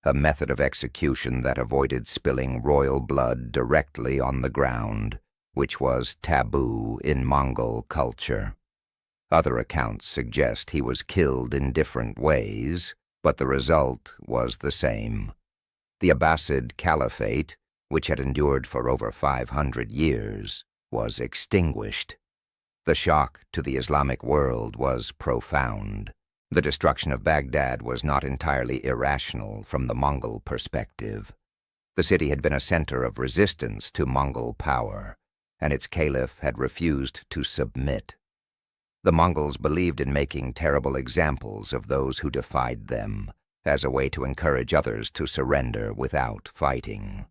a method of execution that avoided spilling royal blood directly on the ground, which was taboo in Mongol culture. Other accounts suggest he was killed in different ways, but the result was the same. The Abbasid Caliphate, which had endured for over 500 years, was extinguished. The shock to the Islamic world was profound. The destruction of Baghdad was not entirely irrational from the Mongol perspective. The city had been a center of resistance to Mongol power, and its caliph had refused to submit. The Mongols believed in making terrible examples of those who defied them, as a way to encourage others to surrender without fighting.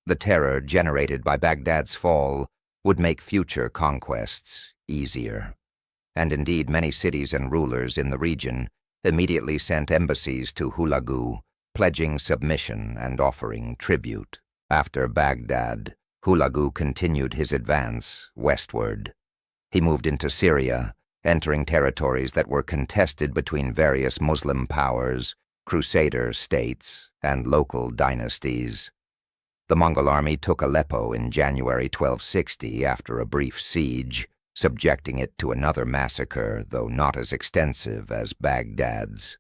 The terror generated by Baghdad's fall would make future conquests easier. And indeed many cities and rulers in the region immediately sent embassies to Hulagu, pledging submission and offering tribute. After Baghdad, Hulagu continued his advance westward. He moved into Syria, entering territories that were contested between various Muslim powers, crusader states, and local dynasties. The Mongol army took Aleppo in January 1260 after a brief siege, subjecting it to another massacre, though not as extensive as Baghdad's.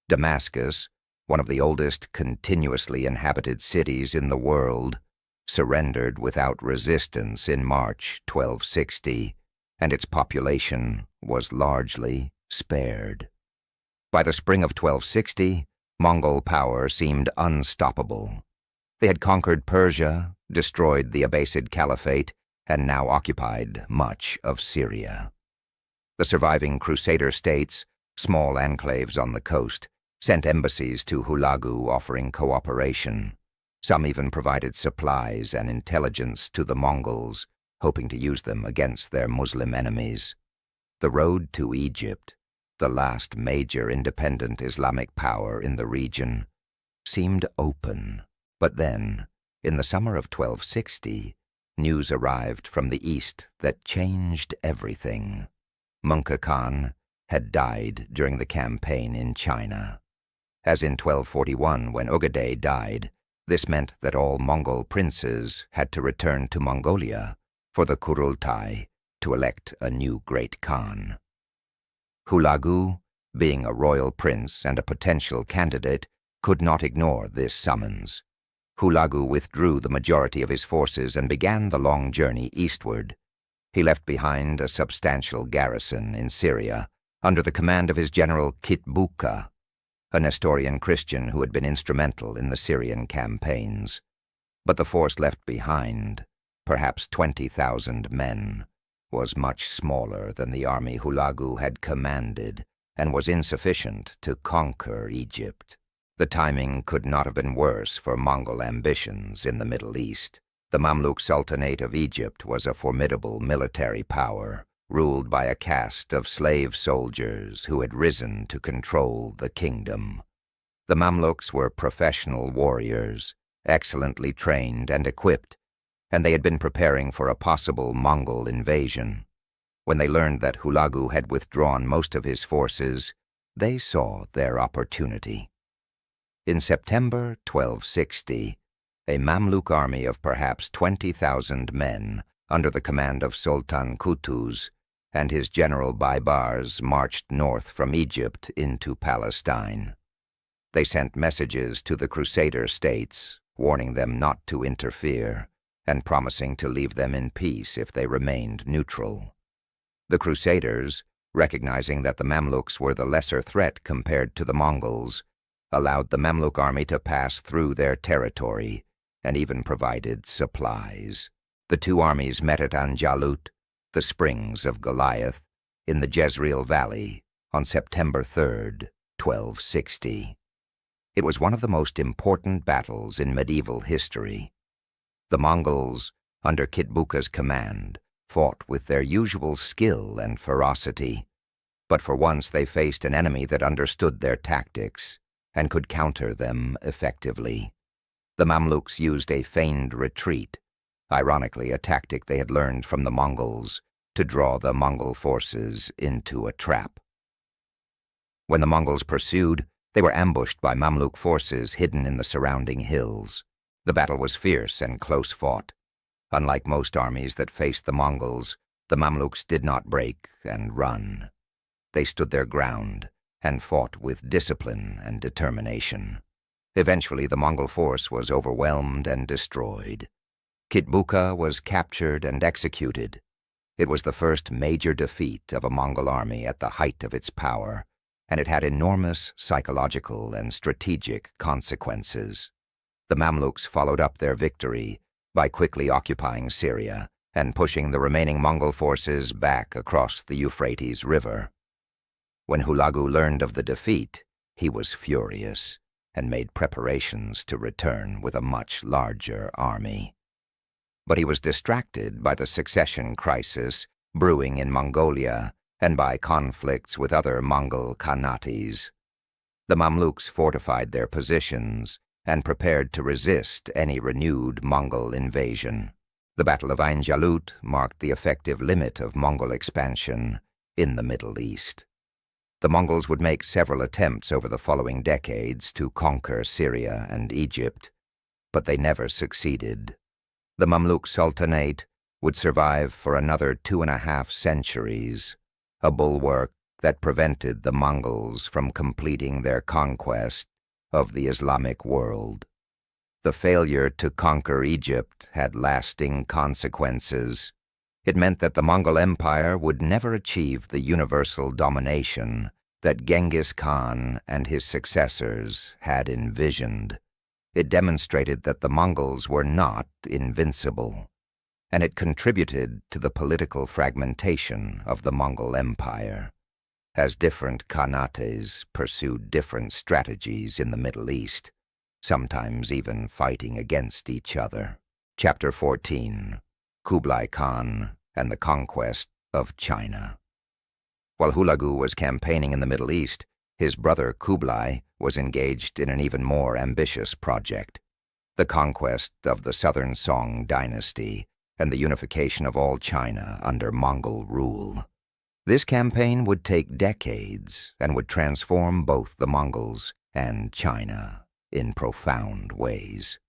Damascus, one of the oldest continuously inhabited cities in the world, surrendered without resistance in March 1260, and its population was largely spared. By the spring of 1260, Mongol power seemed unstoppable. They had conquered Persia, destroyed the Abbasid Caliphate, and now occupied much of Syria. The surviving crusader states, small enclaves on the coast, sent embassies to Hulagu offering cooperation. Some even provided supplies and intelligence to the Mongols, hoping to use them against their Muslim enemies. The road to Egypt, the last major independent Islamic power in the region, seemed open. But then, in the summer of 1260, news arrived from the east that changed everything. Möngke Khan had died during the campaign in China. As in 1241, when Ögedei died, this meant that all Mongol princes had to return to Mongolia for the Kurultai to elect a new great Khan. Hulagu, being a royal prince and a potential candidate, could not ignore this summons. Hulagu withdrew the majority of his forces and began the long journey eastward. He left behind a substantial garrison in Syria under the command of his general Kitbuka. a Nestorian Christian who had been instrumental in the Syrian campaigns. But the force left behind, perhaps 20,000 men, was much smaller than the army Hulagu had commanded and was insufficient to conquer Egypt. The timing could not have been worse for Mongol ambitions in the Middle East. The Mamluk Sultanate of Egypt was a formidable military power, ruled by a caste of slave soldiers who had risen to control the kingdom. The Mamluks were professional warriors, excellently trained and equipped, and they had been preparing for a possible Mongol invasion. When they learned that Hulagu had withdrawn most of his forces, they saw their opportunity. In September 1260, a Mamluk army of perhaps 20,000 men, under the command of Sultan Qutuz and his general Baibars, marched north from Egypt into Palestine. They sent messages to the Crusader states, warning them not to interfere, and promising to leave them in peace if they remained neutral. The Crusaders, recognizing that the Mamluks were the lesser threat compared to the Mongols, allowed the Mamluk army to pass through their territory and even provided supplies. The two armies met at Anjalut, the Springs of Goliath, in the Jezreel Valley on September 3rd, 1260. It was one of the most important battles in medieval history. The Mongols, under Kitbuka's command, fought with their usual skill and ferocity, but for once they faced an enemy that understood their tactics and could counter them effectively. The Mamluks used a feigned retreat, ironically a tactic they had learned from the Mongols, to draw the Mongol forces into a trap. When the Mongols pursued, they were ambushed by Mamluk forces hidden in the surrounding hills. The battle was fierce and close-fought. Unlike most armies that faced the Mongols, the Mamluks did not break and run. They stood their ground and fought with discipline and determination. Eventually, the Mongol force was overwhelmed and destroyed. Kitbuka was captured and executed. It was the first major defeat of a Mongol army at the height of its power, and it had enormous psychological and strategic consequences. The Mamluks followed up their victory by quickly occupying Syria and pushing the remaining Mongol forces back across the Euphrates River. When Hulagu learned of the defeat, he was furious and made preparations to return with a much larger army. But he was distracted by the succession crisis brewing in Mongolia and by conflicts with other Mongol Khanates. The Mamluks fortified their positions and prepared to resist any renewed Mongol invasion. The Battle of Ain Jalut marked the effective limit of Mongol expansion in the Middle East. The Mongols would make several attempts over the following decades to conquer Syria and Egypt, but they never succeeded. The Mamluk Sultanate would survive for another 2.5 centuries, a bulwark that prevented the Mongols from completing their conquest of the Islamic world. The failure to conquer Egypt had lasting consequences. It meant that the Mongol Empire would never achieve the universal domination that Genghis Khan and his successors had envisioned. It demonstrated that the Mongols were not invincible, and it contributed to the political fragmentation of the Mongol Empire, as different Khanates pursued different strategies in the Middle East, sometimes even fighting against each other. Chapter 14. Kublai Khan and the Conquest of China. While Hulagu was campaigning in the Middle East, his brother Kublai was engaged in an even more ambitious project, the conquest of the Southern Song dynasty and the unification of all China under Mongol rule. This campaign would take decades and would transform both the Mongols and China in profound ways.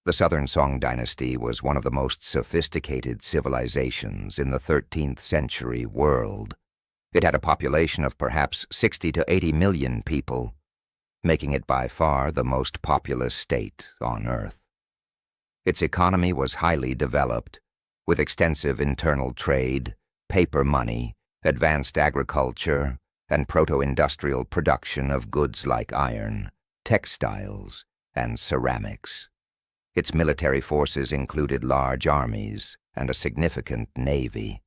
The Southern Song dynasty was one of the most sophisticated civilizations in the 13th century world. It had a population of perhaps 60 to 80 million people, making it by far the most populous state on Earth. Its economy was highly developed, with extensive internal trade, paper money, advanced agriculture, and proto-industrial production of goods like iron, textiles, and ceramics. Its military forces included large armies and a significant navy.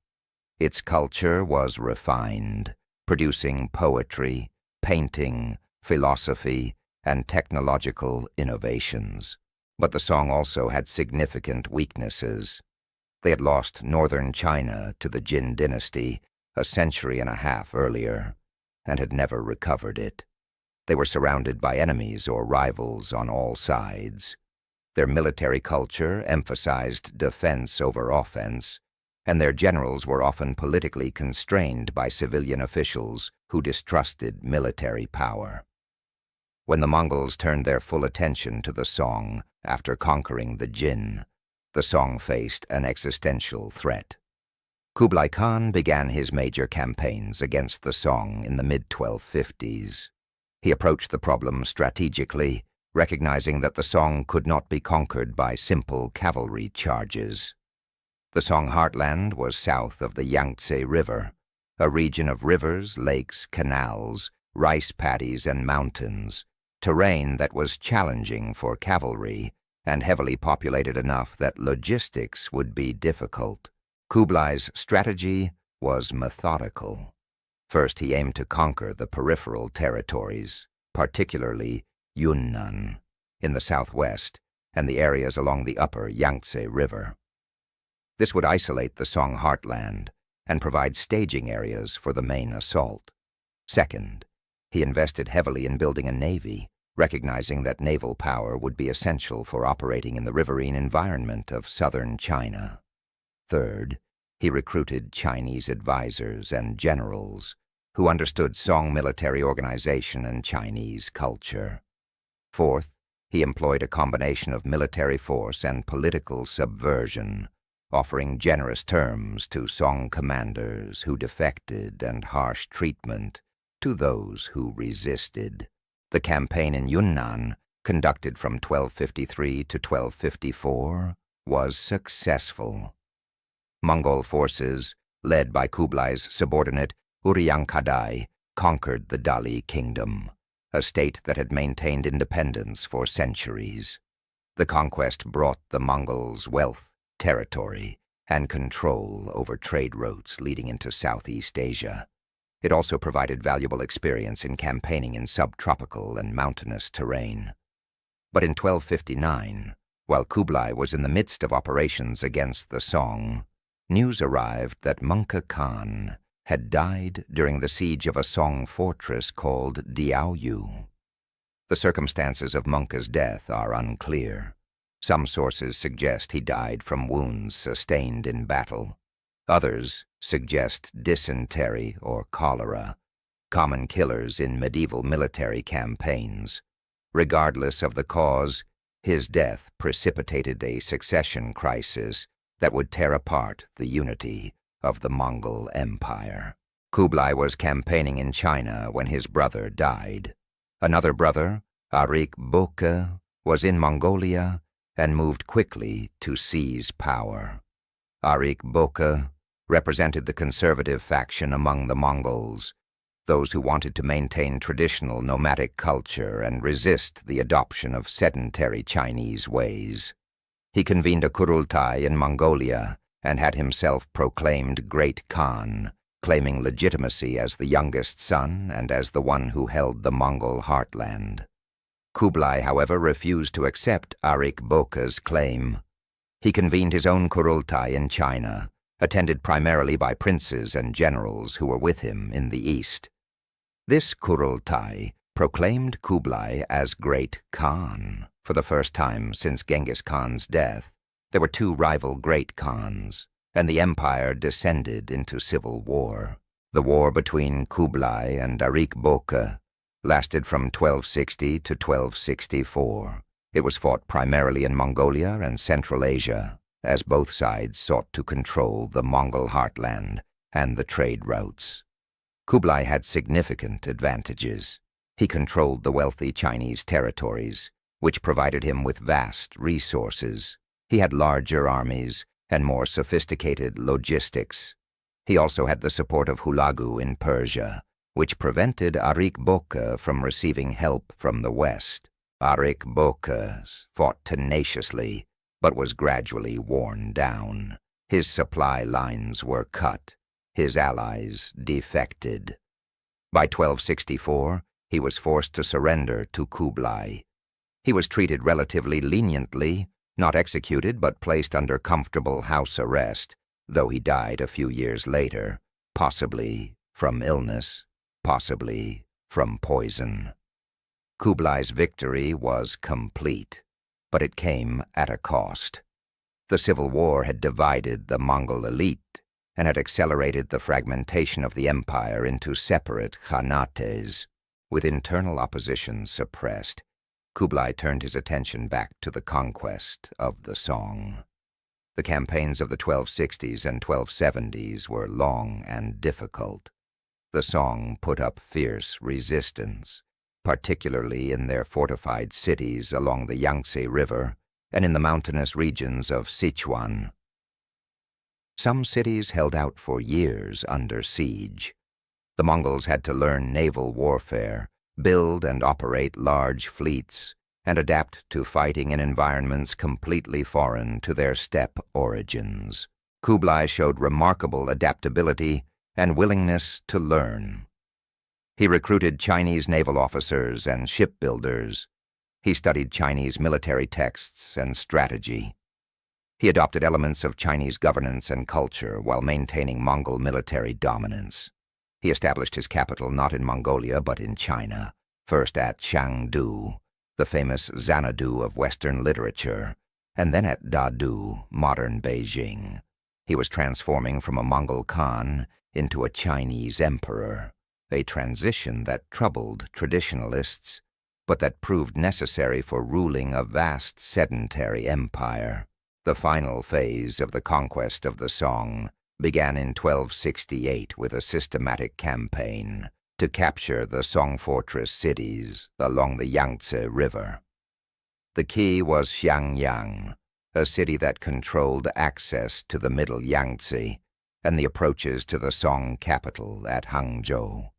Its culture was refined, producing poetry, painting, philosophy, and technological innovations. But the Song also had significant weaknesses. They had lost northern China to the Jin dynasty a century and a half earlier, and had never recovered it. They were surrounded by enemies or rivals on all sides. Their military culture emphasized defense over offense, and their generals were often politically constrained by civilian officials who distrusted military power. When the Mongols turned their full attention to the Song after conquering the Jin, the Song faced an existential threat. Kublai Khan began his major campaigns against the Song in the mid-1250s. He approached the problem strategically, recognizing that the Song could not be conquered by simple cavalry charges. The Song heartland was south of the Yangtze River, a region of rivers, lakes, canals, rice paddies, and mountains, terrain that was challenging for cavalry and heavily populated enough that logistics would be difficult. Kublai's strategy was methodical. First, he aimed to conquer the peripheral territories, particularly Yunnan in the southwest and the areas along the upper Yangtze River. This would isolate the Song heartland and provide staging areas for the main assault. Second, he invested heavily in building a navy, recognizing that naval power would be essential for operating in the riverine environment of southern China. Third, he recruited Chinese advisors and generals who understood Song military organization and Chinese culture. Fourth, he employed a combination of military force and political subversion, offering generous terms to Song commanders who defected and harsh treatment to those who resisted. The campaign in Yunnan, conducted from 1253 to 1254, was successful. Mongol forces, led by Kublai's subordinate Ögedei, conquered the Dali kingdom, a state that had maintained independence for centuries. The conquest brought the Mongols wealth, territory, and control over trade routes leading into Southeast Asia. It also provided valuable experience in campaigning in subtropical and mountainous terrain. But in 1259, while Kublai was in the midst of operations against the Song, news arrived that Möngke Khan had died during the siege of a Song fortress called Diaoyu. The circumstances of Möngke's death are unclear. Some sources suggest he died from wounds sustained in battle. Others suggest dysentery or cholera, common killers in medieval military campaigns. Regardless of the cause, his death precipitated a succession crisis that would tear apart the unity of the Mongol Empire. Kublai was campaigning in China when his brother died. Another brother, Boke, was in Mongolia and moved quickly to seize power. Boke represented the conservative faction among the Mongols, those who wanted to maintain traditional nomadic culture and resist the adoption of sedentary Chinese ways. He convened a Kurultai in Mongolia and had himself proclaimed Great Khan, claiming legitimacy as the youngest son and as the one who held the Mongol heartland. Kublai, however, refused to accept Boke's claim. He convened his own Kurultai in China, attended primarily by princes and generals who were with him in the east. This Kurultai proclaimed Kublai as Great Khan for the first time since Genghis Khan's death. There were two rival Great Khans, and the empire descended into civil war. The war between Kublai and Boke lasted from 1260 to 1264. It was fought primarily in Mongolia and Central Asia, as both sides sought to control the Mongol heartland and the trade routes. Kublai had significant advantages. He controlled the wealthy Chinese territories, which provided him with vast resources. He had larger armies and more sophisticated logistics. He also had the support of Hulagu in Persia, which prevented Arik Boka from receiving help from the west. Arik Boka fought tenaciously, but was gradually worn down. His supply lines were cut. His allies defected. By 1264, he was forced to surrender to Kublai. He was treated relatively leniently, not executed but placed under comfortable house arrest, though he died a few years later, possibly from illness, possibly from poison. Kublai's victory was complete, but it came at a cost. The civil war had divided the Mongol elite and had accelerated the fragmentation of the empire into separate khanates. With internal opposition suppressed, Kublai turned his attention back to the conquest of the Song. The campaigns of the 1260s and 1270s were long and difficult. The Song put up fierce resistance, particularly in their fortified cities along the Yangtze River and in the mountainous regions of Sichuan. Some cities held out for years under siege. The Mongols had to learn naval warfare, build and operate large fleets, and adapt to fighting in environments completely foreign to their steppe origins. Kublai showed remarkable adaptability and willingness to learn. He recruited Chinese naval officers and shipbuilders. He studied Chinese military texts and strategy. He adopted elements of Chinese governance and culture while maintaining Mongol military dominance. He established his capital not in Mongolia but in China, first at Chengdu, the famous Xanadu of Western literature, and then at Dadu, modern Beijing. He was transforming from a Mongol Khan into a Chinese emperor, a transition that troubled traditionalists, but that proved necessary for ruling a vast sedentary empire. The final phase of the conquest of the Song began in 1268 with a systematic campaign to capture the Song fortress cities along the Yangtze River. The key was Xiangyang, a city that controlled access to the middle Yangtze and the approaches to the Song capital at Hangzhou.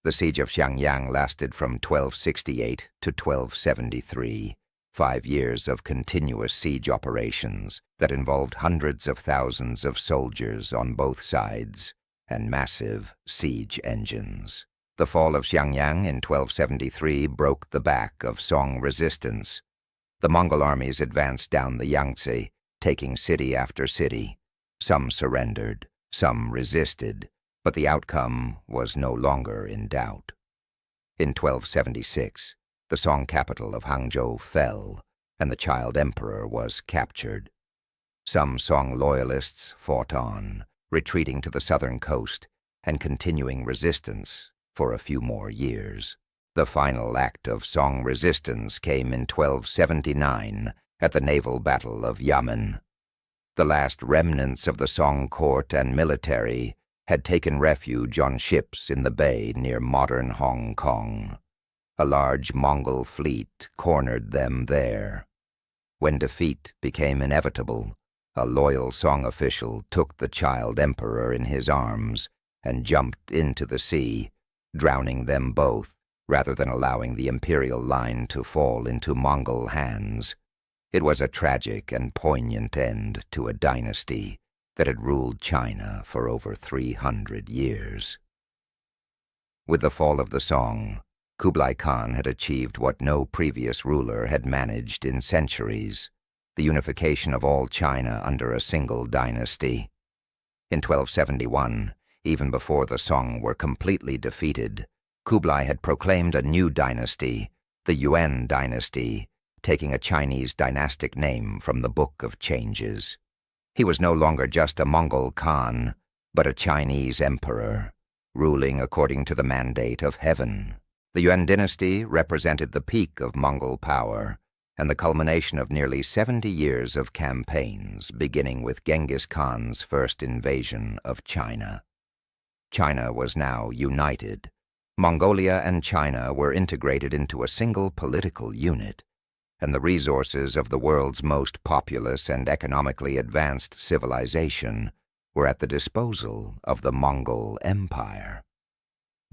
The siege of Xiangyang lasted from 1268 to 1273, 5 years of continuous siege operations that involved hundreds of thousands of soldiers on both sides and massive siege engines. The fall of Xiangyang in 1273 broke the back of Song resistance. The Mongol armies advanced down the Yangtze, taking city after city. Some surrendered, some resisted, but the outcome was no longer in doubt. In 1276, the Song capital of Hangzhou fell, and the child emperor was captured. Some Song loyalists fought on, retreating to the southern coast and continuing resistance for a few more years. The final act of Song resistance came in 1279 at the naval battle of Yamen. The last remnants of the Song court and military had taken refuge on ships in the bay near modern Hong Kong. A large Mongol fleet cornered them there. When defeat became inevitable, a loyal Song official took the child emperor in his arms and jumped into the sea, drowning them both rather than allowing the imperial line to fall into Mongol hands. It was a tragic and poignant end to a dynasty that had ruled China for over 300 years. With the fall of the Song, Kublai Khan had achieved what no previous ruler had managed in centuries, the unification of all China under a single dynasty. In 1271, even before the Song were completely defeated, Kublai had proclaimed a new dynasty, the Yuan dynasty, taking a Chinese dynastic name from the Book of Changes. He was no longer just a Mongol Khan, but a Chinese emperor, ruling according to the mandate of heaven. The Yuan dynasty represented the peak of Mongol power and the culmination of nearly 70 years of campaigns, beginning with Genghis Khan's first invasion of China. China was now united. Mongolia and China were integrated into a single political unit, and the resources of the world's most populous and economically advanced civilization were at the disposal of the Mongol Empire.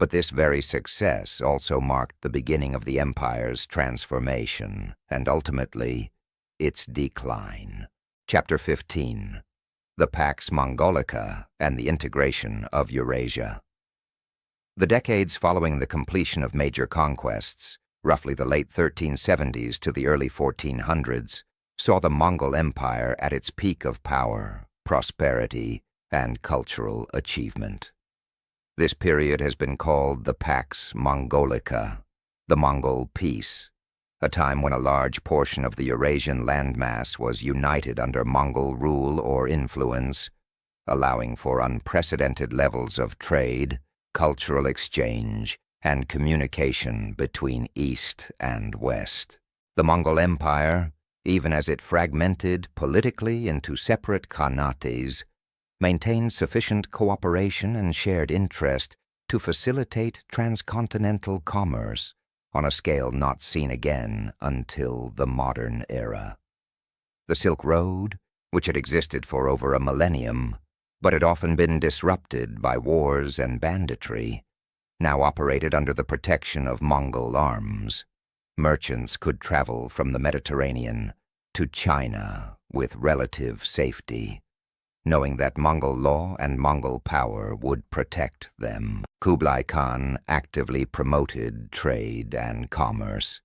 But this very success also marked the beginning of the empire's transformation and ultimately its decline. Chapter 15. The Pax Mongolica and the Integration of Eurasia. The decades following the completion of major conquests, roughly the late 1370s to the early 1400s, saw the Mongol Empire at its peak of power, prosperity, and cultural achievement. This period has been called the Pax Mongolica, the Mongol Peace, a time when a large portion of the Eurasian landmass was united under Mongol rule or influence, allowing for unprecedented levels of trade, cultural exchange, and communication between East and West. The Mongol Empire, even as it fragmented politically into separate khanates, maintained sufficient cooperation and shared interest to facilitate transcontinental commerce on a scale not seen again until the modern era. The Silk Road, which had existed for over a millennium, but had often been disrupted by wars and banditry, now operated under the protection of Mongol arms. Merchants could travel from the Mediterranean to China with relative safety, knowing that Mongol law and Mongol power would protect them. Kublai Khan actively promoted trade and commerce.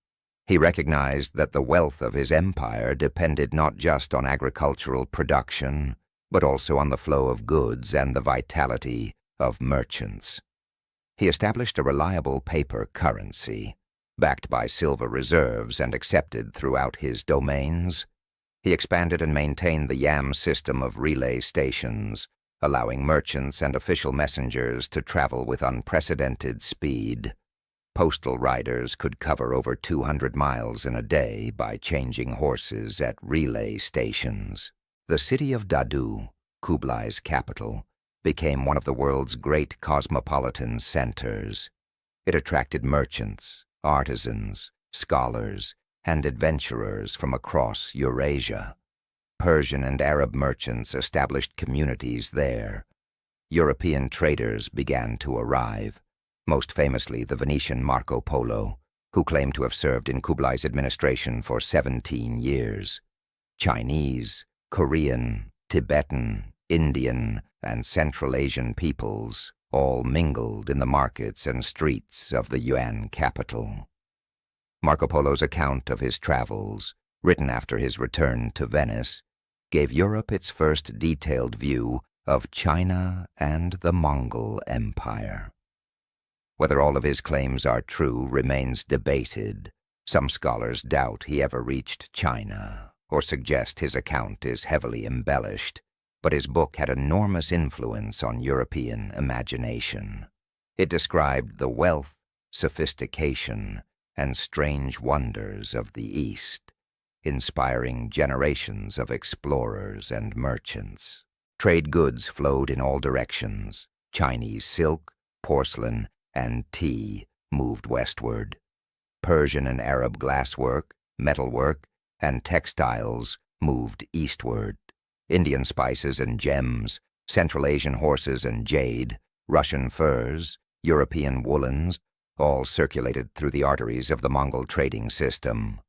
He recognized that the wealth of his empire depended not just on agricultural production, but also on the flow of goods and the vitality of merchants. He established a reliable paper currency, backed by silver reserves and accepted throughout his domains. He expanded and maintained the Yam system of relay stations, allowing merchants and official messengers to travel with unprecedented speed. Postal riders could cover over 200 miles in a day by changing horses at relay stations. The city of Dadu, Kublai's capital, became one of the world's great cosmopolitan centers. It attracted merchants, artisans, scholars, and adventurers from across Eurasia. Persian and Arab merchants established communities there. European traders began to arrive, most famously the Venetian Marco Polo, who claimed to have served in Kublai's administration for 17 years. Chinese, Korean, Tibetan, Indian, and Central Asian peoples all mingled in the markets and streets of the Yuan capital. Marco Polo's account of his travels, written after his return to Venice, gave Europe its first detailed view of China and the Mongol Empire. Whether all of his claims are true remains debated. Some scholars doubt he ever reached China, or suggest his account is heavily embellished, but his book had enormous influence on European imagination. It described the wealth, sophistication, and strange wonders of the East, inspiring generations of explorers and merchants. Trade goods flowed in all directions. Chinese silk, porcelain, and tea moved westward. Persian and Arab glasswork, metalwork, and textiles moved eastward. Indian spices and gems, Central Asian horses and jade, Russian furs, European woolens, all circulated through the arteries of the Mongol trading system.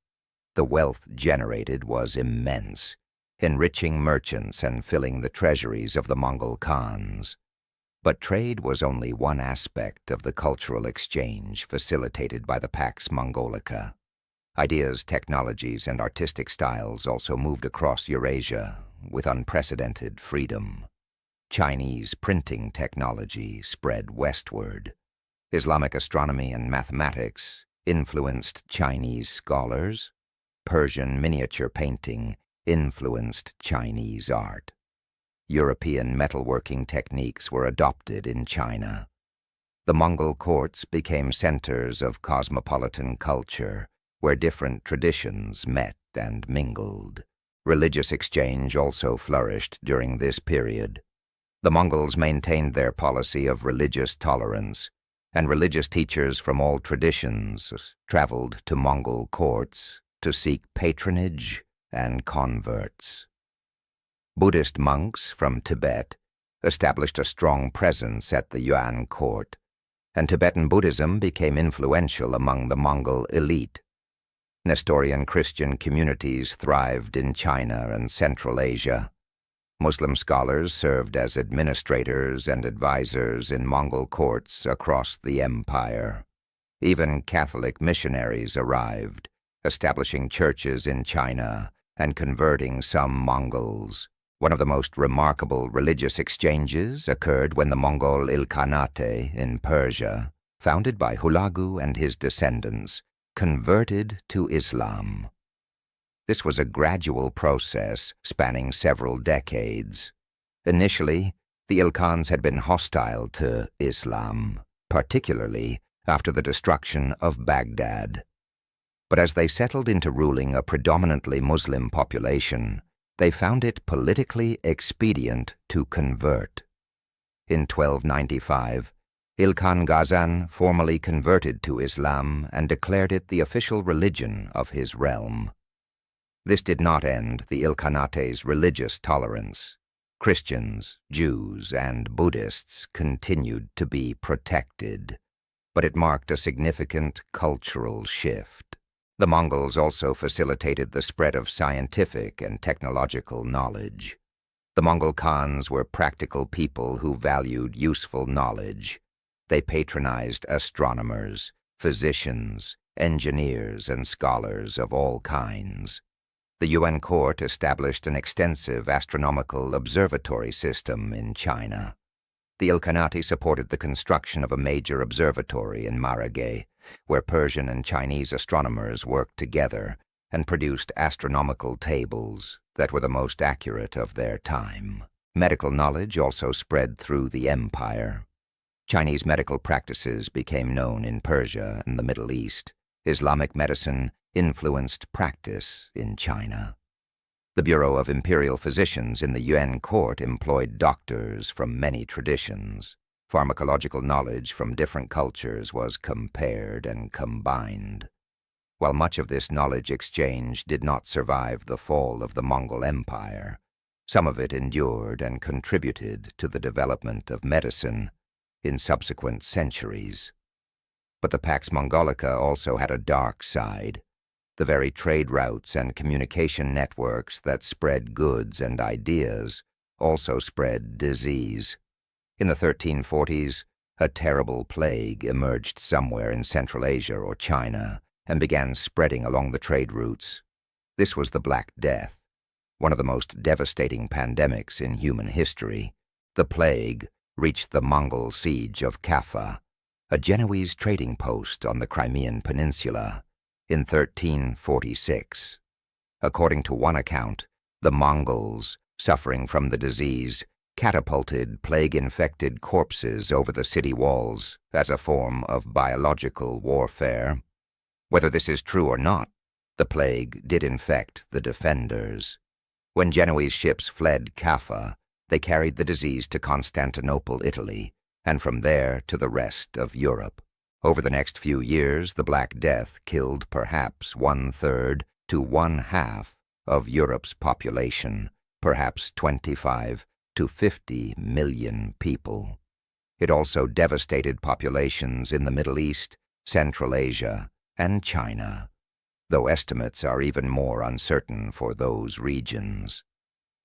The wealth generated was immense, enriching merchants and filling the treasuries of the Mongol Khans. But trade was only one aspect of the cultural exchange facilitated by the Pax Mongolica. Ideas, technologies, and artistic styles also moved across Eurasia with unprecedented freedom. Chinese printing technology spread westward. Islamic astronomy and mathematics influenced Chinese scholars. Persian miniature painting influenced Chinese art. European metalworking techniques were adopted in China. The Mongol courts became centers of cosmopolitan culture, where different traditions met and mingled. Religious exchange also flourished during this period. The Mongols maintained their policy of religious tolerance, and religious teachers from all traditions traveled to Mongol courts to seek patronage and converts. Buddhist monks from Tibet established a strong presence at the Yuan court, and Tibetan Buddhism became influential among the Mongol elite. Nestorian Christian communities thrived in China and Central Asia. Muslim scholars served as administrators and advisors in Mongol courts across the empire. Even Catholic missionaries arrived, establishing churches in China and converting some Mongols. One of the most remarkable religious exchanges occurred when the Mongol Ilkhanate in Persia, founded by Hulagu and his descendants, converted to Islam. This was a gradual process spanning several decades. Initially, the Ilkhans had been hostile to Islam, particularly after the destruction of Baghdad. But as they settled into ruling a predominantly Muslim population, they found it politically expedient to convert. In 1295, Ilkhan Ghazan formally converted to Islam and declared it the official religion of his realm. This did not end the Ilkhanate's religious tolerance. Christians, Jews, and Buddhists continued to be protected, but it marked a significant cultural shift. The Mongols also facilitated the spread of scientific and technological knowledge. The Mongol Khans were practical people who valued useful knowledge. They patronized astronomers, physicians, engineers, and scholars of all kinds. The Yuan court established an extensive astronomical observatory system in China. The Ilkhanate supported the construction of a major observatory in Maragay, where Persian and Chinese astronomers worked together and produced astronomical tables that were the most accurate of their time. Medical knowledge also spread through the empire. Chinese medical practices became known in Persia and the Middle East. Islamic medicine influenced practice in China. The Bureau of Imperial Physicians in the Yuan court employed doctors from many traditions. Pharmacological knowledge from different cultures was compared and combined. While much of this knowledge exchange did not survive the fall of the Mongol Empire, some of it endured and contributed to the development of medicine in subsequent centuries. But the Pax Mongolica also had a dark side. The very trade routes and communication networks that spread goods and ideas also spread disease. In the 1340s, a terrible plague emerged somewhere in Central Asia or China and began spreading along the trade routes. This was the Black Death, one of the most devastating pandemics in human history. The plague reached the Mongol siege of Kaffa, a Genoese trading post on the Crimean Peninsula, in 1346. According to one account, the Mongols, suffering from the disease, catapulted plague-infected corpses over the city walls as a form of biological warfare. Whether this is true or not, the plague did infect the defenders. When Genoese ships fled Kaffa, they carried the disease to Constantinople, Italy, and from there to the rest of Europe. Over the next few years, the Black Death killed perhaps 1/3 to 1/2 of Europe's population, perhaps 25 to 50 million people. It also devastated populations in the Middle East, Central Asia, and China, though estimates are even more uncertain for those regions.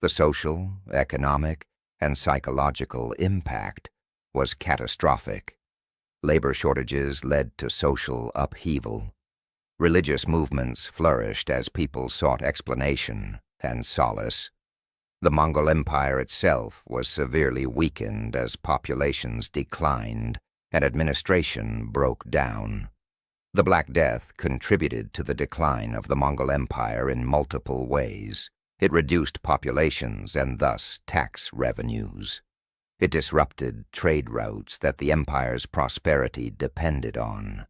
The social, economic, and psychological impact was catastrophic. Labor shortages led to social upheaval. Religious movements flourished as people sought explanation and solace. The Mongol Empire itself was severely weakened as populations declined and administration broke down. The Black Death contributed to the decline of the Mongol Empire in multiple ways. It reduced populations and thus tax revenues. It disrupted trade routes that the empire's prosperity depended on.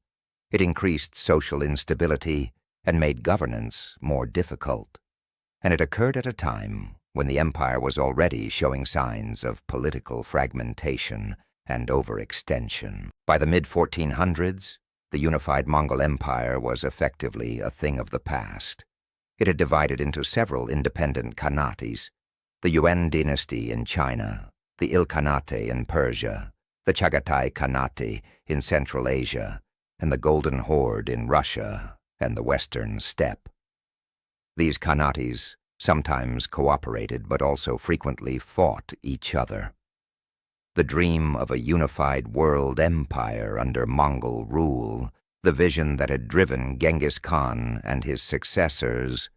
It increased social instability and made governance more difficult. And it occurred at a time when the empire was already showing signs of political fragmentation and overextension. By the mid-1400s, the unified Mongol Empire was effectively a thing of the past. It had divided into several independent khanates: the Yuan dynasty in China, the Ilkhanate in Persia, the Chagatai Khanate in Central Asia, and the Golden Horde in Russia and the Western Steppe. These khanates sometimes cooperated but also frequently fought each other. The dream of a unified world empire under Mongol rule, the vision that had driven Genghis Khan and his successors,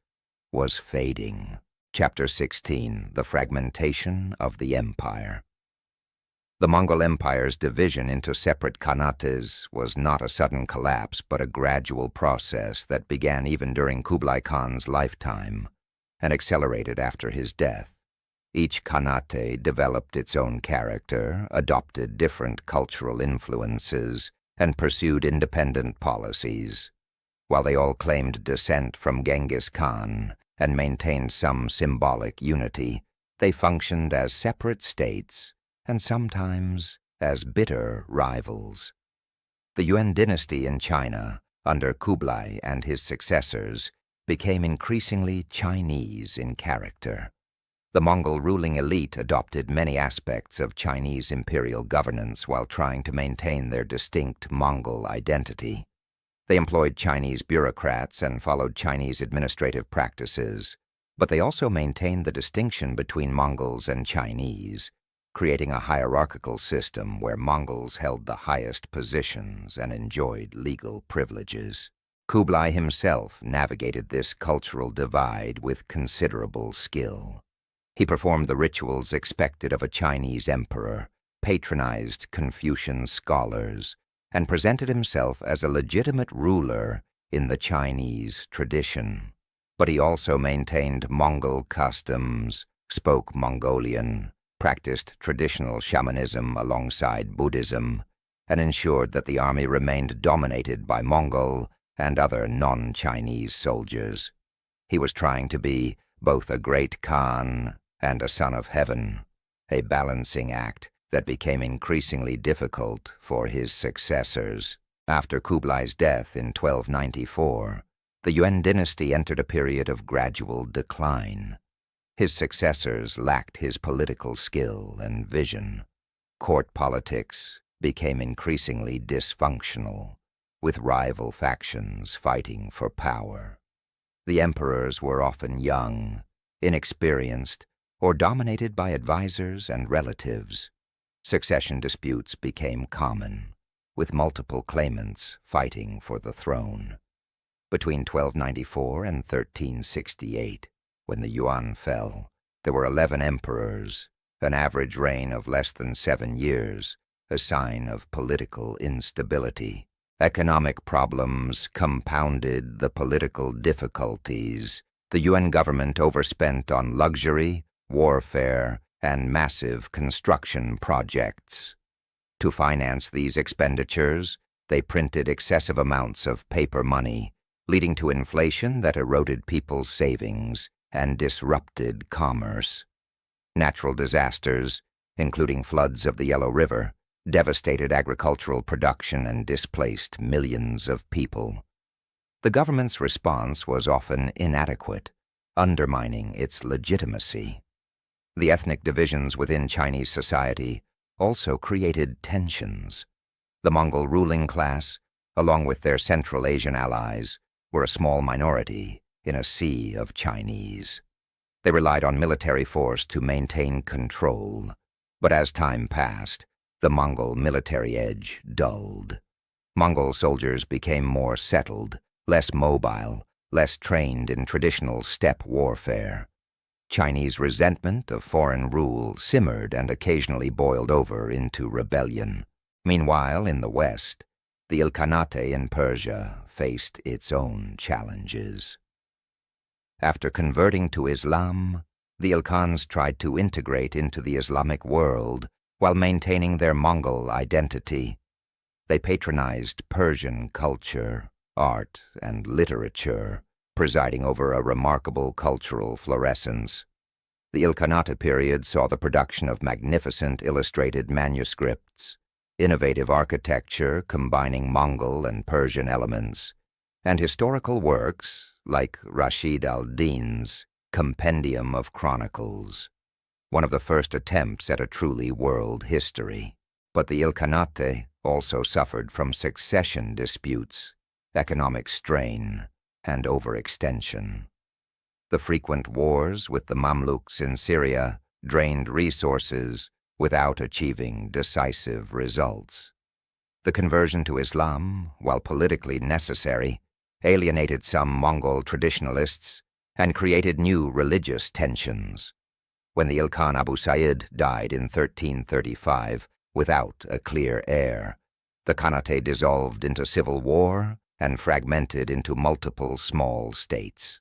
was fading. Chapter 16, The Fragmentation of the Empire. The Mongol Empire's division into separate khanates was not a sudden collapse but a gradual process that began even during Kublai Khan's lifetime and accelerated after his death. Each khanate developed its own character, adopted different cultural influences, and pursued independent policies. While they all claimed descent from Genghis Khan and maintained some symbolic unity, they functioned as separate states and sometimes as bitter rivals. The Yuan dynasty in China, under Kublai and his successors, became increasingly Chinese in character. The Mongol ruling elite adopted many aspects of Chinese imperial governance while trying to maintain their distinct Mongol identity. They employed Chinese bureaucrats and followed Chinese administrative practices, but they also maintained the distinction between Mongols and Chinese, creating a hierarchical system where Mongols held the highest positions and enjoyed legal privileges. Kublai himself navigated this cultural divide with considerable skill. He performed the rituals expected of a Chinese emperor, patronized Confucian scholars, and presented himself as a legitimate ruler in the Chinese tradition. But he also maintained Mongol customs, spoke Mongolian, practiced traditional shamanism alongside Buddhism, and ensured that the army remained dominated by Mongol and other non-Chinese soldiers. He was trying to be both a great Khan and a son of heaven, a balancing act that became increasingly difficult for his successors. After Kublai's death in 1294, the Yuan dynasty entered a period of gradual decline. His successors lacked his political skill and vision. Court politics became increasingly dysfunctional, with rival factions fighting for power. The emperors were often young, inexperienced, or dominated by advisors and relatives. Succession disputes became common, with multiple claimants fighting for the throne. Between 1294 and 1368, when the Yuan fell, there were 11 emperors, an average reign of less than 7 years, a sign of political instability. Economic problems compounded the political difficulties. The Yuan government overspent on luxury, warfare, and massive construction projects. To finance these expenditures, they printed excessive amounts of paper money, leading to inflation that eroded people's savings and disrupted commerce. Natural disasters, including floods of the Yellow River, devastated agricultural production and displaced millions of people. The government's response was often inadequate, undermining its legitimacy. The ethnic divisions within Chinese society also created tensions. The Mongol ruling class, along with their Central Asian allies, were a small minority in a sea of Chinese. They relied on military force to maintain control, but as time passed, the Mongol military edge dulled. Mongol soldiers became more settled, less mobile, less trained in traditional steppe warfare. Chinese resentment of foreign rule simmered and occasionally boiled over into rebellion. Meanwhile, in the West, the Ilkhanate in Persia faced its own challenges. After converting to Islam, the Ilkhans tried to integrate into the Islamic world while maintaining their Mongol identity. They patronized Persian culture, art, and literature, presiding over a remarkable cultural florescence. The Ilkhanate period saw the production of magnificent illustrated manuscripts, innovative architecture combining Mongol and Persian elements, and historical works like Rashid al-Din's Compendium of Chronicles, one of the first attempts at a truly world history. But the Ilkhanate also suffered from succession disputes, economic strain, and overextension. The frequent wars with the Mamluks in Syria drained resources without achieving decisive results. The conversion to Islam, while politically necessary, alienated some Mongol traditionalists and created new religious tensions. When the Ilkhan Abu Sa'id died in 1335 without a clear heir, the Khanate dissolved into civil war and fragmented into multiple small states.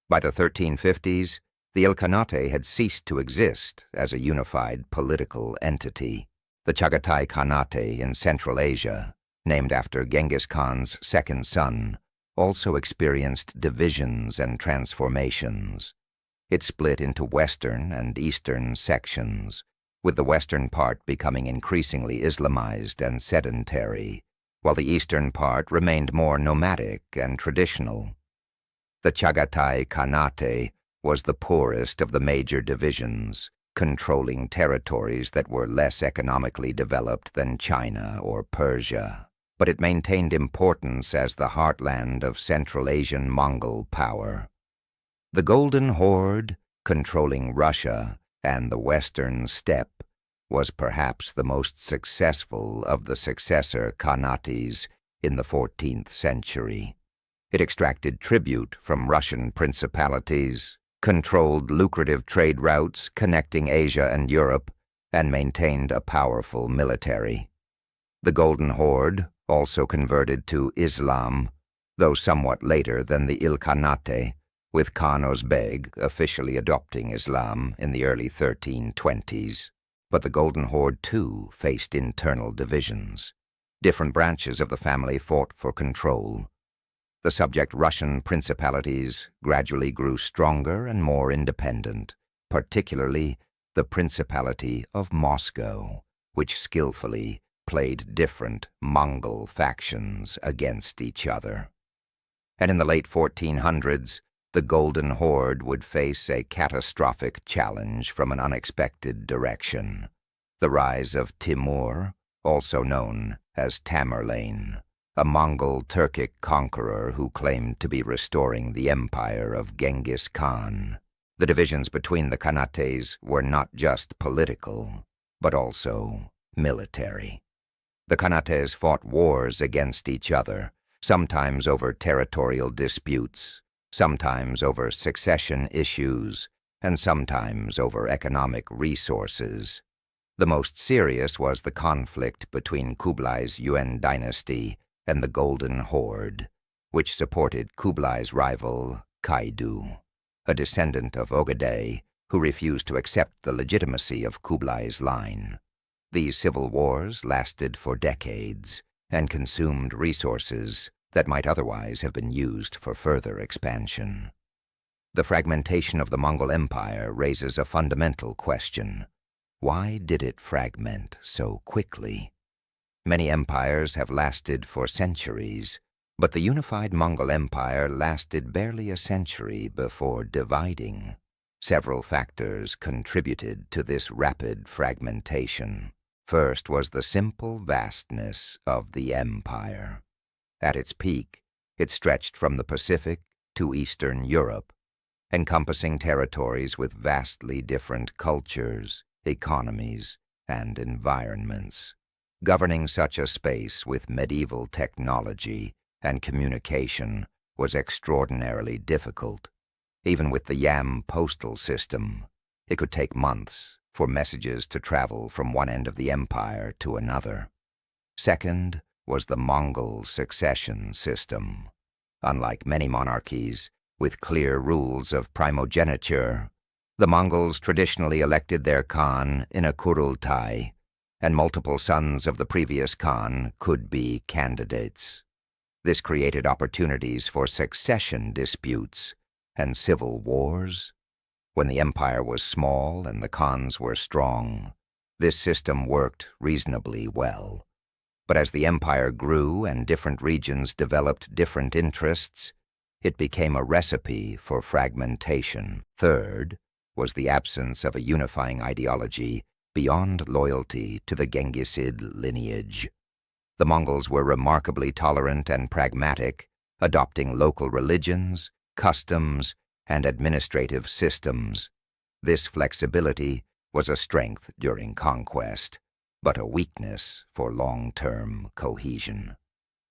By the 1350s, the Ilkhanate had ceased to exist as a unified political entity. The Chagatai Khanate in Central Asia, named after Genghis Khan's second son, also experienced divisions and transformations. It split into western and eastern sections, with the western part becoming increasingly Islamized and sedentary, while the eastern part remained more nomadic and traditional. The Chagatai Khanate was the poorest of the major divisions, controlling territories that were less economically developed than China or Persia, but it maintained importance as the heartland of Central Asian Mongol power. The Golden Horde, controlling Russia and the western steppe, was perhaps the most successful of the successor Khanates in the 14th century. It extracted tribute from Russian principalities, controlled lucrative trade routes connecting Asia and Europe, and maintained a powerful military. The Golden Horde also converted to Islam, though somewhat later than the Ilkhanate, with Khan Ozbeg officially adopting Islam in the early 1320s. But the Golden Horde, too, faced internal divisions. Different branches of the family fought for control. The subject Russian principalities gradually grew stronger and more independent, particularly the Principality of Moscow, which skillfully played different Mongol factions against each other. And in the late 1400s, the Golden Horde would face a catastrophic challenge from an unexpected direction: the rise of Timur, also known as Tamerlane, a Mongol Turkic conqueror who claimed to be restoring the empire of Genghis Khan. The divisions between the Khanates were not just political, but also military. The Khanates fought wars against each other, sometimes over territorial disputes, sometimes over succession issues, and sometimes over economic resources. The most serious was the conflict between Kublai's Yuan dynasty and the Golden Horde, which supported Kublai's rival Kaidu, a descendant of Ögedei who refused to accept the legitimacy of Kublai's line. These civil wars lasted for decades and consumed resources that might otherwise have been used for further expansion. The fragmentation of the Mongol Empire raises a fundamental question: why did it fragment so quickly? Many empires have lasted for centuries, but the unified Mongol Empire lasted barely a century before dividing. Several factors contributed to this rapid fragmentation. First was the simple vastness of the empire. At its peak, it stretched from the Pacific to Eastern Europe, encompassing territories with vastly different cultures, economies, and environments. Governing such a space with medieval technology and communication was extraordinarily difficult. Even with the Yam postal system, it could take months for messages to travel from one end of the empire to another. Second was the Mongol succession system. Unlike many monarchies, with clear rules of primogeniture, the Mongols traditionally elected their Khan in a kurultai, and multiple sons of the previous Khan could be candidates. This created opportunities for succession disputes and civil wars. When the empire was small and the Khans were strong, this system worked reasonably well. But as the empire grew and different regions developed different interests, it became a recipe for fragmentation. Third was the absence of a unifying ideology beyond loyalty to the Genghisid lineage. The Mongols were remarkably tolerant and pragmatic, adopting local religions, customs, and administrative systems. This flexibility was a strength during conquest, but a weakness for long-term cohesion.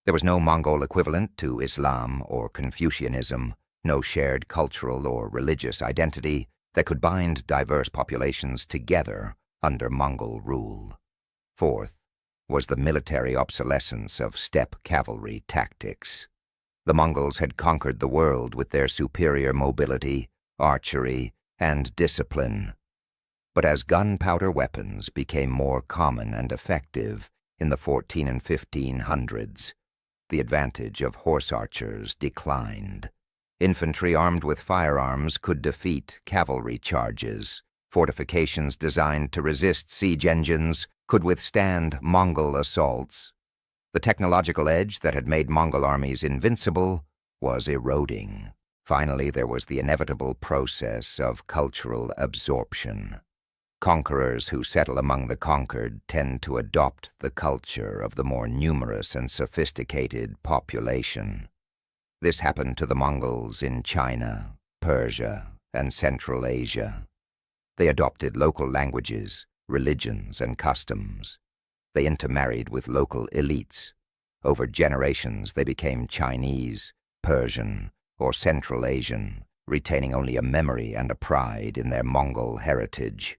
There was no Mongol equivalent to Islam or Confucianism, no shared cultural or religious identity that could bind diverse populations together under Mongol rule. Fourth was the military obsolescence of steppe cavalry tactics. The Mongols had conquered the world with their superior mobility, archery, and discipline. But as gunpowder weapons became more common and effective in the 14 and 1500s, the advantage of horse archers declined. Infantry armed with firearms could defeat cavalry charges. Fortifications designed to resist siege engines could withstand Mongol assaults. The technological edge that had made Mongol armies invincible was eroding. Finally, there was the inevitable process of cultural absorption. Conquerors who settle among the conquered tend to adopt the culture of the more numerous and sophisticated population. This happened to the Mongols in China, Persia, and Central Asia. They adopted local languages, religions, and customs. They intermarried with local elites. Over generations, they became Chinese, Persian, or Central Asian, retaining only a memory and a pride in their Mongol heritage.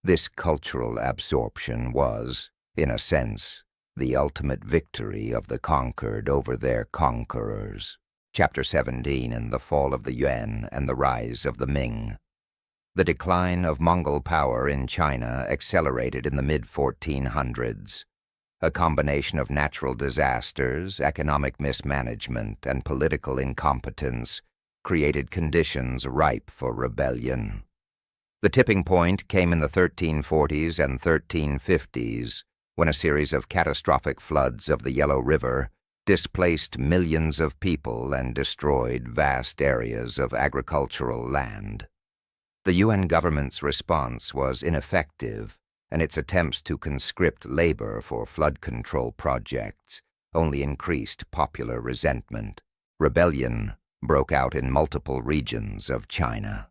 This cultural absorption was, in a sense, the ultimate victory of the conquered over their conquerors. Chapter 17 in the Fall of the Yuan and the Rise of the Ming. The decline of Mongol power in China accelerated in the mid-1400s. A combination of natural disasters, economic mismanagement, and political incompetence created conditions ripe for rebellion. The tipping point came in the 1340s and 1350s, when a series of catastrophic floods of the Yellow River displaced millions of people and destroyed vast areas of agricultural land. The Yuan government's response was ineffective, and its attempts to conscript labor for flood control projects only increased popular resentment. Rebellion broke out in multiple regions of China.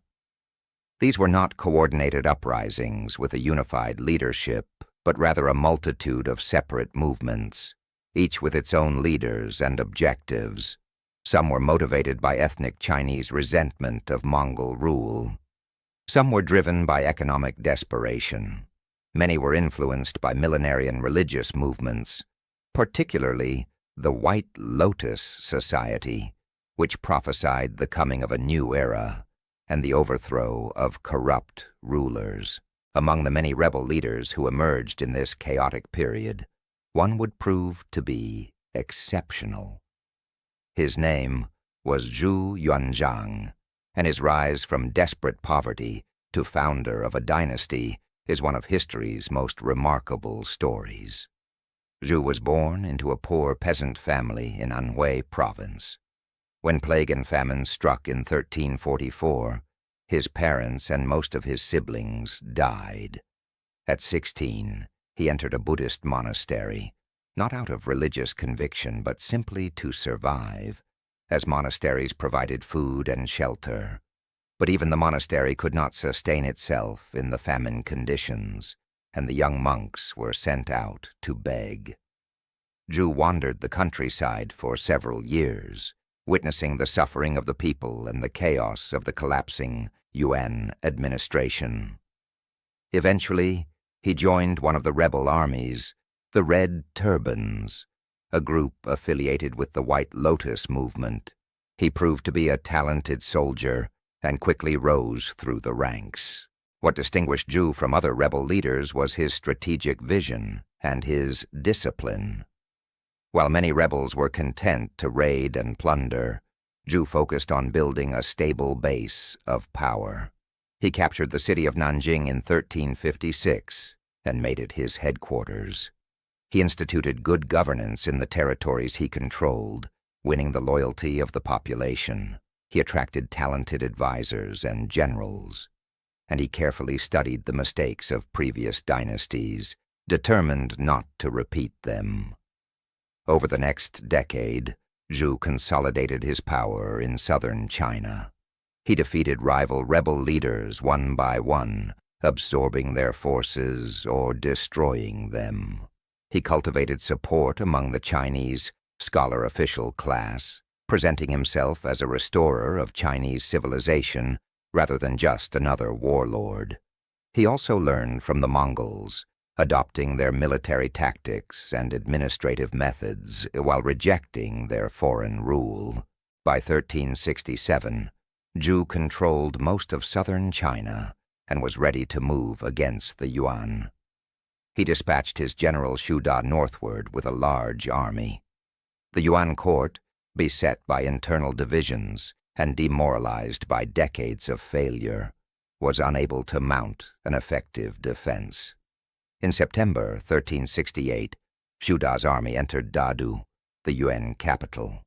These were not coordinated uprisings with a unified leadership, but rather a multitude of separate movements, each with its own leaders and objectives. Some were motivated by ethnic Chinese resentment of Mongol rule. Some were driven by economic desperation. Many were influenced by millenarian religious movements, particularly the White Lotus Society, which prophesied the coming of a new era and the overthrow of corrupt rulers. Among the many rebel leaders who emerged in this chaotic period, one would prove to be exceptional. His name was Zhu Yuanzhang, and his rise from desperate poverty to founder of a dynasty is one of history's most remarkable stories. Zhu was born into a poor peasant family in Anhui province. When plague and famine struck in 1344, his parents and most of his siblings died. At 16, he entered a Buddhist monastery, not out of religious conviction but simply to survive, as monasteries provided food and shelter. But even the monastery could not sustain itself in the famine conditions, and the young monks were sent out to beg. Zhu wandered the countryside for several years, witnessing the suffering of the people and the chaos of the collapsing Yuan administration. Eventually, he joined one of the rebel armies, the Red Turbans, a group affiliated with the White Lotus movement. He proved to be a talented soldier and quickly rose through the ranks. What distinguished Zhu from other rebel leaders was his strategic vision and his discipline. While many rebels were content to raid and plunder, Zhu focused on building a stable base of power. He captured the city of Nanjing in 1356 and made it his headquarters. He instituted good governance in the territories he controlled, winning the loyalty of the population. He attracted talented advisors and generals. and he carefully studied the mistakes of previous dynasties, determined not to repeat them. Over the next decade, Zhu consolidated his power in southern China. He defeated rival rebel leaders one by one, absorbing their forces or destroying them. He cultivated support among the Chinese scholar-official class, presenting himself as a restorer of Chinese civilization rather than just another warlord. He also learned from the Mongols, adopting their military tactics and administrative methods while rejecting their foreign rule. By 1367, Zhu controlled most of southern China and was ready to move against the Yuan. He dispatched his general Shu Da northward with a large army. The Yuan court, beset by internal divisions and demoralized by decades of failure, was unable to mount an effective defense. In September 1368, Shu Da's army entered Dadu, the Yuan capital.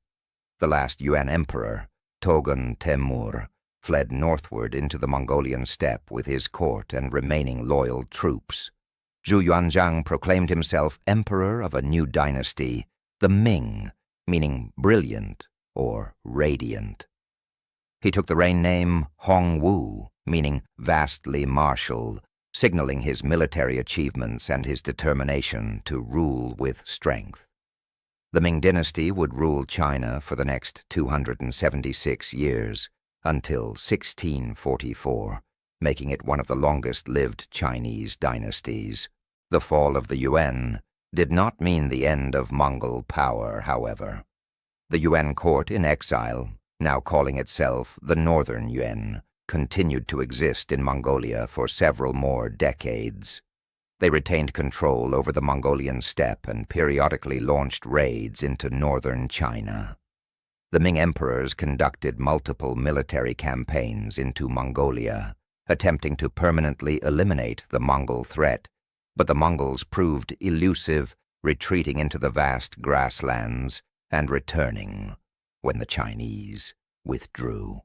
The last Yuan emperor, Togun Timur, fled northward into the Mongolian steppe with his court and remaining loyal troops. Zhu Yuanzhang proclaimed himself emperor of a new dynasty, the Ming, meaning brilliant or radiant. He took the reign name Hongwu, meaning vastly martial, signaling his military achievements and his determination to rule with strength. The Ming dynasty would rule China for the next 276 years, until 1644, making it one of the longest-lived Chinese dynasties. The fall of the Yuan did not mean the end of Mongol power, however. The Yuan court in exile, now calling itself the Northern Yuan, continued to exist in Mongolia for several more decades. They retained control over the Mongolian steppe and periodically launched raids into northern China. The Ming emperors conducted multiple military campaigns into Mongolia, attempting to permanently eliminate the Mongol threat, but the Mongols proved elusive, retreating into the vast grasslands and returning when the Chinese withdrew.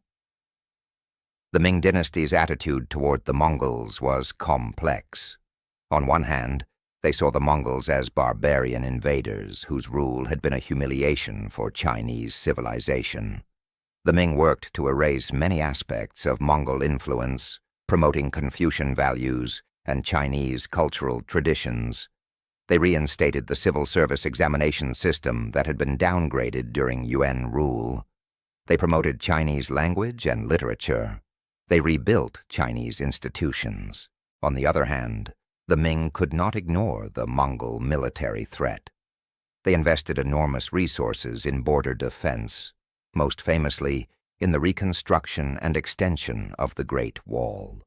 The Ming dynasty's attitude toward the Mongols was complex. On one hand, they saw the Mongols as barbarian invaders whose rule had been a humiliation for Chinese civilization. The Ming worked to erase many aspects of Mongol influence, promoting Confucian values and Chinese cultural traditions. They reinstated the civil service examination system that had been downgraded during Yuan rule. They promoted Chinese language and literature. They rebuilt Chinese institutions. On the other hand, the Ming could not ignore the Mongol military threat. They invested enormous resources in border defense, most famously in the reconstruction and extension of the Great Wall.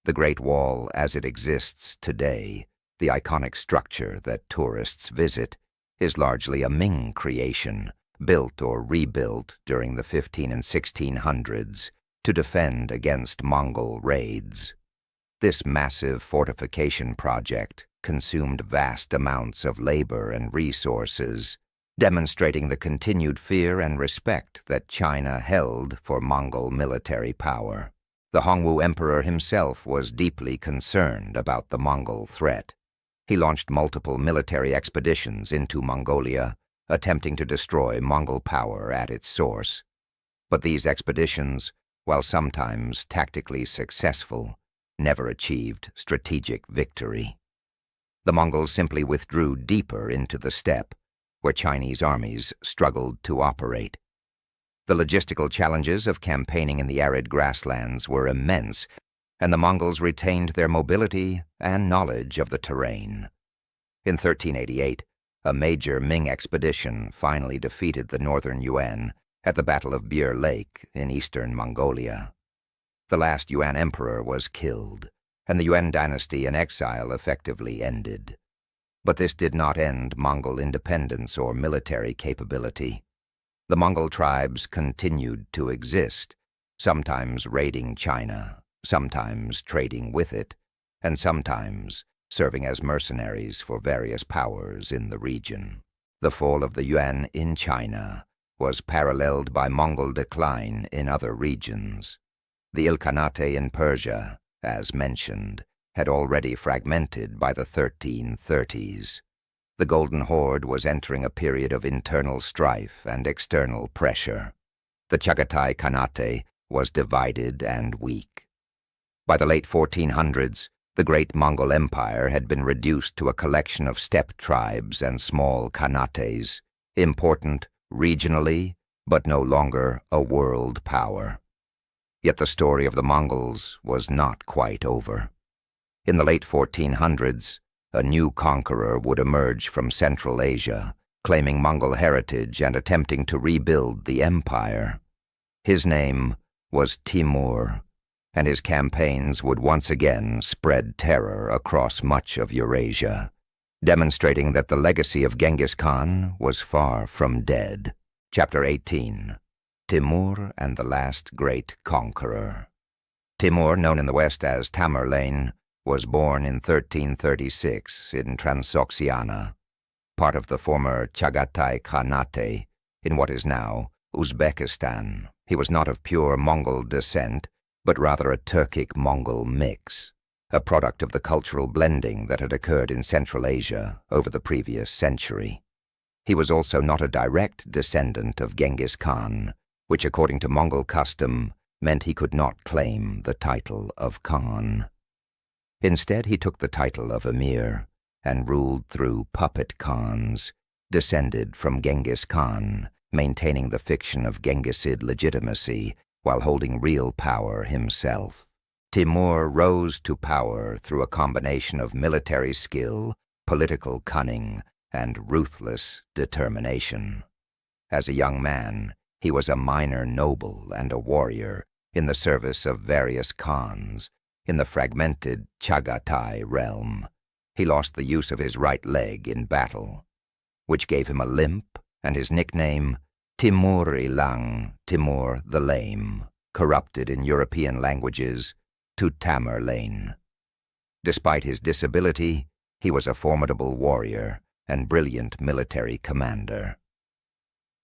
The Great Wall as it exists today, the iconic structure that tourists visit, is largely a Ming creation, built or rebuilt during the 1500s and 1600s to defend against Mongol raids. This massive fortification project consumed vast amounts of labor and resources, demonstrating the continued fear and respect that China held for Mongol military power. The Hongwu emperor himself was deeply concerned about the Mongol threat. He launched multiple military expeditions into Mongolia, attempting to destroy Mongol power at its source. But these expeditions, while sometimes tactically successful, never achieved strategic victory. The Mongols simply withdrew deeper into the steppe, where Chinese armies struggled to operate. The logistical challenges of campaigning in the arid grasslands were immense, and the Mongols retained their mobility and knowledge of the terrain. In 1388, a major Ming expedition finally defeated the northern Yuan at the Battle of Bir Lake in eastern Mongolia. The last Yuan emperor was killed, and the Yuan dynasty in exile effectively ended. But this did not end Mongol independence or military capability. The Mongol tribes continued to exist, sometimes raiding China, sometimes trading with it, and sometimes serving as mercenaries for various powers in the region. The fall of the Yuan in China was paralleled by Mongol decline in other regions. The Ilkhanate in Persia, as mentioned, had already fragmented by the 1330s. The Golden Horde was entering a period of internal strife and external pressure. The Chagatai Khanate was divided and weak. By the late 1400s, the great Mongol Empire had been reduced to a collection of steppe tribes and small khanates, important regionally, but no longer a world power. Yet the story of the Mongols was not quite over. In the late 1400s, a new conqueror would emerge from Central Asia, claiming Mongol heritage and attempting to rebuild the empire. His name was Timur, and his campaigns would once again spread terror across much of Eurasia, demonstrating that the legacy of Genghis Khan was far from dead. Chapter 18. Timur and the Last Great Conqueror. Timur, known in the West as Tamerlane, was born in 1336 in Transoxiana, part of the former Chagatai Khanate in what is now Uzbekistan. He was not of pure Mongol descent, but rather a Turkic-Mongol mix, a product of the cultural blending that had occurred in Central Asia over the previous century. He was also not a direct descendant of Genghis Khan, which according to Mongol custom meant he could not claim the title of Khan. Instead, he took the title of Emir and ruled through puppet Khans, descended from Genghis Khan, maintaining the fiction of Genghisid legitimacy while holding real power himself. Timur rose to power through a combination of military skill, political cunning, and ruthless determination. As a young man, he was a minor noble and a warrior in the service of various Khans in the fragmented Chagatai realm. He lost the use of his right leg in battle, which gave him a limp and his nickname Timur Ilang, Timur the Lame, corrupted in European languages to Tamerlane. Despite his disability, he was a formidable warrior and brilliant military commander.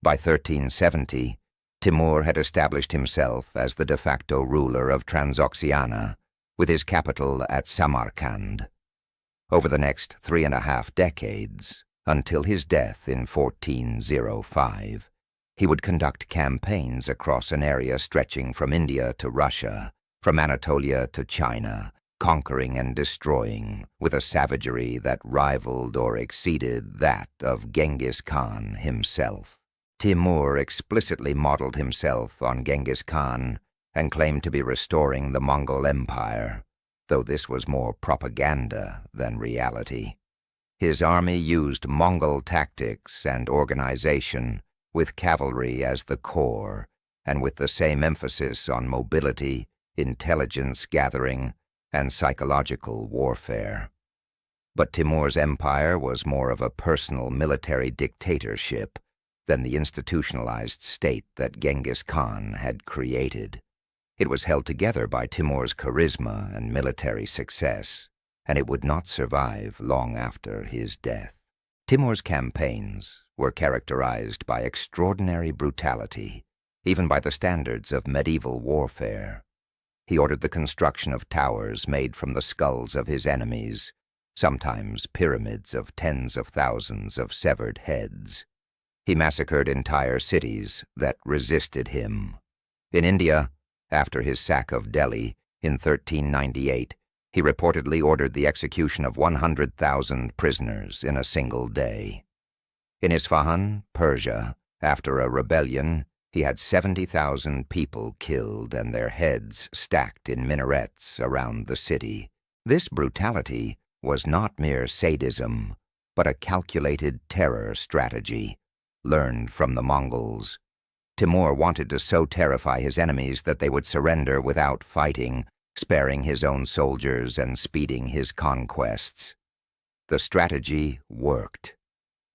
By 1370, Timur had established himself as the de facto ruler of Transoxiana, with his capital at Samarkand. Over the next 3.5 decades, until his death in 1405, he would conduct campaigns across an area stretching from India to Russia, from Anatolia to China, conquering and destroying with a savagery that rivaled or exceeded that of Genghis Khan himself. Timur explicitly modeled himself on Genghis Khan and claimed to be restoring the Mongol Empire, though this was more propaganda than reality. His army used Mongol tactics and organization, with cavalry as the core, and with the same emphasis on mobility, intelligence gathering, and psychological warfare. But Timur's empire was more of a personal military dictatorship than the institutionalized state that Genghis Khan had created. It was held together by Timur's charisma and military success, and it would not survive long after his death. Timur's campaigns were characterized by extraordinary brutality, even by the standards of medieval warfare. He ordered the construction of towers made from the skulls of his enemies, sometimes pyramids of tens of thousands of severed heads. He massacred entire cities that resisted him. In India, after his sack of Delhi in 1398, he reportedly ordered the execution of 100,000 prisoners in a single day. In Isfahan, Persia, after a rebellion, he had 70,000 people killed and their heads stacked in minarets around the city. This brutality was not mere sadism, but a calculated terror strategy, learned from the Mongols. Timur wanted to so terrify his enemies that they would surrender without fighting, sparing his own soldiers and speeding his conquests. The strategy worked.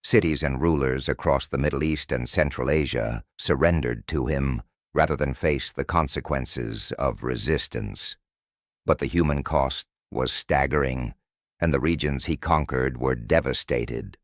Cities and rulers across the Middle East and Central Asia surrendered to him rather than face the consequences of resistance. But the human cost was staggering, and the regions he conquered were devastated.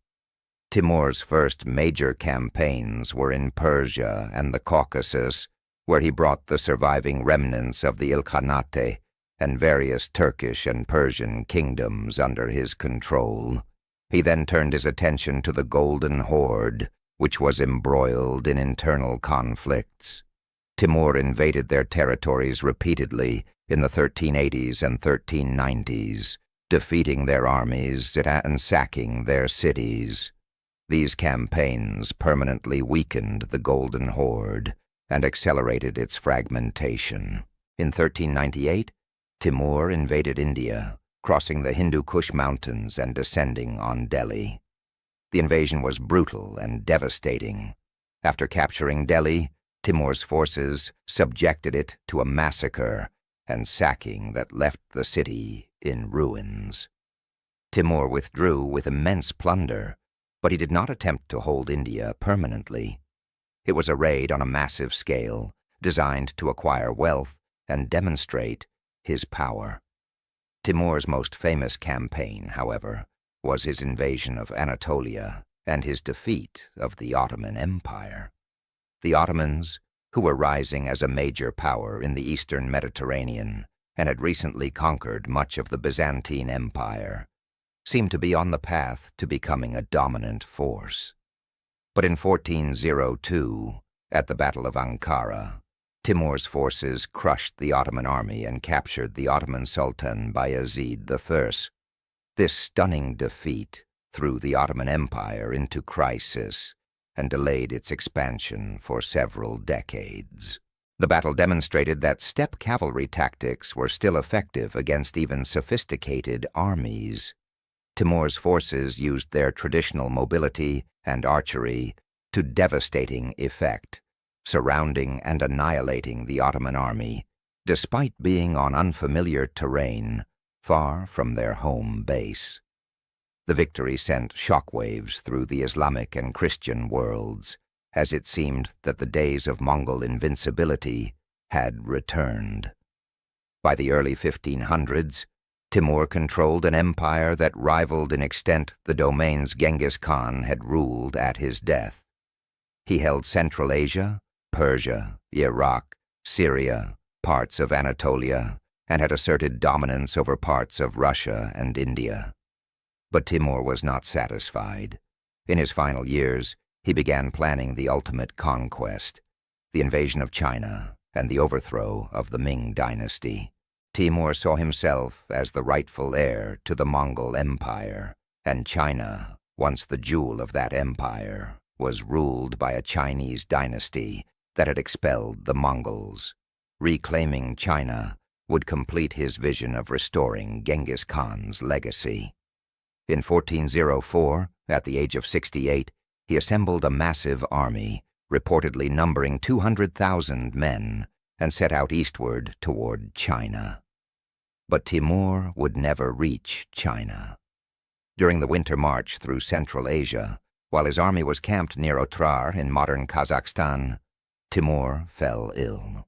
Timur's first major campaigns were in Persia and the Caucasus, where he brought the surviving remnants of the Ilkhanate and various Turkish and Persian kingdoms under his control. He then turned his attention to the Golden Horde, which was embroiled in internal conflicts. Timur invaded their territories repeatedly in the 1380s and 1390s, defeating their armies and sacking their cities. These campaigns permanently weakened the Golden Horde and accelerated its fragmentation. In 1398, Timur invaded India, crossing the Hindu Kush mountains and descending on Delhi. The invasion was brutal and devastating. After capturing Delhi, Timur's forces subjected it to a massacre and sacking that left the city in ruins. Timur withdrew with immense plunder, but he did not attempt to hold India permanently. It was a raid on a massive scale, designed to acquire wealth and demonstrate his power. Timur's most famous campaign, however, was his invasion of Anatolia and his defeat of the Ottoman Empire. The Ottomans, who were rising as a major power in the eastern Mediterranean and had recently conquered much of the Byzantine Empire, seemed to be on the path to becoming a dominant force. But in 1402, at the Battle of Ankara, Timur's forces crushed the Ottoman army and captured the Ottoman Sultan Bayezid I. This stunning defeat threw the Ottoman Empire into crisis and delayed its expansion for several decades. The battle demonstrated that steppe cavalry tactics were still effective against even sophisticated armies. Timur's forces used their traditional mobility and archery to devastating effect, surrounding and annihilating the Ottoman army, despite being on unfamiliar terrain far from their home base. The victory sent shockwaves through the Islamic and Christian worlds, as it seemed that the days of Mongol invincibility had returned. By the early 1500s, Timur controlled an empire that rivaled in extent the domains Genghis Khan had ruled at his death. He held Central Asia, Persia, Iraq, Syria, parts of Anatolia, and had asserted dominance over parts of Russia and India. But Timur was not satisfied. In his final years, he began planning the ultimate conquest, the invasion of China and the overthrow of the Ming dynasty. Timur saw himself as the rightful heir to the Mongol Empire, and China, once the jewel of that empire, was ruled by a Chinese dynasty that had expelled the Mongols. Reclaiming China would complete his vision of restoring Genghis Khan's legacy. In 1404, at the age of 68, he assembled a massive army, reportedly numbering 200,000 men, and set out eastward toward China. But Timur would never reach China. During the winter march through Central Asia, while his army was camped near Otrar in modern Kazakhstan, Timur fell ill.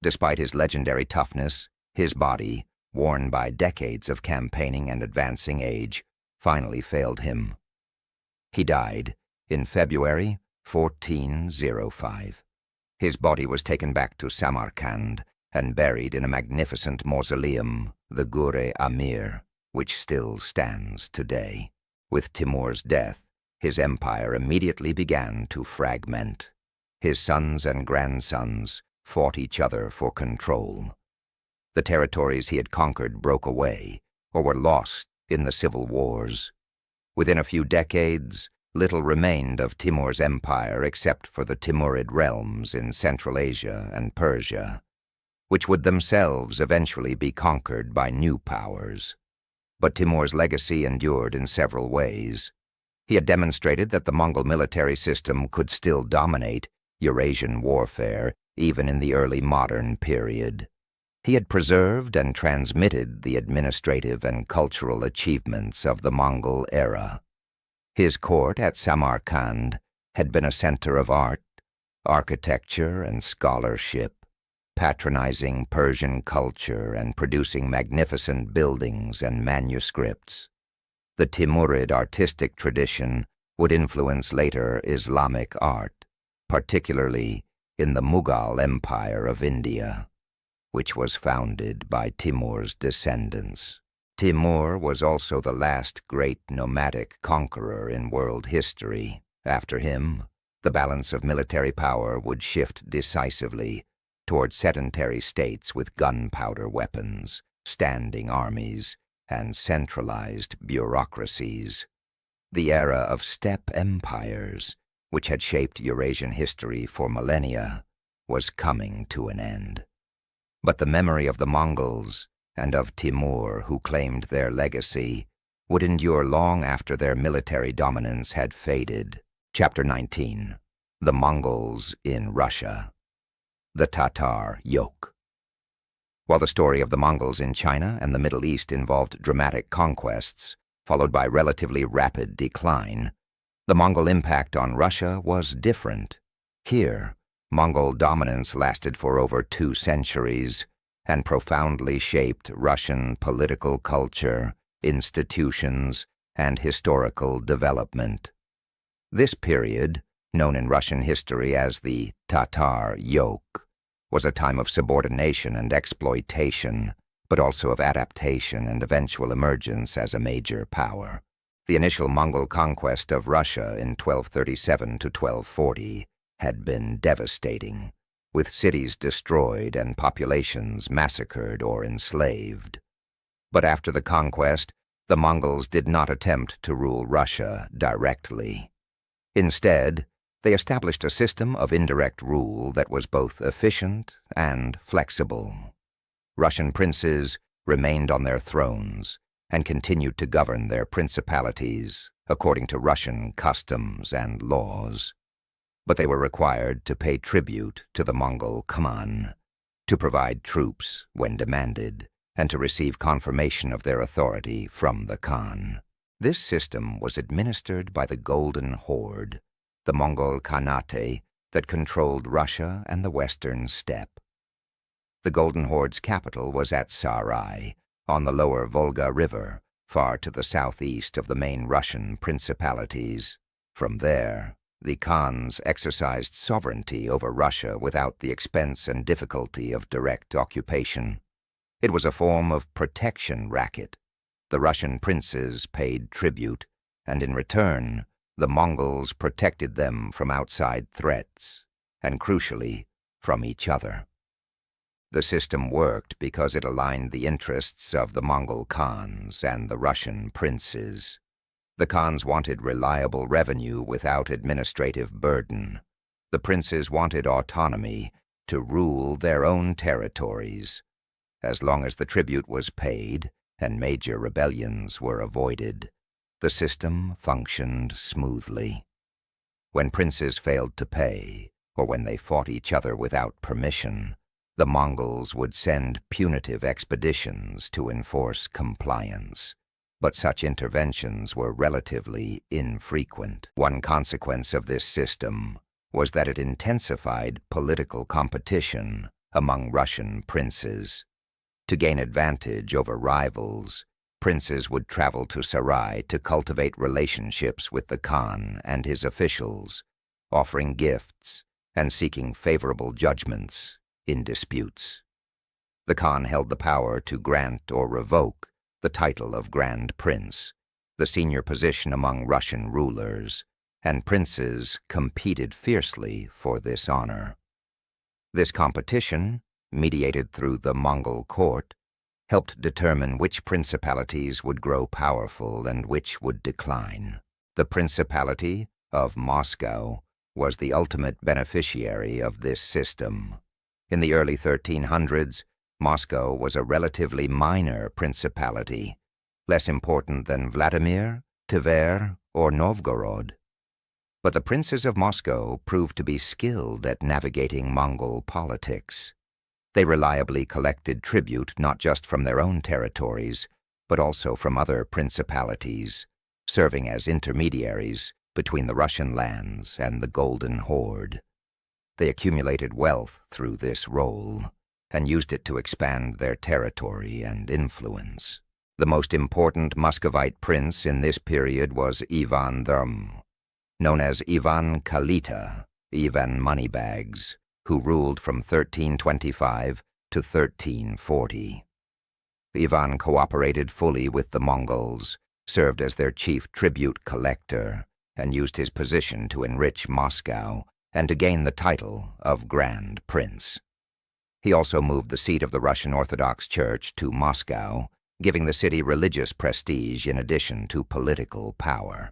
Despite his legendary toughness, his body, worn by decades of campaigning and advancing age, finally failed him. He died in February 1405. His body was taken back to Samarkand and buried in a magnificent mausoleum, the Gure Amir, which still stands today. With Timur's death, his empire immediately began to fragment. His sons and grandsons fought each other for control. The territories he had conquered broke away or were lost in the civil wars. Within a few decades, little remained of Timur's empire except for the Timurid realms in Central Asia and Persia, which would themselves eventually be conquered by new powers. But Timur's legacy endured in several ways. He had demonstrated that the Mongol military system could still dominate Eurasian warfare even in the early modern period. He had preserved and transmitted the administrative and cultural achievements of the Mongol era. His court at Samarkand had been a center of art, architecture, and scholarship, patronizing Persian culture and producing magnificent buildings and manuscripts. The Timurid artistic tradition would influence later Islamic art, particularly in the Mughal Empire of India. which was founded by Timur's descendants. Timur was also the last great nomadic conqueror in world history. After him, the balance of military power would shift decisively toward sedentary states with gunpowder weapons, standing armies, and centralized bureaucracies. The era of steppe empires, which had shaped Eurasian history for millennia, was coming to an end. But the memory of the Mongols and of Timur, who claimed their legacy, would endure long after their military dominance had faded. Chapter 19. The Mongols in Russia. The Tatar Yoke. While the story of the Mongols in China and the Middle East involved dramatic conquests, followed by relatively rapid decline, the Mongol impact on Russia was different. Here, Mongol dominance lasted for over 2 centuries and profoundly shaped Russian political culture, institutions, and historical development. This period, known in Russian history as the Tatar Yoke, was a time of subordination and exploitation, but also of adaptation and eventual emergence as a major power. The initial Mongol conquest of Russia in 1237 to 1240 had been devastating, with cities destroyed and populations massacred or enslaved. But after the conquest, the Mongols did not attempt to rule Russia directly. Instead, they established a system of indirect rule that was both efficient and flexible. Russian princes remained on their thrones and continued to govern their principalities according to Russian customs and laws. But they were required to pay tribute to the Mongol Khan, to provide troops when demanded, and to receive confirmation of their authority from the Khan. This system was administered by the Golden Horde, the Mongol Khanate that controlled Russia and the western steppe. The Golden Horde's capital was at Sarai, on the lower Volga River, far to the southeast of the main Russian principalities. From there, the Khans exercised sovereignty over Russia without the expense and difficulty of direct occupation. It was a form of protection racket. The Russian princes paid tribute, and in return, the Mongols protected them from outside threats, and crucially, from each other. The system worked because it aligned the interests of the Mongol Khans and the Russian princes. The Khans wanted reliable revenue without administrative burden. The princes wanted autonomy to rule their own territories. As long as the tribute was paid and major rebellions were avoided, the system functioned smoothly. When princes failed to pay, or when they fought each other without permission, the Mongols would send punitive expeditions to enforce compliance. But such interventions were relatively infrequent. One consequence of this system was that it intensified political competition among Russian princes. To gain advantage over rivals, princes would travel to Sarai to cultivate relationships with the Khan and his officials, offering gifts and seeking favorable judgments in disputes. The Khan held the power to grant or revoke the title of Grand Prince, the senior position among Russian rulers, and princes competed fiercely for this honor. This competition, mediated through the Mongol court, helped determine which principalities would grow powerful and which would decline. The Principality of Moscow was the ultimate beneficiary of this system. In the early 1300s, Moscow was a relatively minor principality, less important than Vladimir, Tver, or Novgorod. But the princes of Moscow proved to be skilled at navigating Mongol politics. They reliably collected tribute not just from their own territories, but also from other principalities, serving as intermediaries between the Russian lands and the Golden Horde. They accumulated wealth through this role, and used it to expand their territory and influence. The most important Muscovite prince in this period was Ivan Therm, known as Ivan Kalita, Ivan Moneybags, who ruled from 1325 to 1340. Ivan cooperated fully with the Mongols, served as their chief tribute collector, and used his position to enrich Moscow and to gain the title of Grand Prince. He also moved the seat of the Russian Orthodox Church to Moscow, giving the city religious prestige in addition to political power.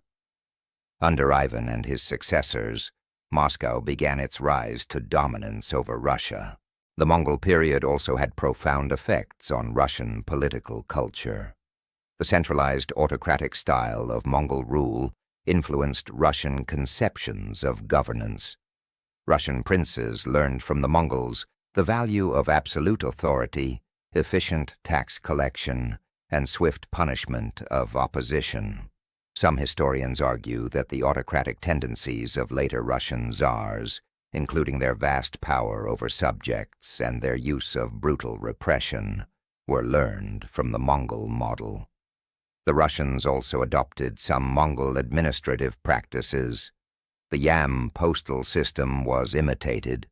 Under Ivan and his successors, Moscow began its rise to dominance over Russia. The Mongol period also had profound effects on Russian political culture. The centralized autocratic style of Mongol rule influenced Russian conceptions of governance. Russian princes learned from the Mongols the value of absolute authority, efficient tax collection, and swift punishment of opposition. Some historians argue that the autocratic tendencies of later Russian czars, including their vast power over subjects and their use of brutal repression, were learned from the Mongol model. The Russians also adopted some Mongol administrative practices. The Yam postal system was imitated.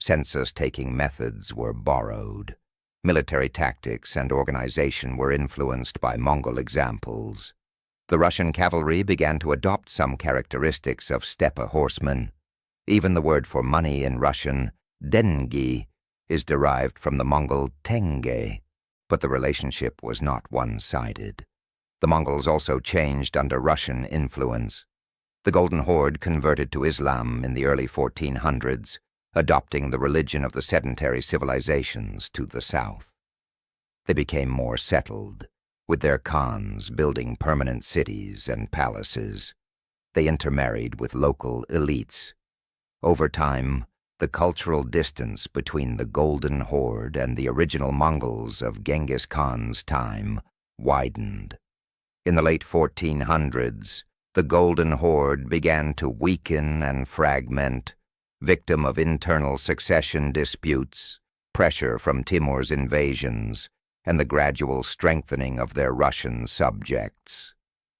Census-taking methods were borrowed. Military tactics and organization were influenced by Mongol examples. The Russian cavalry began to adopt some characteristics of steppe horsemen. Even the word for money in Russian, dengi, is derived from the Mongol tenge, but the relationship was not one-sided. The Mongols also changed under Russian influence. The Golden Horde converted to Islam in the early 1400s, adopting the religion of the sedentary civilizations to the south. They became more settled, with their khans building permanent cities and palaces. They intermarried with local elites. Over time, the cultural distance between the Golden Horde and the original Mongols of Genghis Khan's time widened. In the late 1400s, the Golden Horde began to weaken and fragment, victim of internal succession disputes, pressure from Timur's invasions, and the gradual strengthening of their Russian subjects.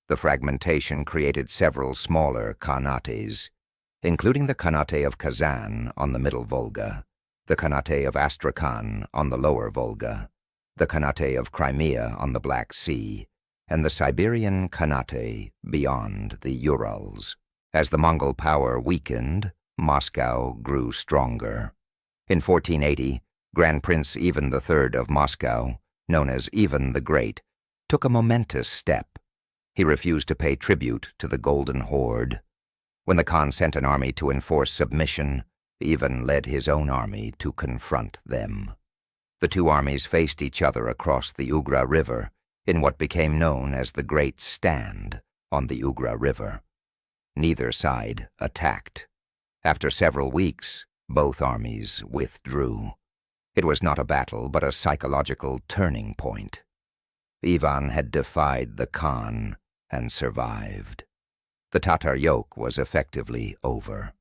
The fragmentation created several smaller khanates, including the Khanate of Kazan on the Middle Volga, the Khanate of Astrakhan on the Lower Volga, the Khanate of Crimea on the Black Sea, and the Siberian Khanate beyond the Urals. As the Mongol power weakened, Moscow grew stronger. In 1480, Grand Prince Ivan III of Moscow, known as Ivan the Great, took a momentous step. He refused to pay tribute to the Golden Horde. When the Khan sent an army to enforce submission, Ivan led his own army to confront them. The two armies faced each other across the Ugra River in what became known as the Great Stand on the Ugra River. Neither side attacked. After several weeks, both armies withdrew. It was not a battle, but a psychological turning point. Ivan had defied the Khan and survived. The Tatar yoke was effectively over.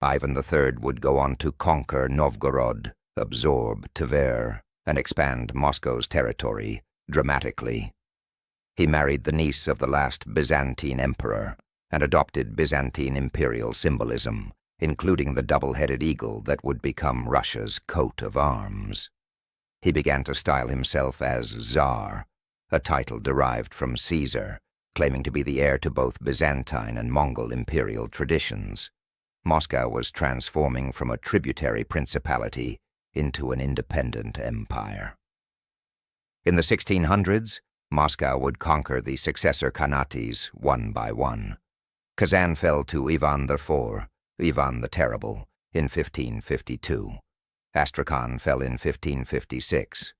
Ivan III would go on to conquer Novgorod, absorb Tver, and expand Moscow's territory dramatically. He married the niece of the last Byzantine emperor and adopted Byzantine imperial symbolism, including the double-headed eagle that would become Russia's coat of arms. He began to style himself as Tsar, a title derived from Caesar, claiming to be the heir to both Byzantine and Mongol imperial traditions. Moscow was transforming from a tributary principality into an independent empire. In the 1600s, Moscow would conquer the successor khanates one by one. Kazan fell to Ivan IV, Ivan the Terrible, in 1552. Astrakhan fell in 1556.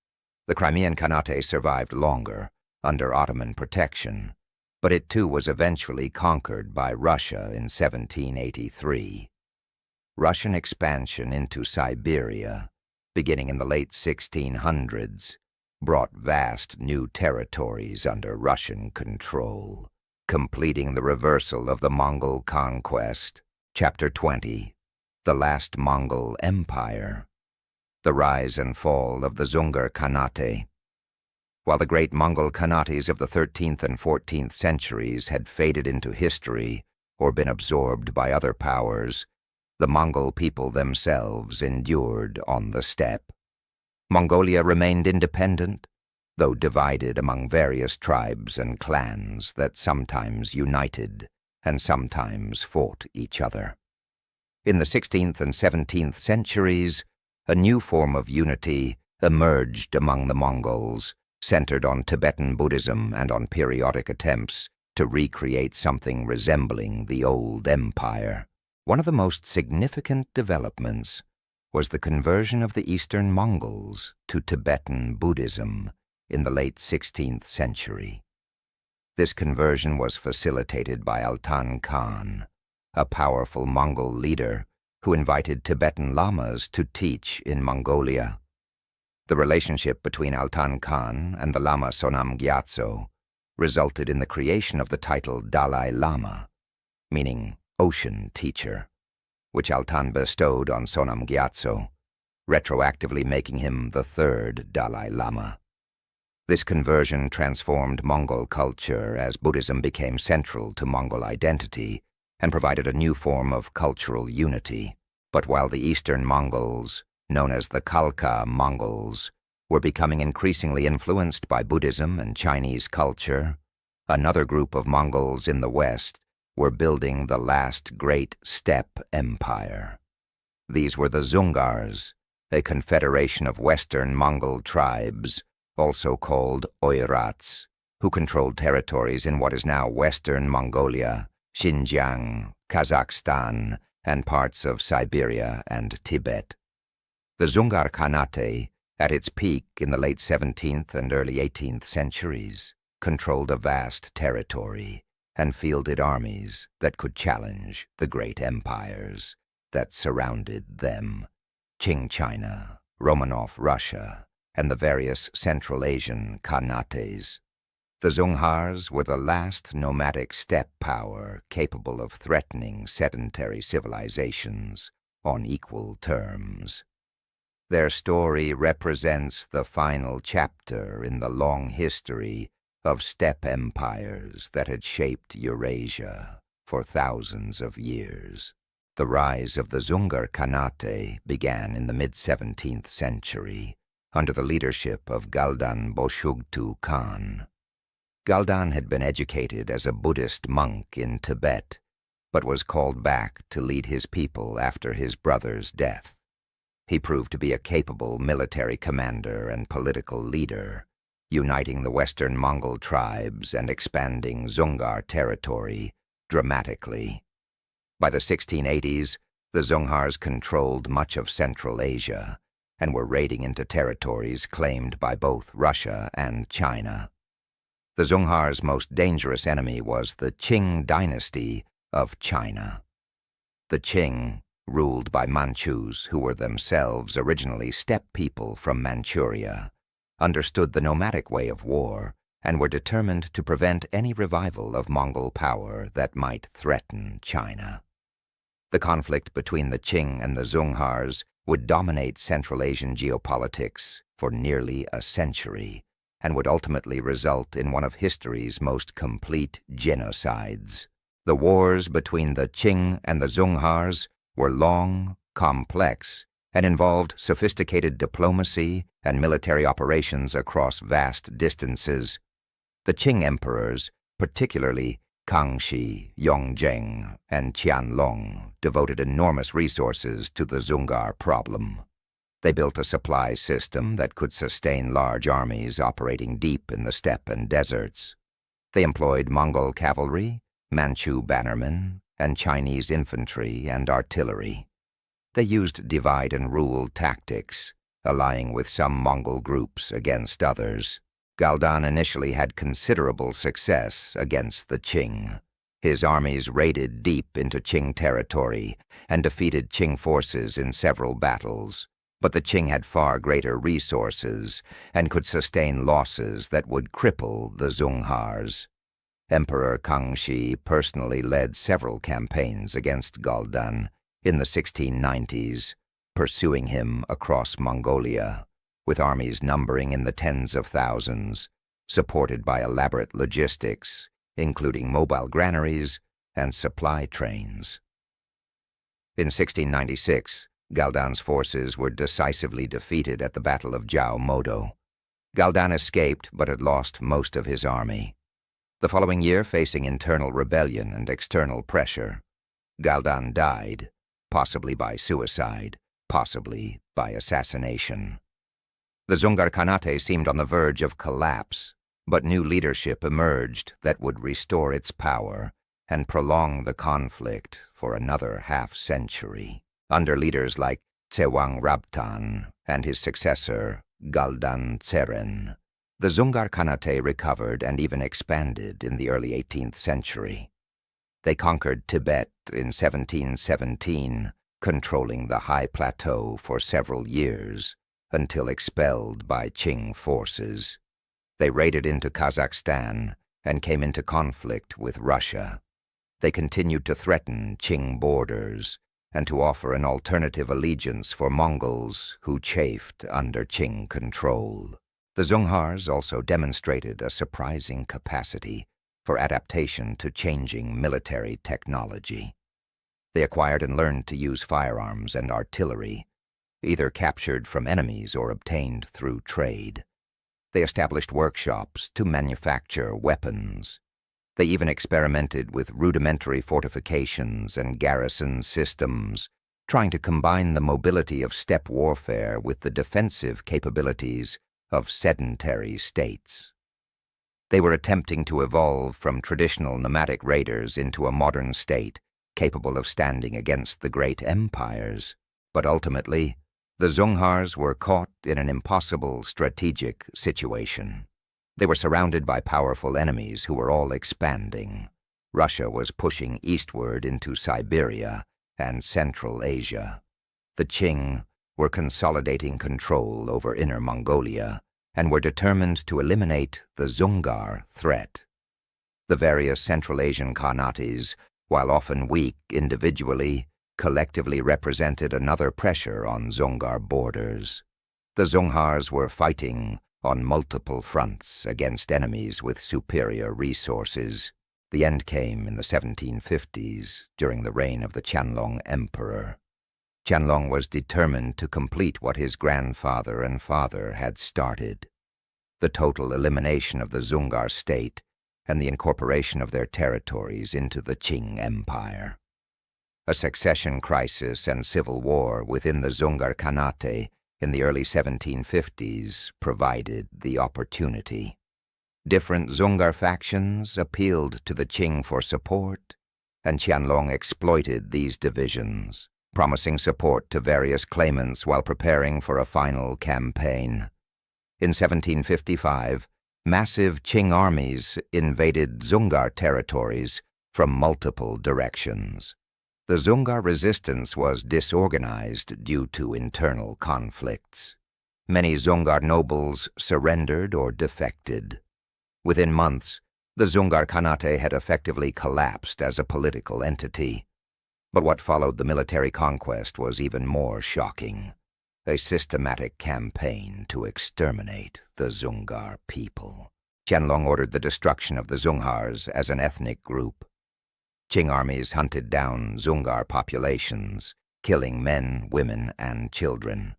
The Crimean Khanate survived longer, under Ottoman protection, but it too was eventually conquered by Russia in 1783. Russian expansion into Siberia, beginning in the late 1600s, brought vast new territories under Russian control, completing the reversal of the Mongol conquest. Chapter 20. The Last Mongol Empire. The Rise and Fall of the Zungar Khanate. While the great Mongol Khanates of the 13th and 14th centuries had faded into history or been absorbed by other powers, the Mongol people themselves endured on the steppe. Mongolia remained independent, though divided among various tribes and clans that sometimes united and sometimes fought each other. In the 16th and 17th centuries, a new form of unity emerged among the Mongols, centered on Tibetan Buddhism and on periodic attempts to recreate something resembling the old empire. One of the most significant developments was the conversion of the Eastern Mongols to Tibetan Buddhism in the late 16th century. This conversion was facilitated by Altan Khan, a powerful Mongol leader who invited Tibetan lamas to teach in Mongolia. The relationship between Altan Khan and the Lama Sonam Gyatso resulted in the creation of the title Dalai Lama, meaning ocean teacher, which Altan bestowed on Sonam Gyatso, retroactively making him the third Dalai Lama. This conversion transformed Mongol culture as Buddhism became central to Mongol identity and provided a new form of cultural unity. But while the Eastern Mongols, known as the Khalkha Mongols, were becoming increasingly influenced by Buddhism and Chinese culture, another group of Mongols in the West were building the last great steppe empire. These were the Zungars, a confederation of Western Mongol tribes, also called Oirats, who controlled territories in what is now Western Mongolia, Xinjiang, Kazakhstan, and parts of Siberia and Tibet. The Zungar Khanate, at its peak in the late 17th and early 18th centuries, controlled a vast territory and fielded armies that could challenge the great empires that surrounded them: Qing China, Romanov Russia, and the various Central Asian Khanates. The Zunghars were the last nomadic steppe power capable of threatening sedentary civilizations on equal terms. Their story represents the final chapter in the long history of steppe empires that had shaped Eurasia for thousands of years. The rise of the Zungar Khanate began in the mid-17th century under the leadership of Galdan Boshugtu Khan. Galdan had been educated as a Buddhist monk in Tibet, but was called back to lead his people after his brother's death. He proved to be a capable military commander and political leader, uniting the Western Mongol tribes and expanding Zungar territory dramatically. By the 1680s, the Zunghars controlled much of Central Asia and were raiding into territories claimed by both Russia and China. The Zunghars' most dangerous enemy was the Qing dynasty of China. The Qing, ruled by Manchus who were themselves originally steppe people from Manchuria, understood the nomadic way of war and were determined to prevent any revival of Mongol power that might threaten China. The conflict between the Qing and the Zunghars would dominate Central Asian geopolitics for nearly a century and would ultimately result in one of history's most complete genocides. The wars between the Qing and the Zunghars were long, complex, and involved sophisticated diplomacy and military operations across vast distances. The Qing emperors, particularly Kangxi, Yongjing, and Qianlong, devoted enormous resources to the Zungar problem. They built a supply system that could sustain large armies operating deep in the steppe and deserts. They employed Mongol cavalry, Manchu bannermen, and Chinese infantry and artillery. They used divide-and-rule tactics, allying with some Mongol groups against others. Galdan initially had considerable success against the Qing. His armies raided deep into Qing territory and defeated Qing forces in several battles. But the Qing had far greater resources and could sustain losses that would cripple the Zunghars. Emperor Kangxi personally led several campaigns against Galdan in the 1690s, pursuing him across Mongolia, with armies numbering in the tens of thousands, supported by elaborate logistics, including mobile granaries and supply trains. In 1696, Galdan's forces were decisively defeated at the Battle of Jiao Modo. Galdan escaped but had lost most of his army. The following year, facing internal rebellion and external pressure, Galdan died, possibly by suicide, possibly by assassination. The Zungar Khanate seemed on the verge of collapse, but new leadership emerged that would restore its power and prolong the conflict for another half-century. Under leaders like Tsewang Rabtan and his successor, Galdan Tseren, the Zungar Khanate recovered and even expanded in the early 18th century. They conquered Tibet in 1717, controlling the high plateau for several years, until expelled by Qing forces. They raided into Kazakhstan and came into conflict with Russia. They continued to threaten Qing borders and to offer an alternative allegiance for Mongols who chafed under Qing control. The Zunghars also demonstrated a surprising capacity for adaptation to changing military technology. They acquired and learned to use firearms and artillery, either captured from enemies or obtained through trade. They established workshops to manufacture weapons. They even experimented with rudimentary fortifications and garrison systems, trying to combine the mobility of steppe warfare with the defensive capabilities of sedentary states. They were attempting to evolve from traditional nomadic raiders into a modern state capable of standing against the great empires. But ultimately, the Zunghars were caught in an impossible strategic situation. They were surrounded by powerful enemies who were all expanding. Russia was pushing eastward into Siberia and Central Asia. The Qing were consolidating control over Inner Mongolia and were determined to eliminate the Zungar threat. The various Central Asian Khanates, while often weak individually, collectively represented another pressure on Zungar borders. The Zunghars were fighting on multiple fronts against enemies with superior resources. The end came in the 1750s during the reign of the Qianlong Emperor. Qianlong was determined to complete what his grandfather and father had started: the total elimination of the Zungar state and the incorporation of their territories into the Qing Empire. A succession crisis and civil war within the Zungar Khanate in the early 1750s provided the opportunity. Different Zungar factions appealed to the Qing for support, and Qianlong exploited these divisions, promising support to various claimants while preparing for a final campaign. In 1755, massive Qing armies invaded Zungar territories from multiple directions. The Zungar resistance was disorganized due to internal conflicts. Many Zungar nobles surrendered or defected. Within months, the Zungar Khanate had effectively collapsed as a political entity. But what followed the military conquest was even more shocking: a systematic campaign to exterminate the Zungar people. Qianlong ordered the destruction of the Zunghars as an ethnic group. Qing armies hunted down Zungar populations, killing men, women, and children.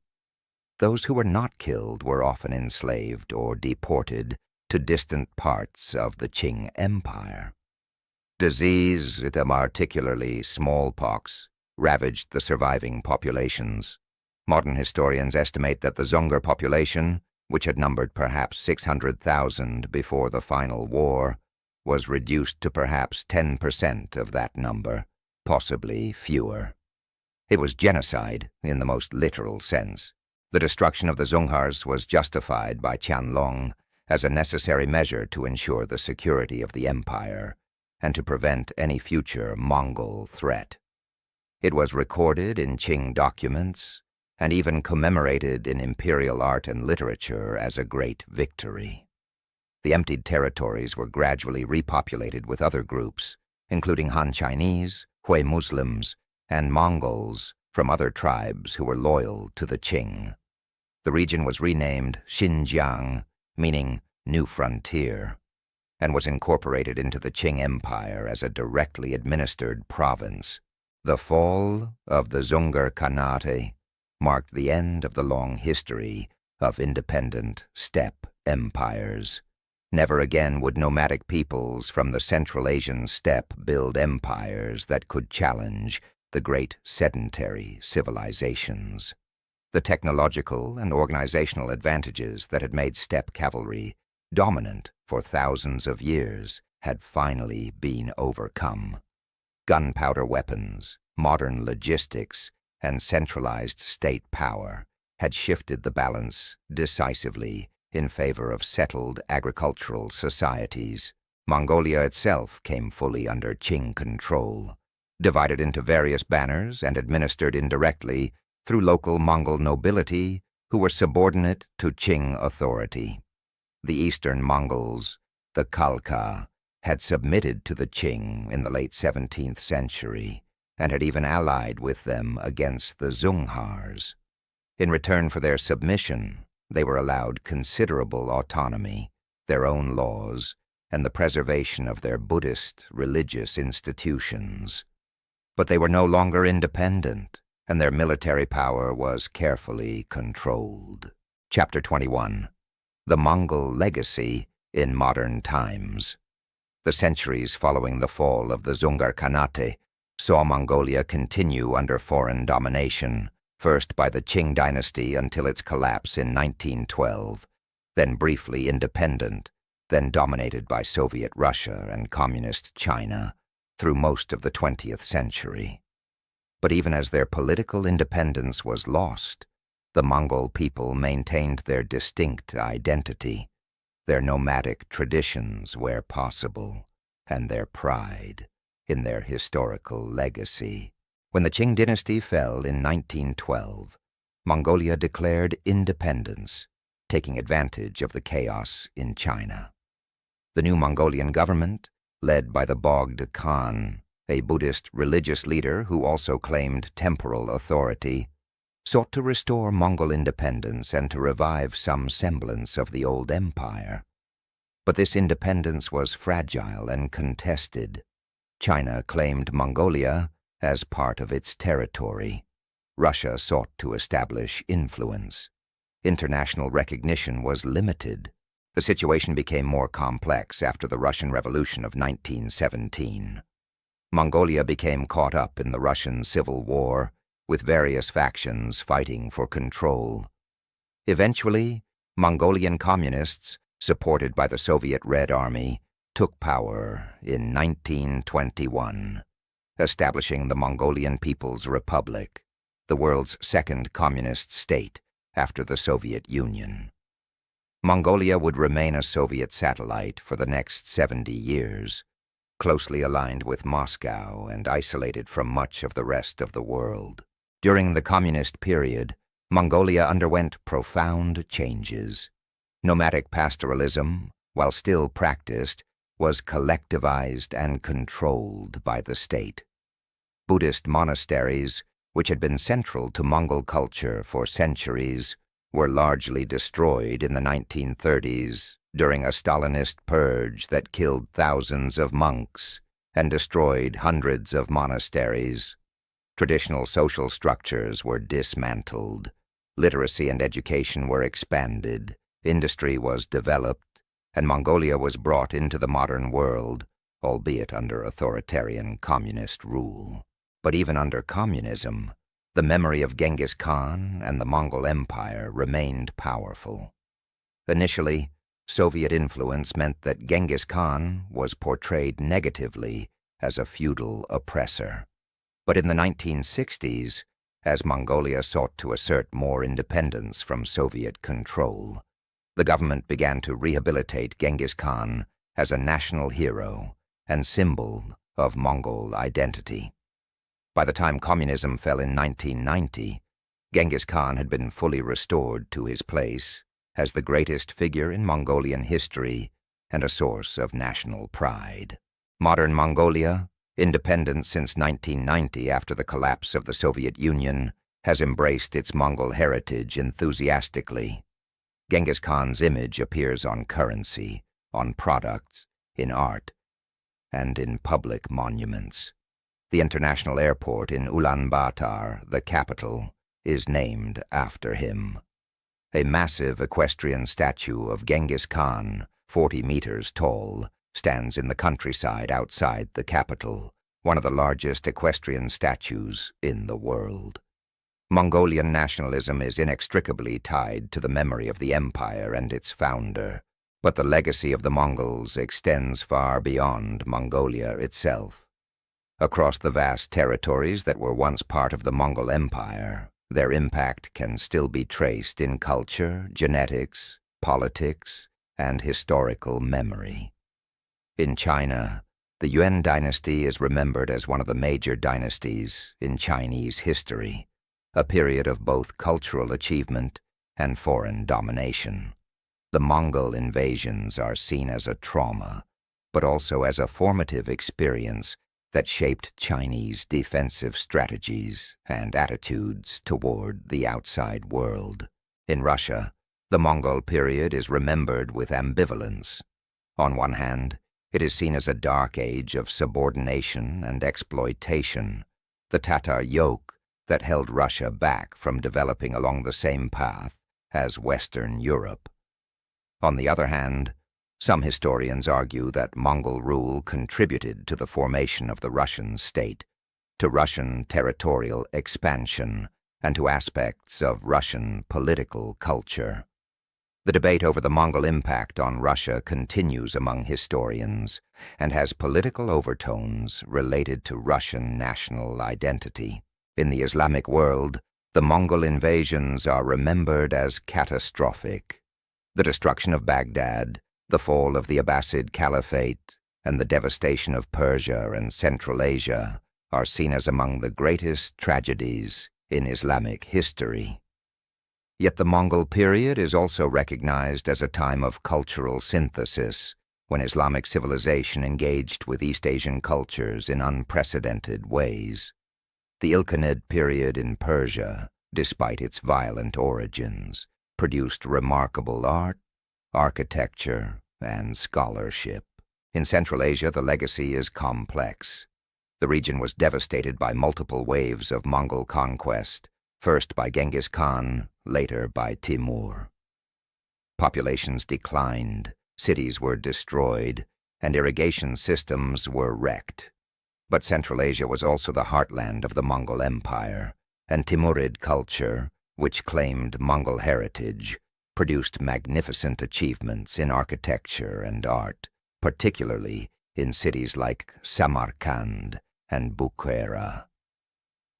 Those who were not killed were often enslaved or deported to distant parts of the Qing Empire. Disease, particularly smallpox, ravaged the surviving populations. Modern historians estimate that the Zungar population, which had numbered perhaps 600,000 before the final war, was reduced to perhaps 10% of that number, possibly fewer. It was genocide in the most literal sense. The destruction of the Zunghars was justified by Qianlong as a necessary measure to ensure the security of the empire and to prevent any future Mongol threat. It was recorded in Qing documents and even commemorated in imperial art and literature as a great victory. The emptied territories were gradually repopulated with other groups, including Han Chinese, Hui Muslims, and Mongols from other tribes who were loyal to the Qing. The region was renamed Xinjiang, meaning New Frontier, and was incorporated into the Qing Empire as a directly administered province. The fall of the Zungar Khanate marked the end of the long history of independent steppe empires. Never again would nomadic peoples from the Central Asian steppe build empires that could challenge the great sedentary civilizations. The technological and organizational advantages that had made steppe cavalry dominant for thousands of years had finally been overcome. Gunpowder weapons, modern logistics, and centralized state power had shifted the balance decisively in favor of settled agricultural societies. Mongolia itself came fully under Qing control, divided into various banners and administered indirectly through local Mongol nobility who were subordinate to Qing authority. The eastern Mongols, the Khalkha, had submitted to the Qing in the late 17th century and had even allied with them against the Zungars. In return for their submission, they were allowed considerable autonomy, their own laws, and the preservation of their Buddhist religious institutions. But they were no longer independent, and their military power was carefully controlled. Chapter 21. The Mongol Legacy in Modern Times. The centuries following the fall of the Zungar Khanate saw Mongolia continue under foreign domination, first by the Qing dynasty until its collapse in 1912, then briefly independent, then dominated by Soviet Russia and Communist China through most of the 20th century. But even as their political independence was lost, the Mongol people maintained their distinct identity, their nomadic traditions where possible, and their pride in their historical legacy. When the Qing dynasty fell in 1912, Mongolia declared independence, taking advantage of the chaos in China. The new Mongolian government, led by the Bogd Khan, a Buddhist religious leader who also claimed temporal authority, sought to restore Mongol independence and to revive some semblance of the old empire. But this independence was fragile and contested. China claimed Mongolia as part of its territory. Russia sought to establish influence. International recognition was limited. The situation became more complex after the Russian Revolution of 1917. Mongolia became caught up in the Russian Civil War, with various factions fighting for control. Eventually, Mongolian communists, supported by the Soviet Red Army, took power in 1921, establishing the Mongolian People's Republic, the world's second communist state after the Soviet Union. Mongolia would remain a Soviet satellite for the next 70 years, closely aligned with Moscow and isolated from much of the rest of the world. During the communist period, Mongolia underwent profound changes. Nomadic pastoralism, while still practiced, was collectivized and controlled by the state. Buddhist monasteries, which had been central to Mongol culture for centuries, were largely destroyed in the 1930s during a Stalinist purge that killed thousands of monks and destroyed hundreds of monasteries. Traditional social structures were dismantled, literacy and education were expanded, industry was developed, and Mongolia was brought into the modern world, albeit under authoritarian communist rule. But even under communism, the memory of Genghis Khan and the Mongol Empire remained powerful. Initially, Soviet influence meant that Genghis Khan was portrayed negatively as a feudal oppressor. But in the 1960s, as Mongolia sought to assert more independence from Soviet control, the government began to rehabilitate Genghis Khan as a national hero and symbol of Mongol identity. By the time communism fell in 1990, Genghis Khan had been fully restored to his place as the greatest figure in Mongolian history and a source of national pride. Modern Mongolia, independent since 1990 after the collapse of the Soviet Union, has embraced its Mongol heritage enthusiastically. Genghis Khan's image appears on currency, on products, in art, and in public monuments. The international airport in Ulaanbaatar, the capital, is named after him. A massive equestrian statue of Genghis Khan, 40 meters tall, stands in the countryside outside the capital, one of the largest equestrian statues in the world. Mongolian nationalism is inextricably tied to the memory of the empire and its founder, but the legacy of the Mongols extends far beyond Mongolia itself. Across the vast territories that were once part of the Mongol Empire, their impact can still be traced in culture, genetics, politics, and historical memory. In China, the Yuan dynasty is remembered as one of the major dynasties in Chinese history, a period of both cultural achievement and foreign domination. The Mongol invasions are seen as a trauma, but also as a formative experience that shaped Chinese defensive strategies and attitudes toward the outside world. In Russia, the Mongol period is remembered with ambivalence. On one hand, it is seen as a dark age of subordination and exploitation, the Tatar yoke that held Russia back from developing along the same path as Western Europe. On the other hand, some historians argue that Mongol rule contributed to the formation of the Russian state, to Russian territorial expansion, and to aspects of Russian political culture. The debate over the Mongol impact on Russia continues among historians and has political overtones related to Russian national identity. In the Islamic world, the Mongol invasions are remembered as catastrophic. The destruction of Baghdad, the fall of the Abbasid Caliphate, and the devastation of Persia and Central Asia are seen as among the greatest tragedies in Islamic history. Yet the Mongol period is also recognized as a time of cultural synthesis, when Islamic civilization engaged with East Asian cultures in unprecedented ways. The Ilkhanid period in Persia, despite its violent origins, produced remarkable art, architecture, and scholarship. In Central Asia, the legacy is complex. The region was devastated by multiple waves of Mongol conquest, first by Genghis Khan, later by Timur. Populations declined, cities were destroyed, and irrigation systems were wrecked. But Central Asia was also the heartland of the Mongol Empire, and Timurid culture, which claimed Mongol heritage, produced magnificent achievements in architecture and art, particularly in cities like Samarkand and Bukhara.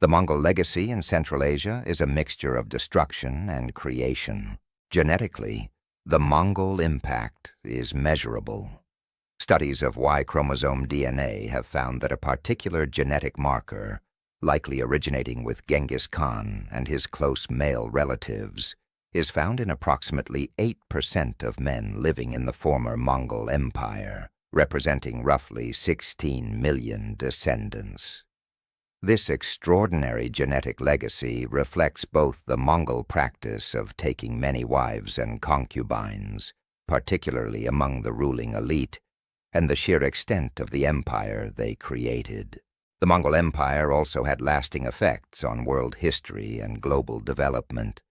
The Mongol legacy in Central Asia is a mixture of destruction and creation. Genetically, the Mongol impact is measurable. Studies of Y chromosome DNA have found that a particular genetic marker, likely originating with Genghis Khan and his close male relatives, is found in approximately 8% of men living in the former Mongol Empire, representing roughly 16 million descendants. This extraordinary genetic legacy reflects both the Mongol practice of taking many wives and concubines, particularly among the ruling elite, and the sheer extent of the empire they created. The Mongol Empire also had lasting effects on world history and global development.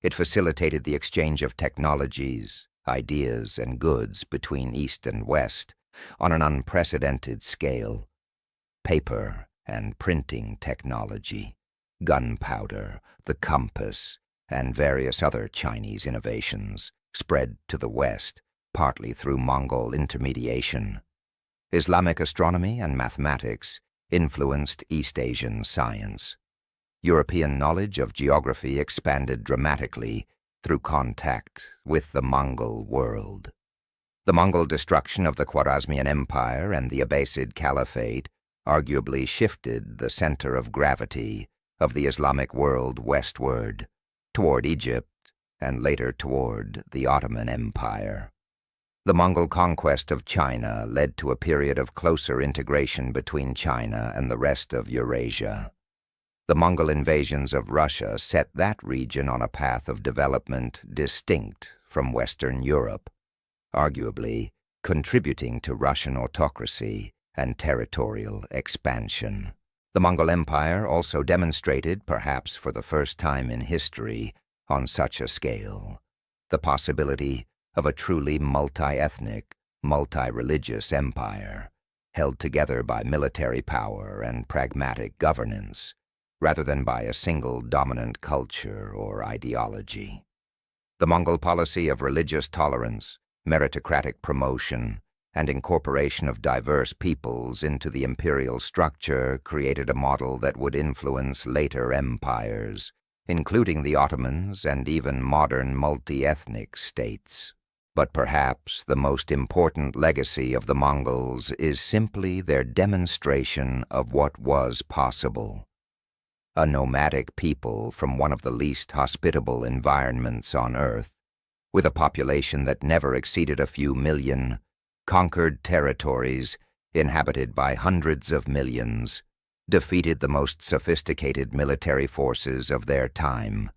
It facilitated the exchange of technologies, ideas, and goods between East and West on an unprecedented scale. Paper and printing technology, gunpowder, the compass, and various other Chinese innovations spread to the West, partly through Mongol intermediation. Islamic astronomy and mathematics influenced East Asian science. European knowledge of geography expanded dramatically through contact with the Mongol world. The Mongol destruction of the Khwarazmian Empire and the Abbasid Caliphate arguably shifted the center of gravity of the Islamic world westward, toward Egypt and later toward the Ottoman Empire. The Mongol conquest of China led to a period of closer integration between China and the rest of Eurasia. The Mongol invasions of Russia set that region on a path of development distinct from Western Europe, arguably contributing to Russian autocracy and territorial expansion. The Mongol Empire also demonstrated, perhaps for the first time in history, on such a scale, the possibility of a truly multi-ethnic, multi-religious empire, held together by military power and pragmatic governance, rather than by a single dominant culture or ideology. The Mongol policy of religious tolerance, meritocratic promotion, and incorporation of diverse peoples into the imperial structure created a model that would influence later empires, including the Ottomans and even modern multi-ethnic states. But perhaps the most important legacy of the Mongols is simply their demonstration of what was possible. A nomadic people from one of the least hospitable environments on Earth, with a population that never exceeded a few million, conquered territories inhabited by hundreds of millions, defeated the most sophisticated military forces of their time,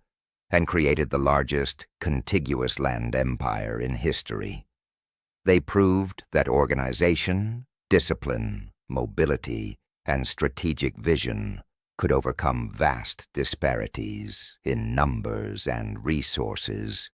and created the largest contiguous land empire in history. They proved that organization, discipline, mobility, and strategic vision could overcome vast disparities in numbers and resources.